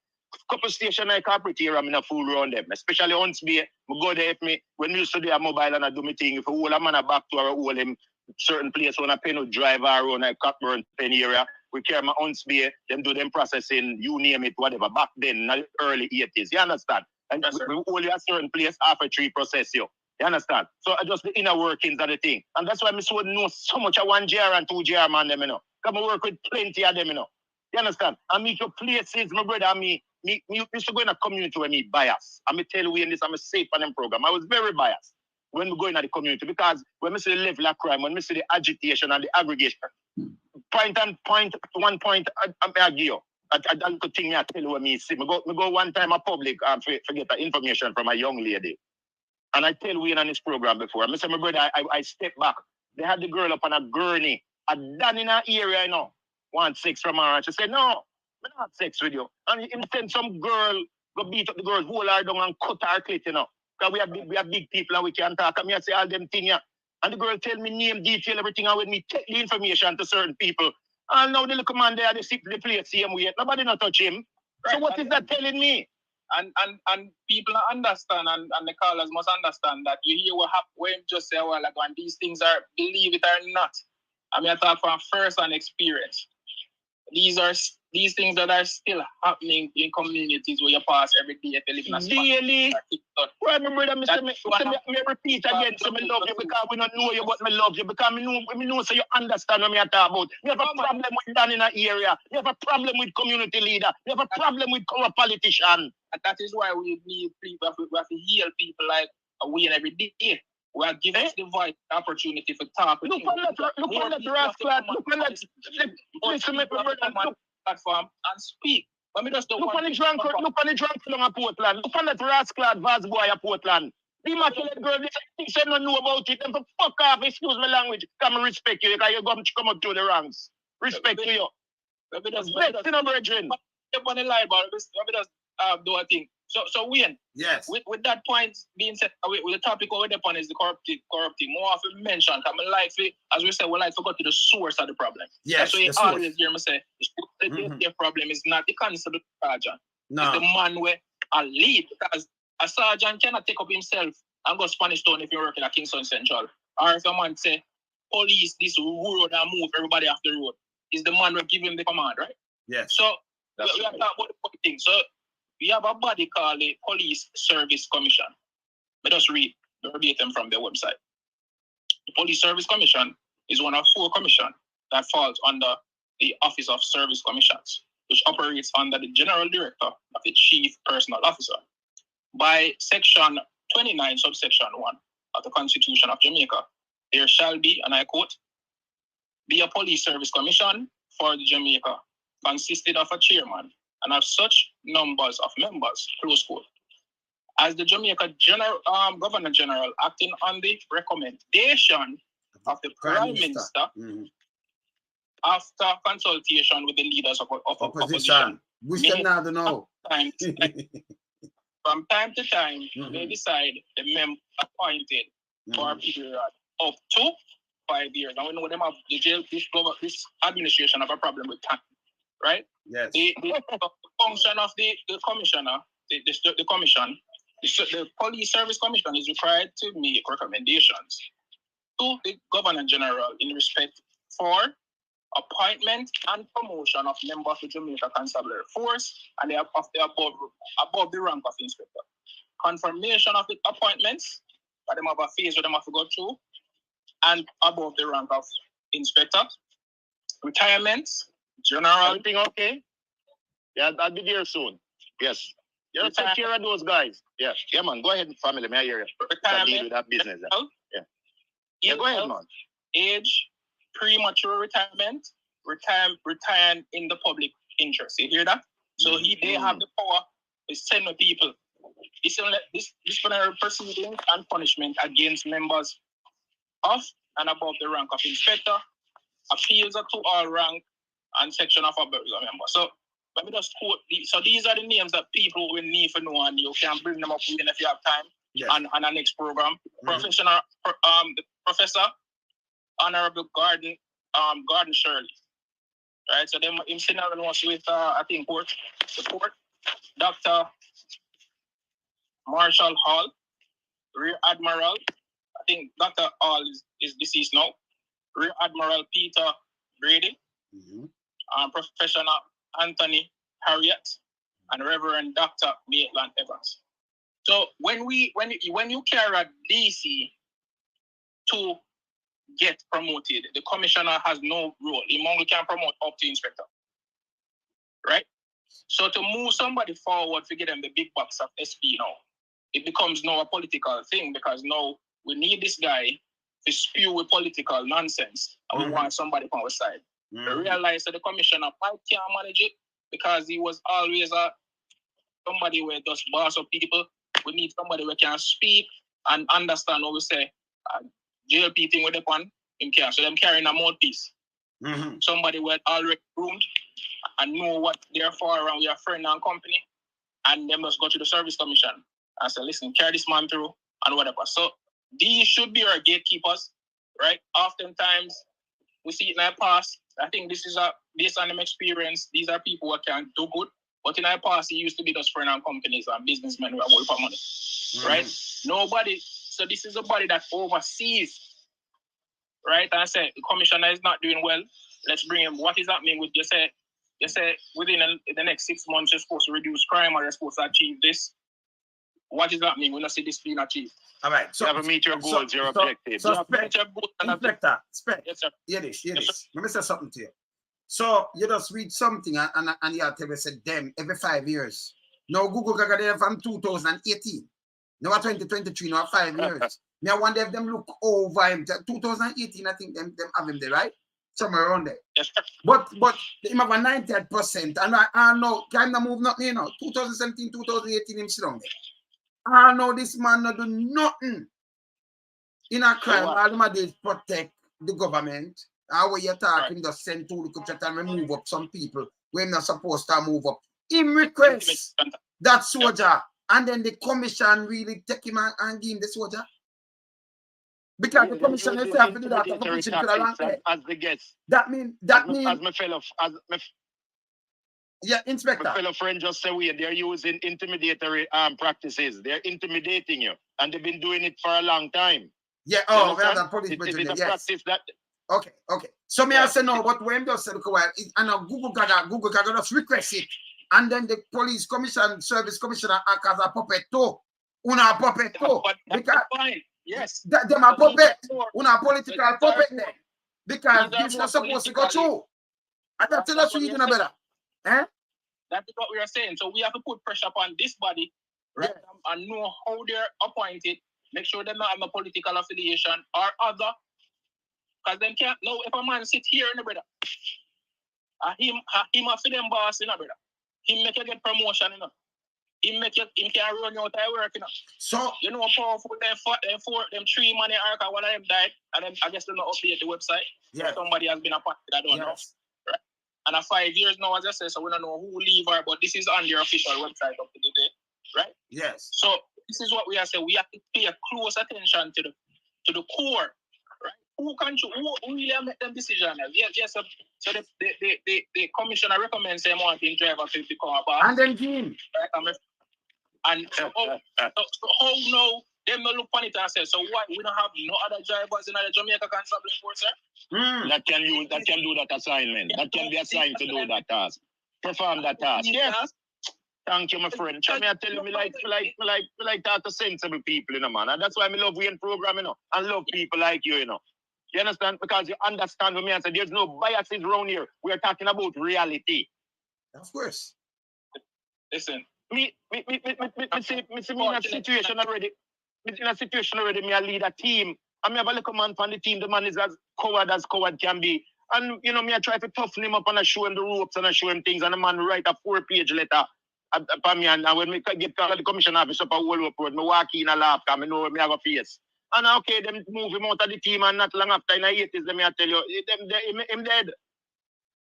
couple stations I corporate here, I'm in a fool around them. Especially once me go there if me, when me used to do a mobile and I do my thing, if I hold a man a back to or hold him certain place when I pay no driver around a Cockburn pen area, we carry my own spear, them do them processing, you name it, whatever, back then, in the early 80s. You understand? And we hold you a certain place after 3 process you. You understand? So just the inner workings of the thing. And that's why I so know so much of 1 GR and 2 GR man them, you know. Come and work with plenty of them, you know. You understand? I meet your places, my brother, me used to go in a community where me bias. I tell you in this, I'm a safe on them program. I was very biased when we go in the community because when we see the level of crime, when we see the agitation and the aggregation, one point, I give you. I don't think I tell you what me see. I go one time a public and forget the information from a young lady. And I tell we in this program before. I say, my brother, I step back. They had the girl up on a gurney. I done in an area, you know, want sex from her. And she said, no, I not have sex with you. And he send some girl, go beat up the girl, hold her down and cut her clit, you know. Because we have big people and we can talk. And I say all them things, yeah. And the girl tell me name, detail, everything, and when me take the information to certain people. And now the little man there, they sit the place same way. Nobody not touch him. Right. So what is that telling me? And people understand, and the callers must understand that you hear what happened when just say a while ago, and these things are, believe it or not, I mean, I talk from first-hand experience. These things that are still happening in communities where you pass every day if you live in a spot. Really? Well, my brother, me repeat again, so me love you because we don't know you, but me love you because me know so you understand what me talk about. You have a problem with down in an area. You have a problem with community leader. You have a problem with corrupt politician. And that is why we need people, we have to heal people like we in every day. We are giving us the voice, opportunity for talk. Look on that rascal. Look on that. Listen, my brother, platform and speak. But me just don't look on the drunk along Portland. Look on that rascal Vaz boy at Portland. The immaculate girl, they say no know about it. Them for fuck off, excuse my language. Come and respect you because you come up through the ranks. Respect to you. Maybe just brethren. Step on the line, but maybe just do a thing. So Wayne, yes. With that point being said, with the topic over there is the corrupting. More often mentioned, as we said, we like to go to the source of the problem. Yes, that's why you always hear me say the problem is not the constable sergeant. No. It's the man where a lead, because a sergeant cannot take up himself and go Spanish Town if you're working at Kingston Central. Or if a man say, police this road and move everybody off the road. Is the man who give him the command, right? Yes. So we are talking about the thing. So we have a body called the Police Service Commission. Let us read verbatim from their website. The Police Service Commission is one of 4 commissions that falls under the Office of Service Commissions, which operates under the General Director of the Chief Personnel Officer. By Section 29, subsection 1 of the Constitution of Jamaica, there shall be, and I quote, be a Police Service Commission for the Jamaica, consisted of a chairman and of such numbers of members, close quote. As the Jamaica Governor General, acting on the recommendation of the Prime Minister, after consultation with the leaders of opposition. We should not know. From time to time, they decide the member appointed for a period up to 5 years. And we know them have the jail, this administration have a problem with time, right? Yes. The function of the commissioner, the commission, the Police Service Commission is required to make recommendations to the Governor General in respect for appointment and promotion of members of the Jamaica Constabulary Force and they are above the rank of inspector. Confirmation of the appointments, but them have a phase where them have to go through, and above the rank of inspector. Retirements, general. Everything okay? Yeah, I'll be there soon. Yes. You'll take care of those guys. Yeah. Yeah, man. Go ahead, family. May I hear you? Retirement. With that business. Yeah. Yeah, go ahead, man. Age, premature retirement, retiring in the public interest. You hear that? So they have the power to send the people. Disciplinary proceedings and punishment against members of and above the rank of inspector, appeals to all rank and section of a member. So let me just quote these. So these are the names that people will need to know, and you can bring them up within if you have time. Yes. On our next program. The Professor Honorable Gordon Shirley. Right, so them in Senegal was with I think support Dr. Marshall Hall, Rear Admiral. I think Dr. Hall is deceased now. Rear Admiral Peter Brady, Professor Anthony Harriet, and Reverend Dr. Maitland Evans. So when you carry a DC to get promoted, the commissioner has no role. He only can promote up to inspector. Right? So to move somebody forward to get them the big bucks of SP now, it becomes now a political thing because now we need this guy to spew with political nonsense and we want somebody from our side. We realize that the commissioner can't manage it because he was always somebody where does boss of people. We need somebody who can speak and understand what we say. JLP thing with the pan, so them carrying a mouthpiece. Somebody who already groomed and know what they're for and we are friend and company, and them just go to the service commission and say, listen, carry this man through and whatever. So these should be our gatekeepers, right? Oftentimes we see it in our past. I think this is based on them experience. These are people who can do good. But in our past, it used to be just friend and companies and businessmen who are working for money, right? Nobody. So this is a body that oversees, right? And I say the commissioner is not doing well. Let's bring him. What is happening with you say within the next 6 months you're supposed to reduce crime or you're supposed to achieve this. What is happening? We don't see this being achieved. All right. So you have to meet your goals, your objectives. So Inspector, yes, sir. Hear this. Let me say something to you. So you just read something and you have to say them every 5 years. Now Google got there from 2018. Now 2023, now 5 years. Now I wonder if them look over him. 2018, I think them have him there, right? Somewhere around there. Yes, sir. But him have a 90%. And I know kind of move nothing, 2017, 2018, him sit down there. I know this man not do nothing in a crime. All him do is protect the government. How you talk, him just send to the country and move up some people when not supposed to move up. Him request that soldier and then the commission really take him and give him the soldier? Because the commission is have to do that to put him to the rank there. As the guest. That mean as my fellow yeah, Inspector. My fellow friend just said they're using intimidatory practices. They're intimidating you, and they've been doing it for a long time. Yeah, we have a police it's a practice that. Okay. So me I say no, but when just say look a while, and now Google Gaga just request it, and then the police commission service commissioner act as a puppet too. Una puppet too. Because fine. Yes. Them a puppet. Una political puppet there. Because this is supposed to go through. And that's what you doing better. Eh? That is what we are saying. So we have to put pressure upon this body, right? Yeah. And know how they're appointed. Make sure they not have a political affiliation or other. Because them can't know if a man sit here in the brother. Him for them boss in the brother. Him make you get promotion, you know. Him can run you out of work, you know. So you know how powerful them 3 money arc and one of them died, and then I guess they not update the website. Yeah. Somebody has been appointed, I don't know. Right? And 5 years now, as I said, so we don't know who leave her, but this is on their official website up to the day. Right? Yes. So this is what we are saying. We have to pay close attention to the core. Right? Who really make them decisions? Yes. So the commissioner recommends them wanting driver to become a boss. And then Jim. Right? And so how now them no look on it and say, so why we don't have no other drivers in the Jamaica Constabulary Force, sir? That can do that assignment. That can be assigned to do that task. Perform that task. Yes. Thank you, my friend. I tell you, me like talk to sensible people, you know, man. And that's why I love we in program, you know, and love people like you, you know. You understand? Because you understand what me I say. There's no biases around here. We are talking about reality. Of course. Listen. Me see me in a situation already. Me I lead a team. I have a little man on the team. The man is as coward can be. And you know, me I try to toughen him up and I show him the ropes and I show him things. And the man write a 4-page letter upon me. And when me get to the commission office up a whole road, me walk in a laugh because I know me have a face. And okay, them move him out of the team and not long after in the 80s, let me I tell you, him dead.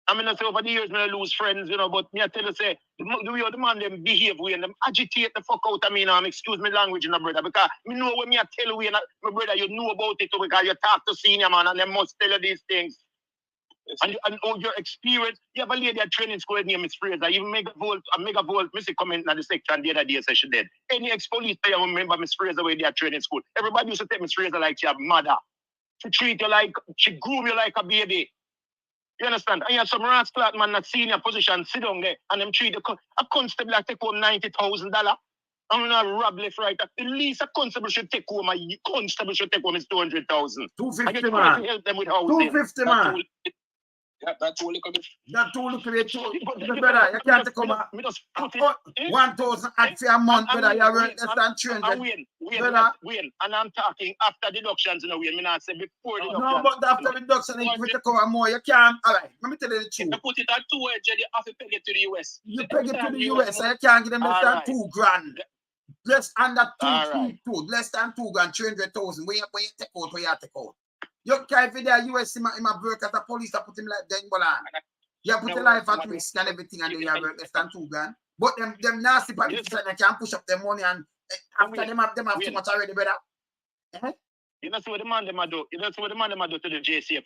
I mean, I say over the years, I lose friends, you know, but me I tell you, say, the way the man them behave, and them agitate the fuck out of me now, excuse me language, you know, brother, because me know when me I tell you, my brother, you know about it, because you talk to senior man, and they must tell you these things. And all your experience, you have a lady at training school named Miss Fraser, even Mega Volt, Missy comment in the section the other day, say she dead. Any ex-police player remember Miss Fraser when they at training school. Everybody used to take Miss Fraser like she a mother. She treat you like, she groom you like a baby. You understand? And you have some rascal man at senior position sit down there and them treat a constable like take home $90,000. I'm not rob left right. The least a constable should take home, is $200,000. 250 man. Help them with housing. 250 man. Yeah, that's all look a bit. That too look a bit too. Brother, you can't come out. 1,000 at a month, brother. You work less than 300. Win. And I'm talking after deductions, you know, we not say before deductions. No, but after deduction, if you take over more, you can't. All right, let me tell you the truth. If you put it at 2 edge, you have to peg it to the US. You peg it to the US, so you can't get them less than $2,000. Less under less than $2,000, 300,000. When you take out, where you take out. You can't be there, US, in my work as a police, I put him like then, you put your life at risk and everything, and then you have less than $2,000. But them nasty politicians, they can push up their money, and after them have too much already, brother. You know what the man them do? You know what the man them do to the JCF?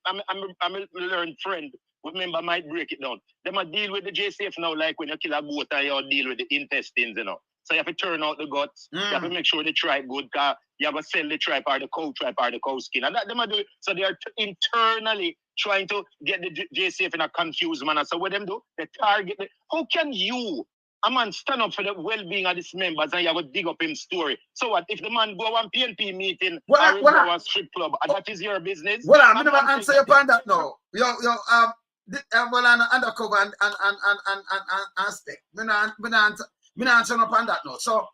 I'm a learned friend. Remember, I might break it down. Them deal with the JCF now, like when you kill a goat and you deal with the intestines, you know. So you have to turn out the guts. You have to make sure the tribe good. Cause you have to sell the tribe or the cow skin. And that them do. So they are internally trying to get the JCF in a confused manner. So what them do? They target. How can you, a man, stand up for the well-being of his members and you have to dig up his story? So what if the man go on PNP meeting or go to a strip club? And that is your business. Well, I'm never answer your point that now. Well, undercover and aspect. Me not answer upon that now. So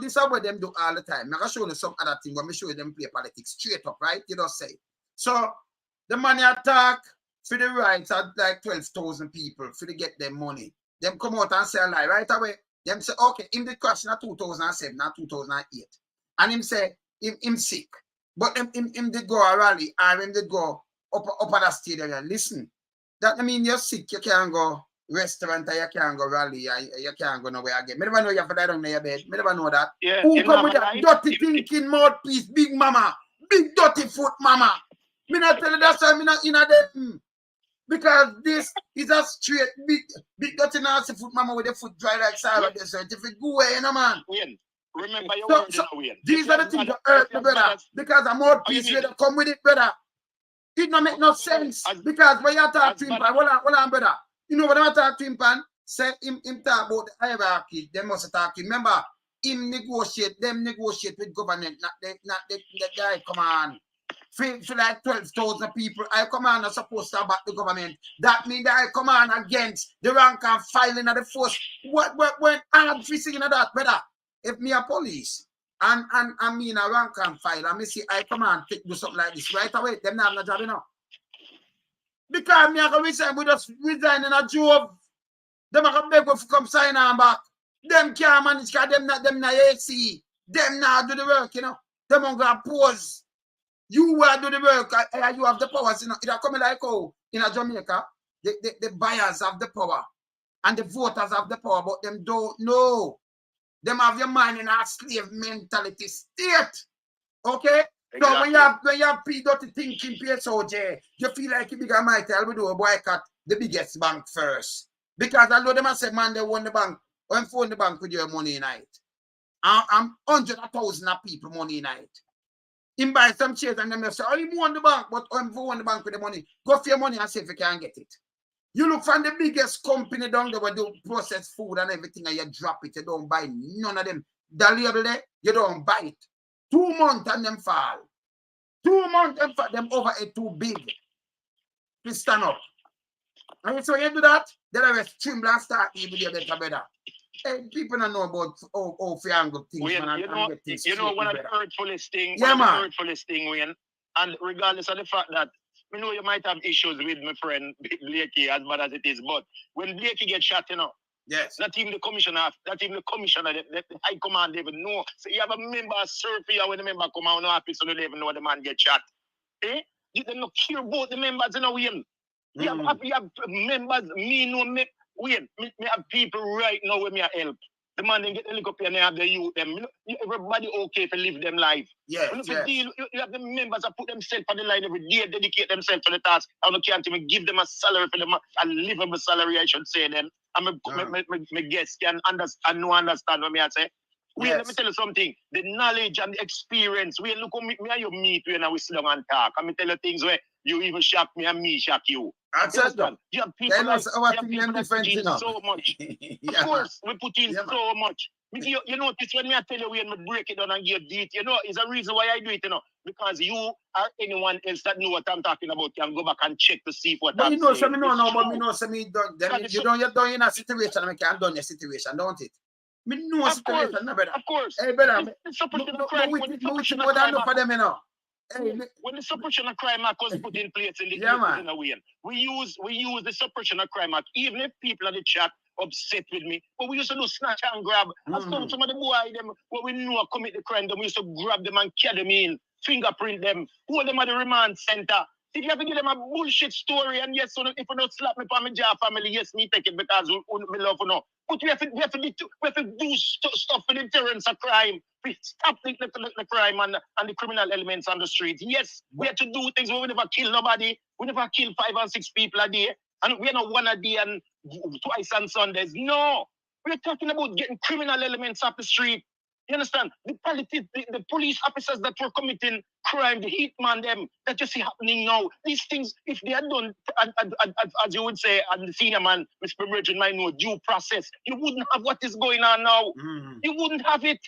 this is what them do all the time. I'm going to show you some other thing when me show you them play politics straight up, right? You don't say. So the money attack for the rights are like 12,000 people for to get them money. Them come out and say a lie right away. Them say, okay, him did crash in 2007, not 2008. And him say, him sick. But him did go a rally or him did go up at the stadium and listen. That I mean you're sick, you can't go restaurant and you can't go rally and you can't go nowhere again. I never know you have to lie down in your bed. I never know that. Yeah, Who come with that dirty thinking mouthpiece, big mama, big dirty foot mama? Me not tell you that's why me not in a them. Because this is a straight big dirty nasty foot mama with the foot dry like sour desert. If it go away, you know, man. Wayne, remember your word, Wayne. These are the things that hurt me, brother. Because a mouthpiece will come with it, brother. It don't make no sense. Because when you talk to him, hold on, brother. You know what I talk to him, pan? Say him talk about the hierarchy. They must talk to him. Remember, him negotiate with government, not the guy, come on. For like 12,000 people, I command are supposed to back the government. That means that I command against the rank and file in the force. What when I'm facing that, brother? If me a police and me in a rank and file, and me see I command to do something like this right away, them not have no job, you know. Because me a go resign, we just resign in a job. Them a go beg to come sign on back. Them can't manage because them not AC. Them not do the work, you know. Them on go pose. You will do the work, you have the powers. You know, it come like in a Jamaica, the buyers have the power and the voters have the power, but them don't know. Them have your mind in a slave mentality state. Okay? Exactly. So when you have dirty thinking PSOJ, you feel like you bigger mighty, I will do a boycott the biggest bank first. Because I know them say, man, they won the bank, or I'm phone the bank with your money in it. I'm hundreds of thousands of people money in it. Him buy some shares and them say, oh, you won the bank, but I'm for the bank with the money. Go for your money and see if you can get it. You look from the biggest company down there where they process food and everything and you drop it. You don't buy none of them. The label there, you don't buy it. 2 months and them fall. 2 months and them over it too big. To stand up. And so you do that, then I will tremble and start even your better. Hey, people don't know about how angle things, man. You know one of the hurtfulest thing, Wayne, and regardless of the fact that we know you might have issues with my friend Blakey as bad as it is, but when Blakey gets shot, you know, yes, not even the commissioner, the high command even know. So you have a member serve here when the member come out, no happy, so they don't even know the man get shot. Eh? You don't care about the members, you know, Wayne. You have members, Wayne, me have people right now with me help. The man they get the look up here and they have the youth them. Everybody okay to live them life. Yes, you have the members that put themselves on the line every day, dedicate themselves to the task. I don't can't even give them a salary for them, a livable salary, I should say then. And my guests can understand what me I say. Wait, let me tell you something. The knowledge and the experience. Wait, look how me and you meet when we sit down and talk. And me tell you things where you even shock me and me shock you. You have people like so much. Of course, we put in so much. You notice when I tell you when we break it down and give detail, you know, it's a reason why I do it, you know. Because you or anyone else that know what I'm talking about can go back and check to see what I'm saying. But you know, you're in a situation and I can't done your situation, don't it? Me know situation, no, brother. Of course. Hey, brother. When the suppression of crime act was put in place in the way, we use the suppression of crime act, even if people in the chat upset with me. But we used to do snatch and grab. As some of the boys them what we know commit the crime, then we used to grab them and carry them in, fingerprint them, hold them at the remand center. If you have to give them a bullshit story, and yes, so if you don't slap me for my job family, yes, me take it because we love you know. But we have to do stuff for the deterrence of crime. We stop the crime and the criminal elements on the street. Yes, we have to do things where we never kill nobody. We never kill 5 or 6 people a day. And we're not one a day and twice on Sundays. No. We're talking about getting criminal elements off the street. You understand? The police officers that were committing crime, the hitman them that you see happening now, these things, if they had done, as you would say, and the senior man, Mr. Bridget might know, due process, you wouldn't have what is going on now. You wouldn't have it.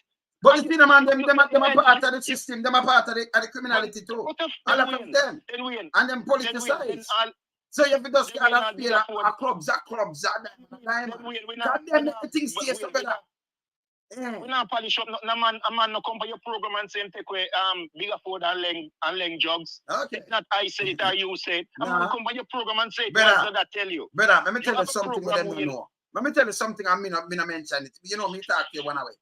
But the senior man, them are part of the system, them are part of the criminality too. All of them. And them politicized. So you have to just get a clubs. Things stays together. We not polish up a man no come for your program and say take away bigger food and leng jugs. Okay. It's not I say it or you say it. I'm gonna come for your program and say it. Brother, what does that tell you? Brother, let me tell you something we don't know. Let me tell you something I mean mention it. You know me talk to you one away.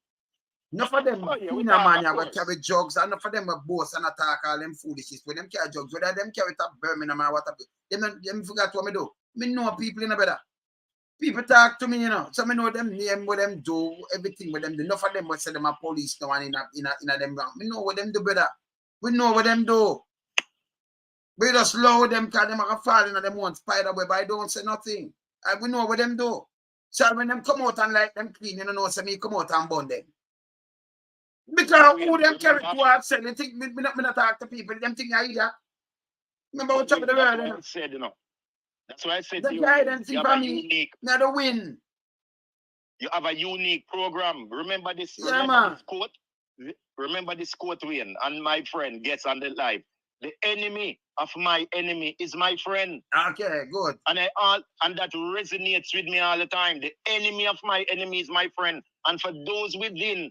Enough of them will carry jugs and enough of them will boast and attack all them foolishness. When them carry jugs, whether them carry it up Birmingham or what up. Them forgot what me do. Me know people in a brother. People talk to me, you know. Some know them name, what them do, everything with them. Enough of them will say them are police now and in a them wrong. We know what them do, brother. We know what them do. We just lower them because them are falling and them want spider web. I don't say nothing. We know what them do. So when them come out and like them clean, you know, so me come out and burn them. Because who them carry to outside, they think me not talk to people, them think I that. Remember what the world, you know? Said, you know. That's why I said the to you, guidance you for me, not the win. You have a unique program. Remember this, yeah, remember this quote? Remember this quote, Wayne, and my friend gets on the live. The enemy of my enemy is my friend. Okay, good. And that resonates with me all the time. The enemy of my enemy is my friend. And for those within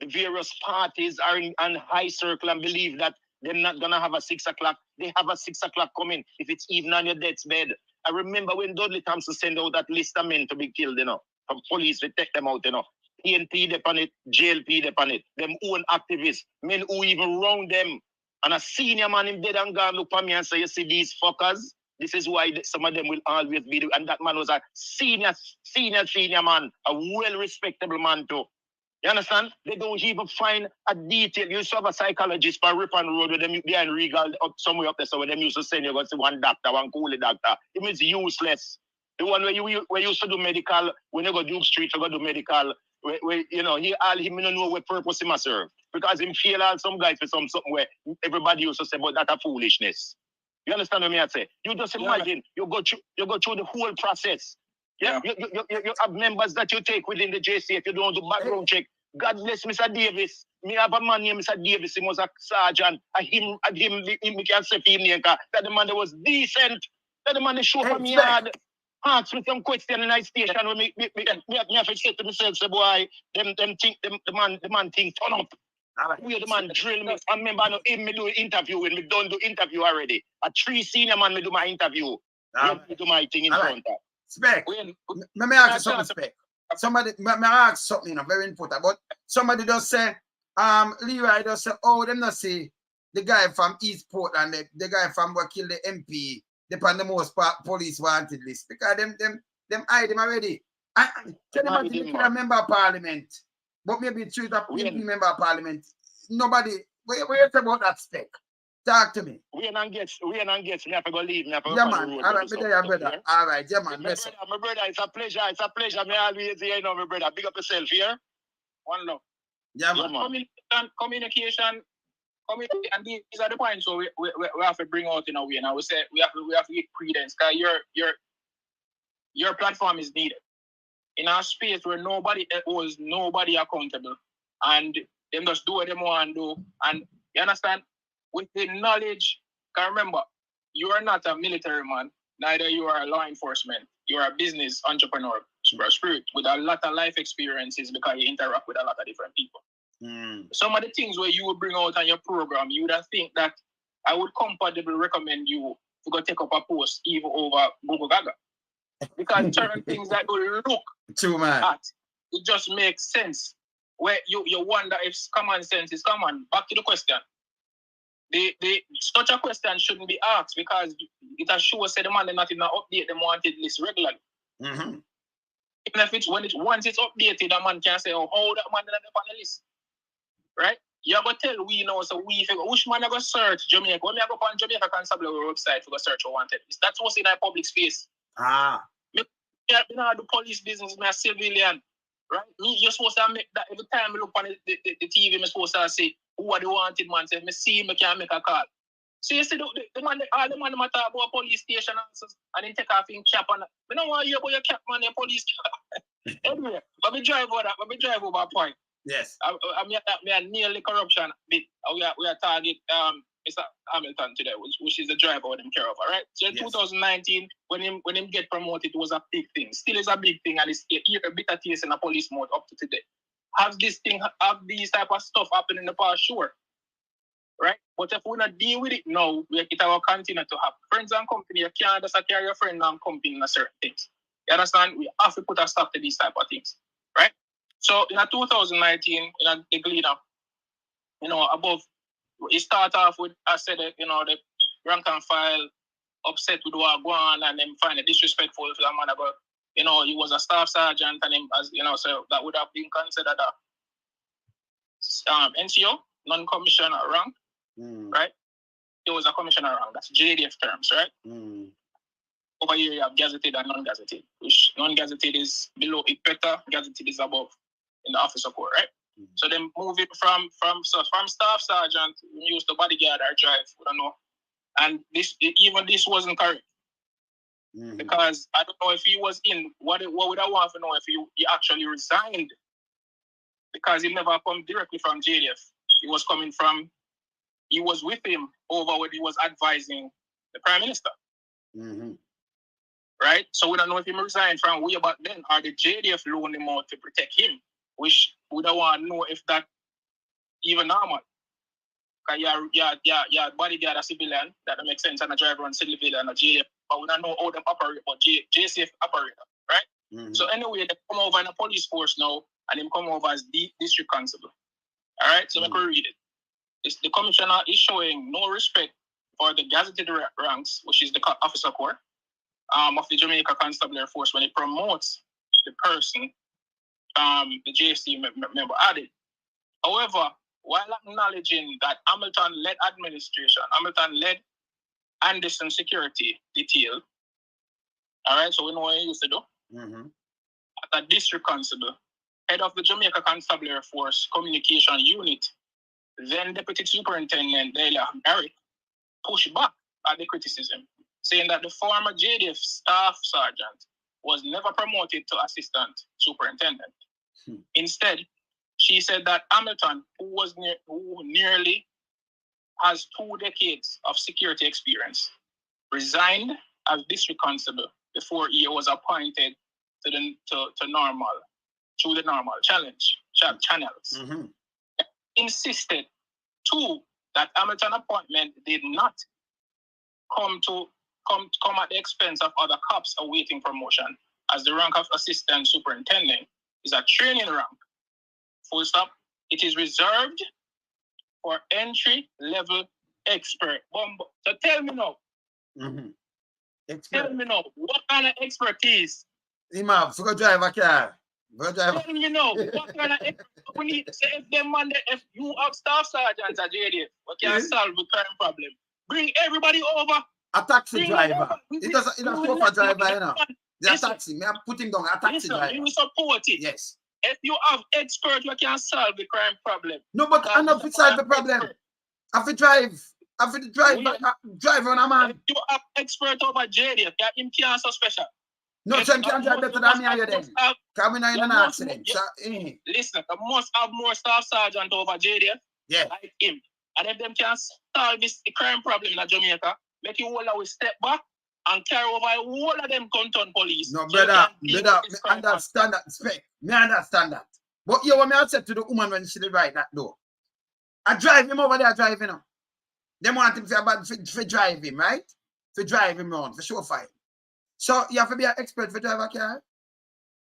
the various parties are in high circle and believe that they're not gonna have a 6 o'clock, they have a 6 o'clock coming if it's even on your death's bed. I remember when Dudley Thompson sent out that list of men to be killed, you know, from police to take them out, you know. PNP upon it, JLP upon it, them own activists, men who even wrong them. And a senior man in dead and gone look at me and say, you see these fuckers, this is why some of them will always be, and that man was a senior man, a well-respectable man too. You understand? They don't even find a detail. You used to have a psychologist for Ripon Road with them behind Regal up somewhere up there, so when them used to send you go see one doctor, one coolie doctor. It means useless. The one where you used to do medical, when you go Duke Street, you go do medical, where you know, he don't know what purpose he must serve. Because him feel all some guys for something where everybody used to say, but that's a foolishness. You understand what I say? You just imagine, you go through the whole process. Yeah. You have members that you take within the JCF, you don't do background check. God bless Mr. Davis. Me have a man named Mr. Davis, he was a sergeant. Him can say for him, that the man that was decent. That the man that show for me hard. Ask me some question in the station when me have to say to myself, say, boy, them think the man think turn up. Where the man drill me. I remember me do interview when me done do interview already. A 3 senior man me do my interview. Me do my thing in front of. Spec. Let me ask you something, Spec. Somebody, me ask something, you know, very important. But somebody does say, Leroy does say, oh, them not say the guy from East Portland, the guy from what killed the MP, depend the most police wanted list because them hide him already. And tell them about the member of parliament, but maybe choose a member of parliament. Nobody. What you say about that Spec? Talk to me. We and gets. Me have to go leave. Me have to go on the road. All right, brother. All right, yeah, man. My brother, it's a pleasure. It's a pleasure. Me always here, you know, my brother. Big up yourself here. One love. Yeah, man. Communication. And these are the points so we have to bring out in a way. And I would say we have to give credence because your platform is needed in our space where nobody holds nobody accountable, and them just do what they want to do. And you understand, with the knowledge, because remember, you are not a military man, neither you are a law enforcement. You are a business entrepreneur, spirit with a lot of life experiences because you interact with a lot of different people. Some of the things where you would bring out on your program, you would think that I would comfortably recommend you to go take up a post even over Google Gaga. Because certain things that will look at, it just makes sense. Where you wonder if common sense is common. Back to the question. Such a question shouldn't be asked because it has sure said the man they're not even update them wanted list regularly. Even if once it's updated, a man can say, oh, how that man is on the list. Right? You have to tell we know, so we figure which man I go search Jamaica. When I go on Jamaica Constabulary website to go search for wanted list. That's what's in our public space. Me not do police business, me a civilian. Right? You're supposed to make that every time I look on the TV, I'm supposed to say who are the wanted man. Say, me see me can make a call. So you see the man talk about police station answers and then take off in cap and I don't want to hear about your cap man, your police cap. Anyway, but me drive over a point. Yes. I nearly corruption bit. We are target Mr. Hamilton today, which is the driver of them care of, right? So in 2019, when him get promoted, it was a big thing. Still is a big thing, and it's a bit of taste in a police mode up to today. Have these type of stuff happen in the past? Sure. Right? But if we not deal with it now, it will continue to happen. Friends and company, you can't just carry your friend and company in certain things. You understand? We have to put a stop to these type of things. Right? So in 2019, in the Gleaner, above, it start off with, I said, the rank and file upset with what going on and then find it disrespectful to the man about, you know, he was a staff sergeant and him, as you know, so that would have been considered a NCO, non-commissioner rank, right? It was a commissioner rank. That's JDF terms, right? Over here you have gazetted and non-gazetted, which non-gazetted is below it better, gazetted is above in the officer corps, right? So then moving from staff sergeant, we used to bodyguard or drive, we don't know. And this wasn't correct. Because I don't know if he was in, what would I want to know if he actually resigned? Because he never come directly from JDF. He was with him over what he was advising the Prime Minister. Right? So we don't know if he resigned from way back then or the JDF loaned him out to protect him, which we don't want to know if that even normal. Because you're bodyguard a civilian, that makes sense, and a driver on civilian and a JDF, but we don't know how them operate, but JCF operator, right? So anyway, they come over in a police force now, and them come over as district constable. All right, so I can read it. The commissioner is showing no respect for the gazetted ranks, which is the officer corps, of the Jamaica Constabulary Force when it promotes the person, the JSC member added. However, while acknowledging that Hamilton-led administration, Hamilton-led Anderson security detail, all right, so we know what he used to do. At a district constable, head of the Jamaica Constabulary Force Communication Unit, then Deputy Superintendent Delia Garrick, pushed back at the criticism, saying that the former JDF staff sergeant was never promoted to assistant superintendent. Instead, she said that Hamilton, who nearly has 2 decades of security experience, resigned as district constable before he was appointed to the normal channels. Insisted too that Hamilton appointment did not come at the expense of other cops awaiting promotion, as the rank of assistant superintendent is a training rank. Full stop. It is reserved for entry-level expert. So tell me now. Tell me now, what kind of expertise? Imam, so go drive a car. Go drive. Tell me now, what kind of expertise we need? Say if you have staff sergeants at JDF, we can solve the current problem. Bring everybody over. A taxi driver. It doesn't chauffeur driver, you know. The taxi. Me put him down. A taxi driver. You support it. Yes. If you have experts, you can solve the crime problem. No, but I know if it solve the problem. I have to drive on a man. If you have expert over JDF, you can't so special. No, so you can drive better than me and you then. Coming in an accident. Listen, you must have more staff sergeant over JDF. Yeah. Like him. And if them can solve this crime problem in Jamaica, make you all always step back and carry over all of them content police. No, brother, me understand that spec. Me understand that. But you want me to say to the woman when she did right that door. I drive him over there driving him. They want him to drive him, right? To drive him around, for sure fine. So you have to be an expert for drive a car.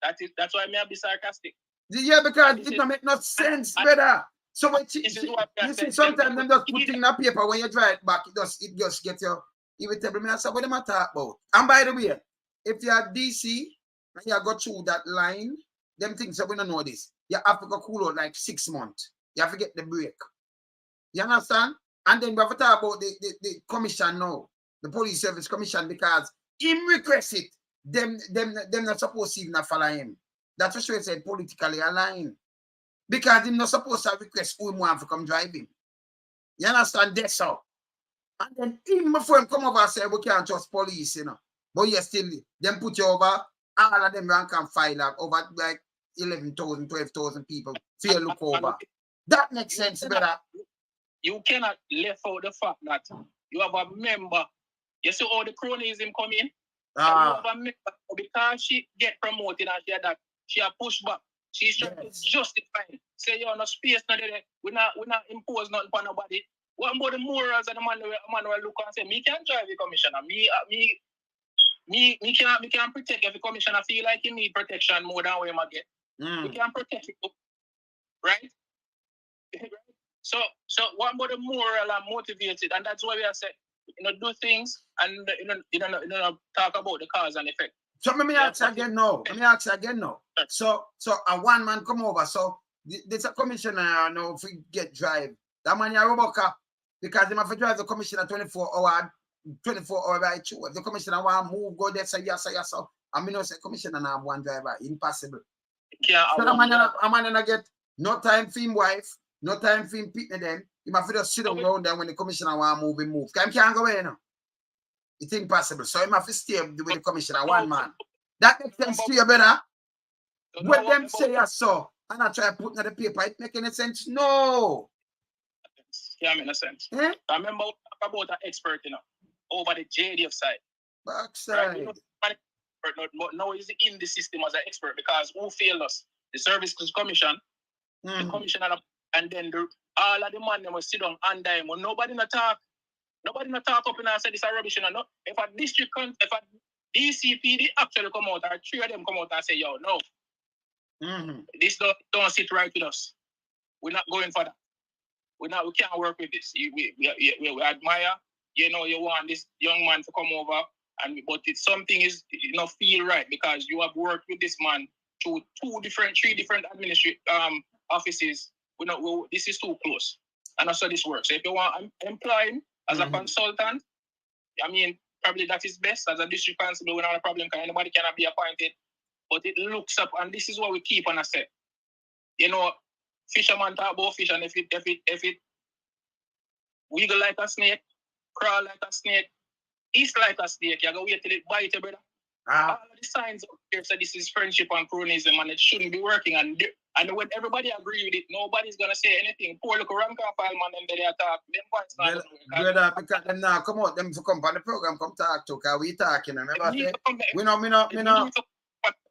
That's why I be sarcastic. Yeah, because it don't make no sense, brother. So when you see, sometimes them just put in a paper when you drive back, it just get your irritable. That's what them talk about. And by the way, if you are DC and you go through that line, them things that we don't know this. You have to go cool out like 6 months. You have to get the break. You understand? And then we have to talk about the commission now, the police service commission, because him request it. Them not supposed to even follow him. That's for sure it said politically aligned. Because him not supposed to request who him want to come drive him. You understand? That's how. And then him before him come over and say, we can't trust police, you know. But you still, them put you over, all of them rank and file up over like 11,000, 12,000 people. Fear look over. That makes sense, brother. You cannot left out the fact that you have a member. You see all the cronyism come in? You have a member because she get promoted and she had that. She a push back. She's trying to justify it. Say you're no space, no there. We not impose nothing for nobody. What about the morals of the man will look and say, me can drive the commissioner. Me can protect if the commissioner feel like he need protection more than we get. We can protect it. Right? So what about the moral and motivated? And that's why we are saying, do things and talk about the cause and effect. So let me ask again now. So a one man come over. So there's a commissioner now if we get drive. That man ya Roboca because they have to drive the commissioner 24 hour by 2. If the commissioner want to move, go there, say yes. I mean, no say commissioner now have one driver. Impossible. Yeah, so a man get no time for him wife, no time for him pitting them. He must just sit around there when the commissioner want to move, he move. He can't go away now. It's impossible. So he must stay with the commissioner, one man. That makes sense to you, brother? What them say so, and I try to put in the paper, it make any sense? No. Yeah, make no sense. Eh? I remember about an expert, over the JDF side. Backside. Right? But now he's in the system as an expert because who failed us? The Services Commission, the commissioner, and then all of the man them will sit down and die. Well, nobody not talk. Nobody not talk up and say this is rubbish. No? If a district, if a DCPD actually come out, or 3 of them come out and say, yo, no. This don't sit right with us. We're not going for that. We can't work with this. We admire, you want this young man to come over, but it's something is feel right because you have worked with this man through 3 different administrative offices. This is too close, and that's how this works. So if you want to employ him as a consultant, I mean, probably that is best as a district constable. We don't have a problem because anybody cannot be appointed. But it looks up, and this is what we keep on a set. Fisherman talk about fish, and if it wiggle like a snake, crawl like a snake, eat like a snake, you go wait till it bite you, brother. All the signs up here say this is friendship and cronyism, and it shouldn't be working. And when everybody agree with it, nobody's gonna say anything. Poor look around man, and they attack. Them boys not brother, because them now come out, them to come on the program, come talk to, cause we talking. Remember, we know.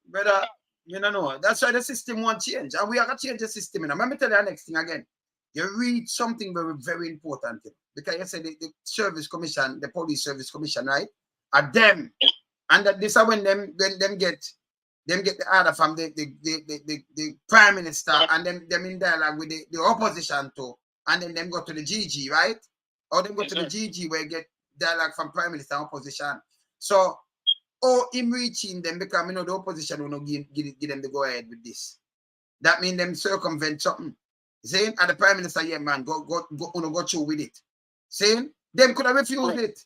Brother, no. That's why the system won't change. And we are going to change the system. Let me tell you the next thing again. You read something very, very important. Because you said the service commission, the police service commission, right? Are them. And that this is when them get the order from the prime minister and them in dialogue with the opposition too. And then them go to the GG, right? Or them go to the GG where you get dialogue from prime minister and opposition. So him reaching them because the opposition will not give them the go ahead with this. That means them circumvent something. Saying and the prime minister, yeah man, go through with it. Saying them could have refused it.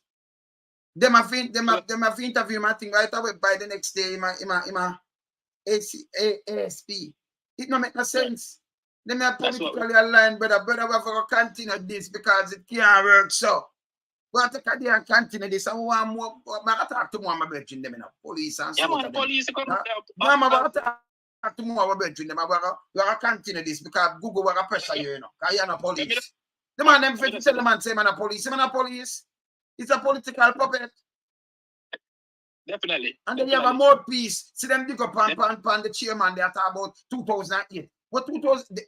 Them have interview him, I think right away by the next day ASP. It don't make no sense. Them are politically aligned, brother. We have to continue this because it can't work so. But take a day and continue this. And one more, I talk to more about them, police and stuff. Yeah, police come out. I'm about to talk to more about them. We are continue this because Google will pressure you, because you're not police. The man them fit to tell the man say man a police. Man a police. It's a political puppet. Definitely. And then you have a mouthpiece. See them dig up on the chairman. They are talking about 2008. What 2000?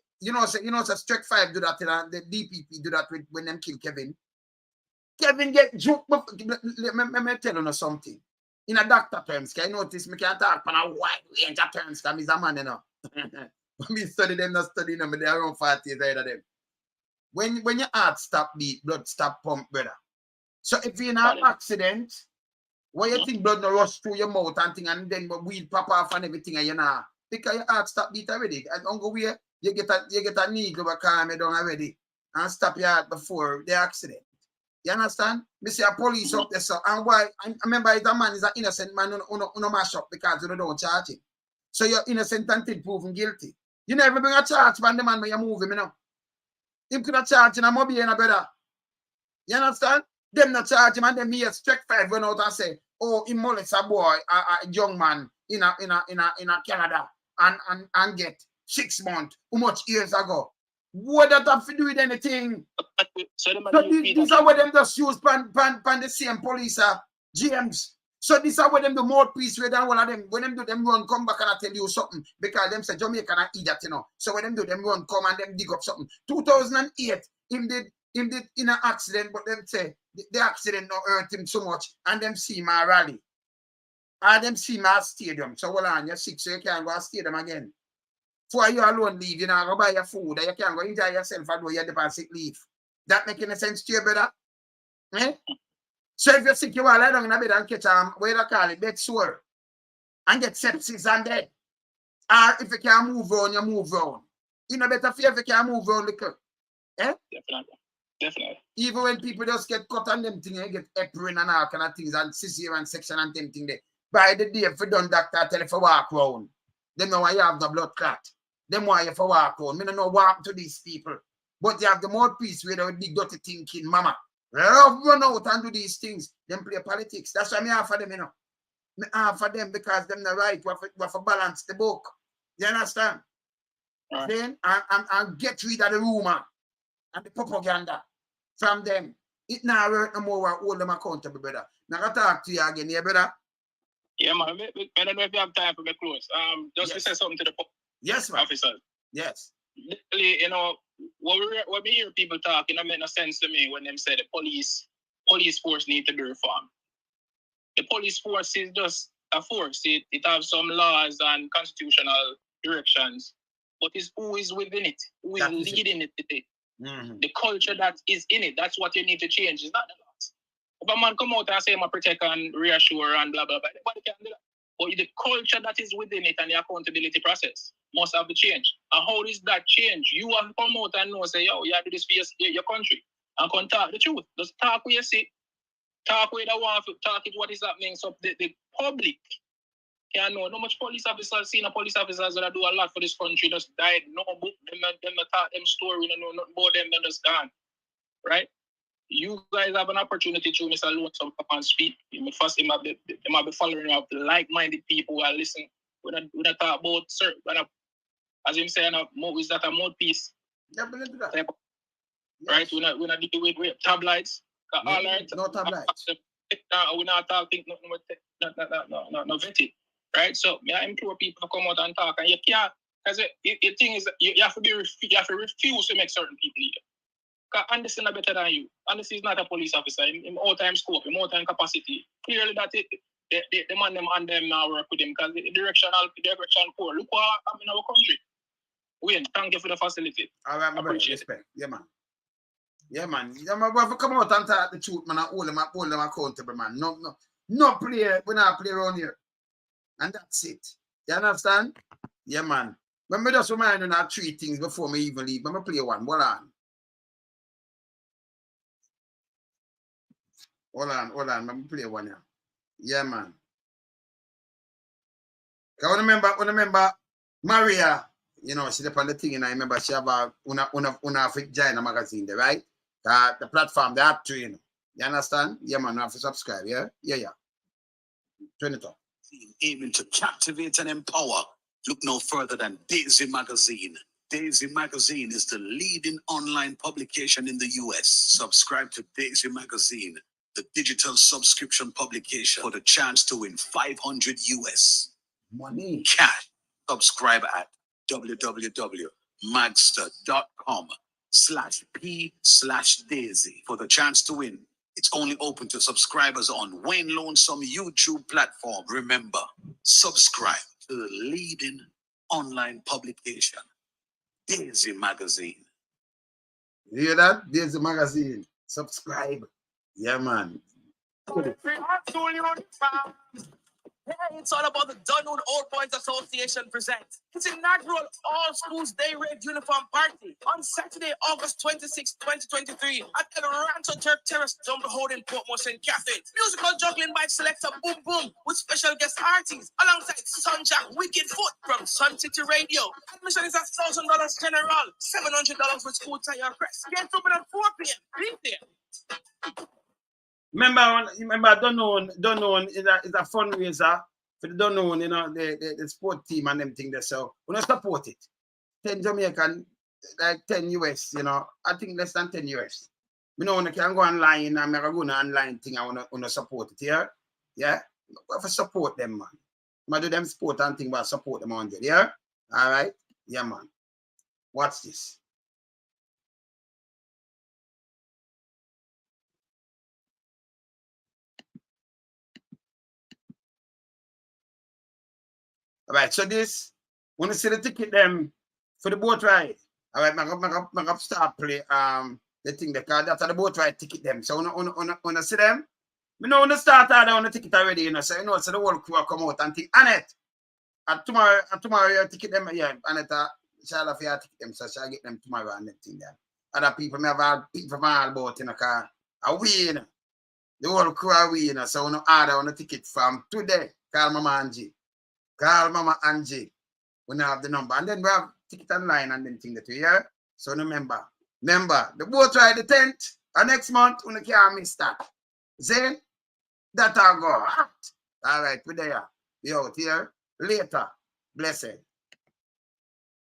So Strike 5 do that. The DPP do that when them kill Kevin. Kevin get juked. Let me tell you something. In a doctor terms, can you notice me can't talk on a wide range of terms because he's a man, When we study them, not studying them, but they are around 40 years ahead of them. When your heart stop beat, blood stop pump, brother. So if you're in an accident, why you think blood no rush through your mouth and thing, and then weed pop off and everything, and because your heart stop beat already. And don't go where you get a needle over calm you down already and stop your heart before the accident. You understand? Me see a police up there, so and why? I remember it's a man is an innocent man who mash up because you don't charge him. So you're innocent until proven guilty. You never bring a charge from the man when you move him, Him could have charged him a mobile and a brother. You understand? Them not charge him and then me a Strike 5 went out and say, oh, he molest a boy, a young man in Canada and get 6 months. How much years ago? What that have to do with anything? So these are what them just use pan the same police GMs. So these are what them do more peace with than one of them. When them do them run, come back and I tell you something. Because them say Jamaica and eat that, So when them do them run, come and them dig up something. 2008, him did in an accident, but them say the accident not hurt him so much. And them see my rally. And them see my stadium. So hold on, you're sick, so you can't go to stadium again. For you alone leave, you go buy your food, and you can't go enjoy yourself and do your deposit leave. That make any sense to you, brother? Eh? So if you're sick, you will lie down in a bed and catch where you call it, bed sore. and get sepsis and dead. Or if you can't move around, you move around. You know, better fear if you can't move around little. Eh? Definitely. Even when people just get cut on them things, you get heparin and all kind of things, and cesarean section and them things there. By the day, if you done doctor, tell you for walk around. Them know why you have the blood clot. Them why you for walk around. Me don't know what to these people. But you have the mouthpiece where they would be dirty thinking, mama. Run out and do these things. Them play politics. That's why me offer them, you know. Me offer them because them the right. We have to balance the book. You understand? Right. Then and get rid of the rumor and the propaganda from them. It now hurt no more. Hold them accountable, brother. Now I talk to you again, yeah, brother. Yeah, man. I don't know if you have time for me close. Just to say something to the officers. Yes. Literally, you know, when we hear people talking, it makes no sense to me when them say the police force need to be reformed. The police force is just a force. It has some laws and constitutional directions, but it's who is within it, who is leading it today. Mm-hmm. The culture that is in it, that's what you need to change. It's not the laws. If a man come out and say, I'm a protect and reassure and blah, blah, blah, nobody can do that. But the culture that is within it and the accountability process must have the change. And how is that change? You have to come out and know, say, yo, you have to do this for your country. And come talk the truth. Just talk what you see. Talk where they want to talk it what is happening. So the public can know. No much police officers, senior police officers that do a lot for this country just died. No book, them talk them story, no nothing about them, they just gone. Right? You guys have an opportunity to Mr. Lonesome come and speak. First, they might be following up the like-minded people who are listening. We don't talk about certain, as him saying, is that a mouthpiece? Yeah, but that. Yes. Right? We're not dealing with tabloids. All right. No tabloids. We're not talking no vetted. Right? So I implore people to come out and talk. And you can't, because the thing is, you have to refuse to make certain people lead. Because Anderson is better than you. Anderson is not a police officer. In all time scope, in all time capacity. Clearly that the man them and them now work with him because the direction poor. Look what happened in our country. Wayne, thank you for the facility. All right, my brother. Respect. Yeah, man. Yeah, man. Yeah, man. If you come out and talk the truth, man, I hold them accountable, man. No play. We not play around here. And that's it. You understand? Yeah, man. When me just remind you now 3 things before me even leave. Let me play one. Hold on. Let me play one here. Yeah, man. I remember Maria, you know, she's up on the thing, and I remember she have a una vagina magazine there, right? The platform, they have to, you know. You understand? Yeah, man, you have to subscribe, yeah? Yeah. Turn it up. Aiming to captivate and empower. Look no further than Daisy Magazine. Daisy Magazine is the leading online publication in the US. Subscribe to Daisy Magazine, the digital subscription publication, for the chance to win $500 US. Money. Cash. Subscribe at www.magster.com/p/Daisy for the chance to win. It's only open to subscribers on Wayne Lonesome YouTube platform. Remember, subscribe to the leading online publication, Daisy Magazine. You hear that? Daisy Magazine. Subscribe. Yeah, man. Hey, it's all about the Dunoon Old Boys Association presents its inaugural All Schools Day Red Uniform Party on Saturday, August 26, 2023 at the Rancho Turk Terrace, Dumble Holding Portmore St. Catherine. Musical juggling by Selector Boom Boom with special guest artists alongside Sunjack Wicked Foot from Sun City Radio. Admission is $1,000 general, $700 with school tie or press. Gates open at 4 p.m. Be there. Remember, Dunoon is a fundraiser for the Dunoon, you know, the sport team and them thing there. So we don't support it. 10 Jamaican, like 10 US, you know. I think less than 10 US. You know, when I can go online and I'm going to online thing, I want to support it here. Yeah? We have to support them, man. I do them sport and thing, but support them on there. Yeah? All right? Yeah, man. Watch this. All right, so this, when you see the ticket them for the boat ride, all right, I'm start play the thing, the card, that's the boat ride ticket them. So when you see them, Me know when the start order on the ticket already, you know, so you know, so the whole crew come out and think, Annette, and tomorrow you ticket them, yeah, Annette, shall have your ticket them, so shall get them tomorrow and that thing there. Other people may have had people from all about, you know, car, a we, you know, the whole crew are we, you know, so we no order on the ticket from today, call Mama Angie, we now have the number, and then we have ticket online and then thing that we hear, so remember, the boat ride the 10th, and next month, we can't miss that. Then, that I'll go. All right, we're there. We out here later. Blessed.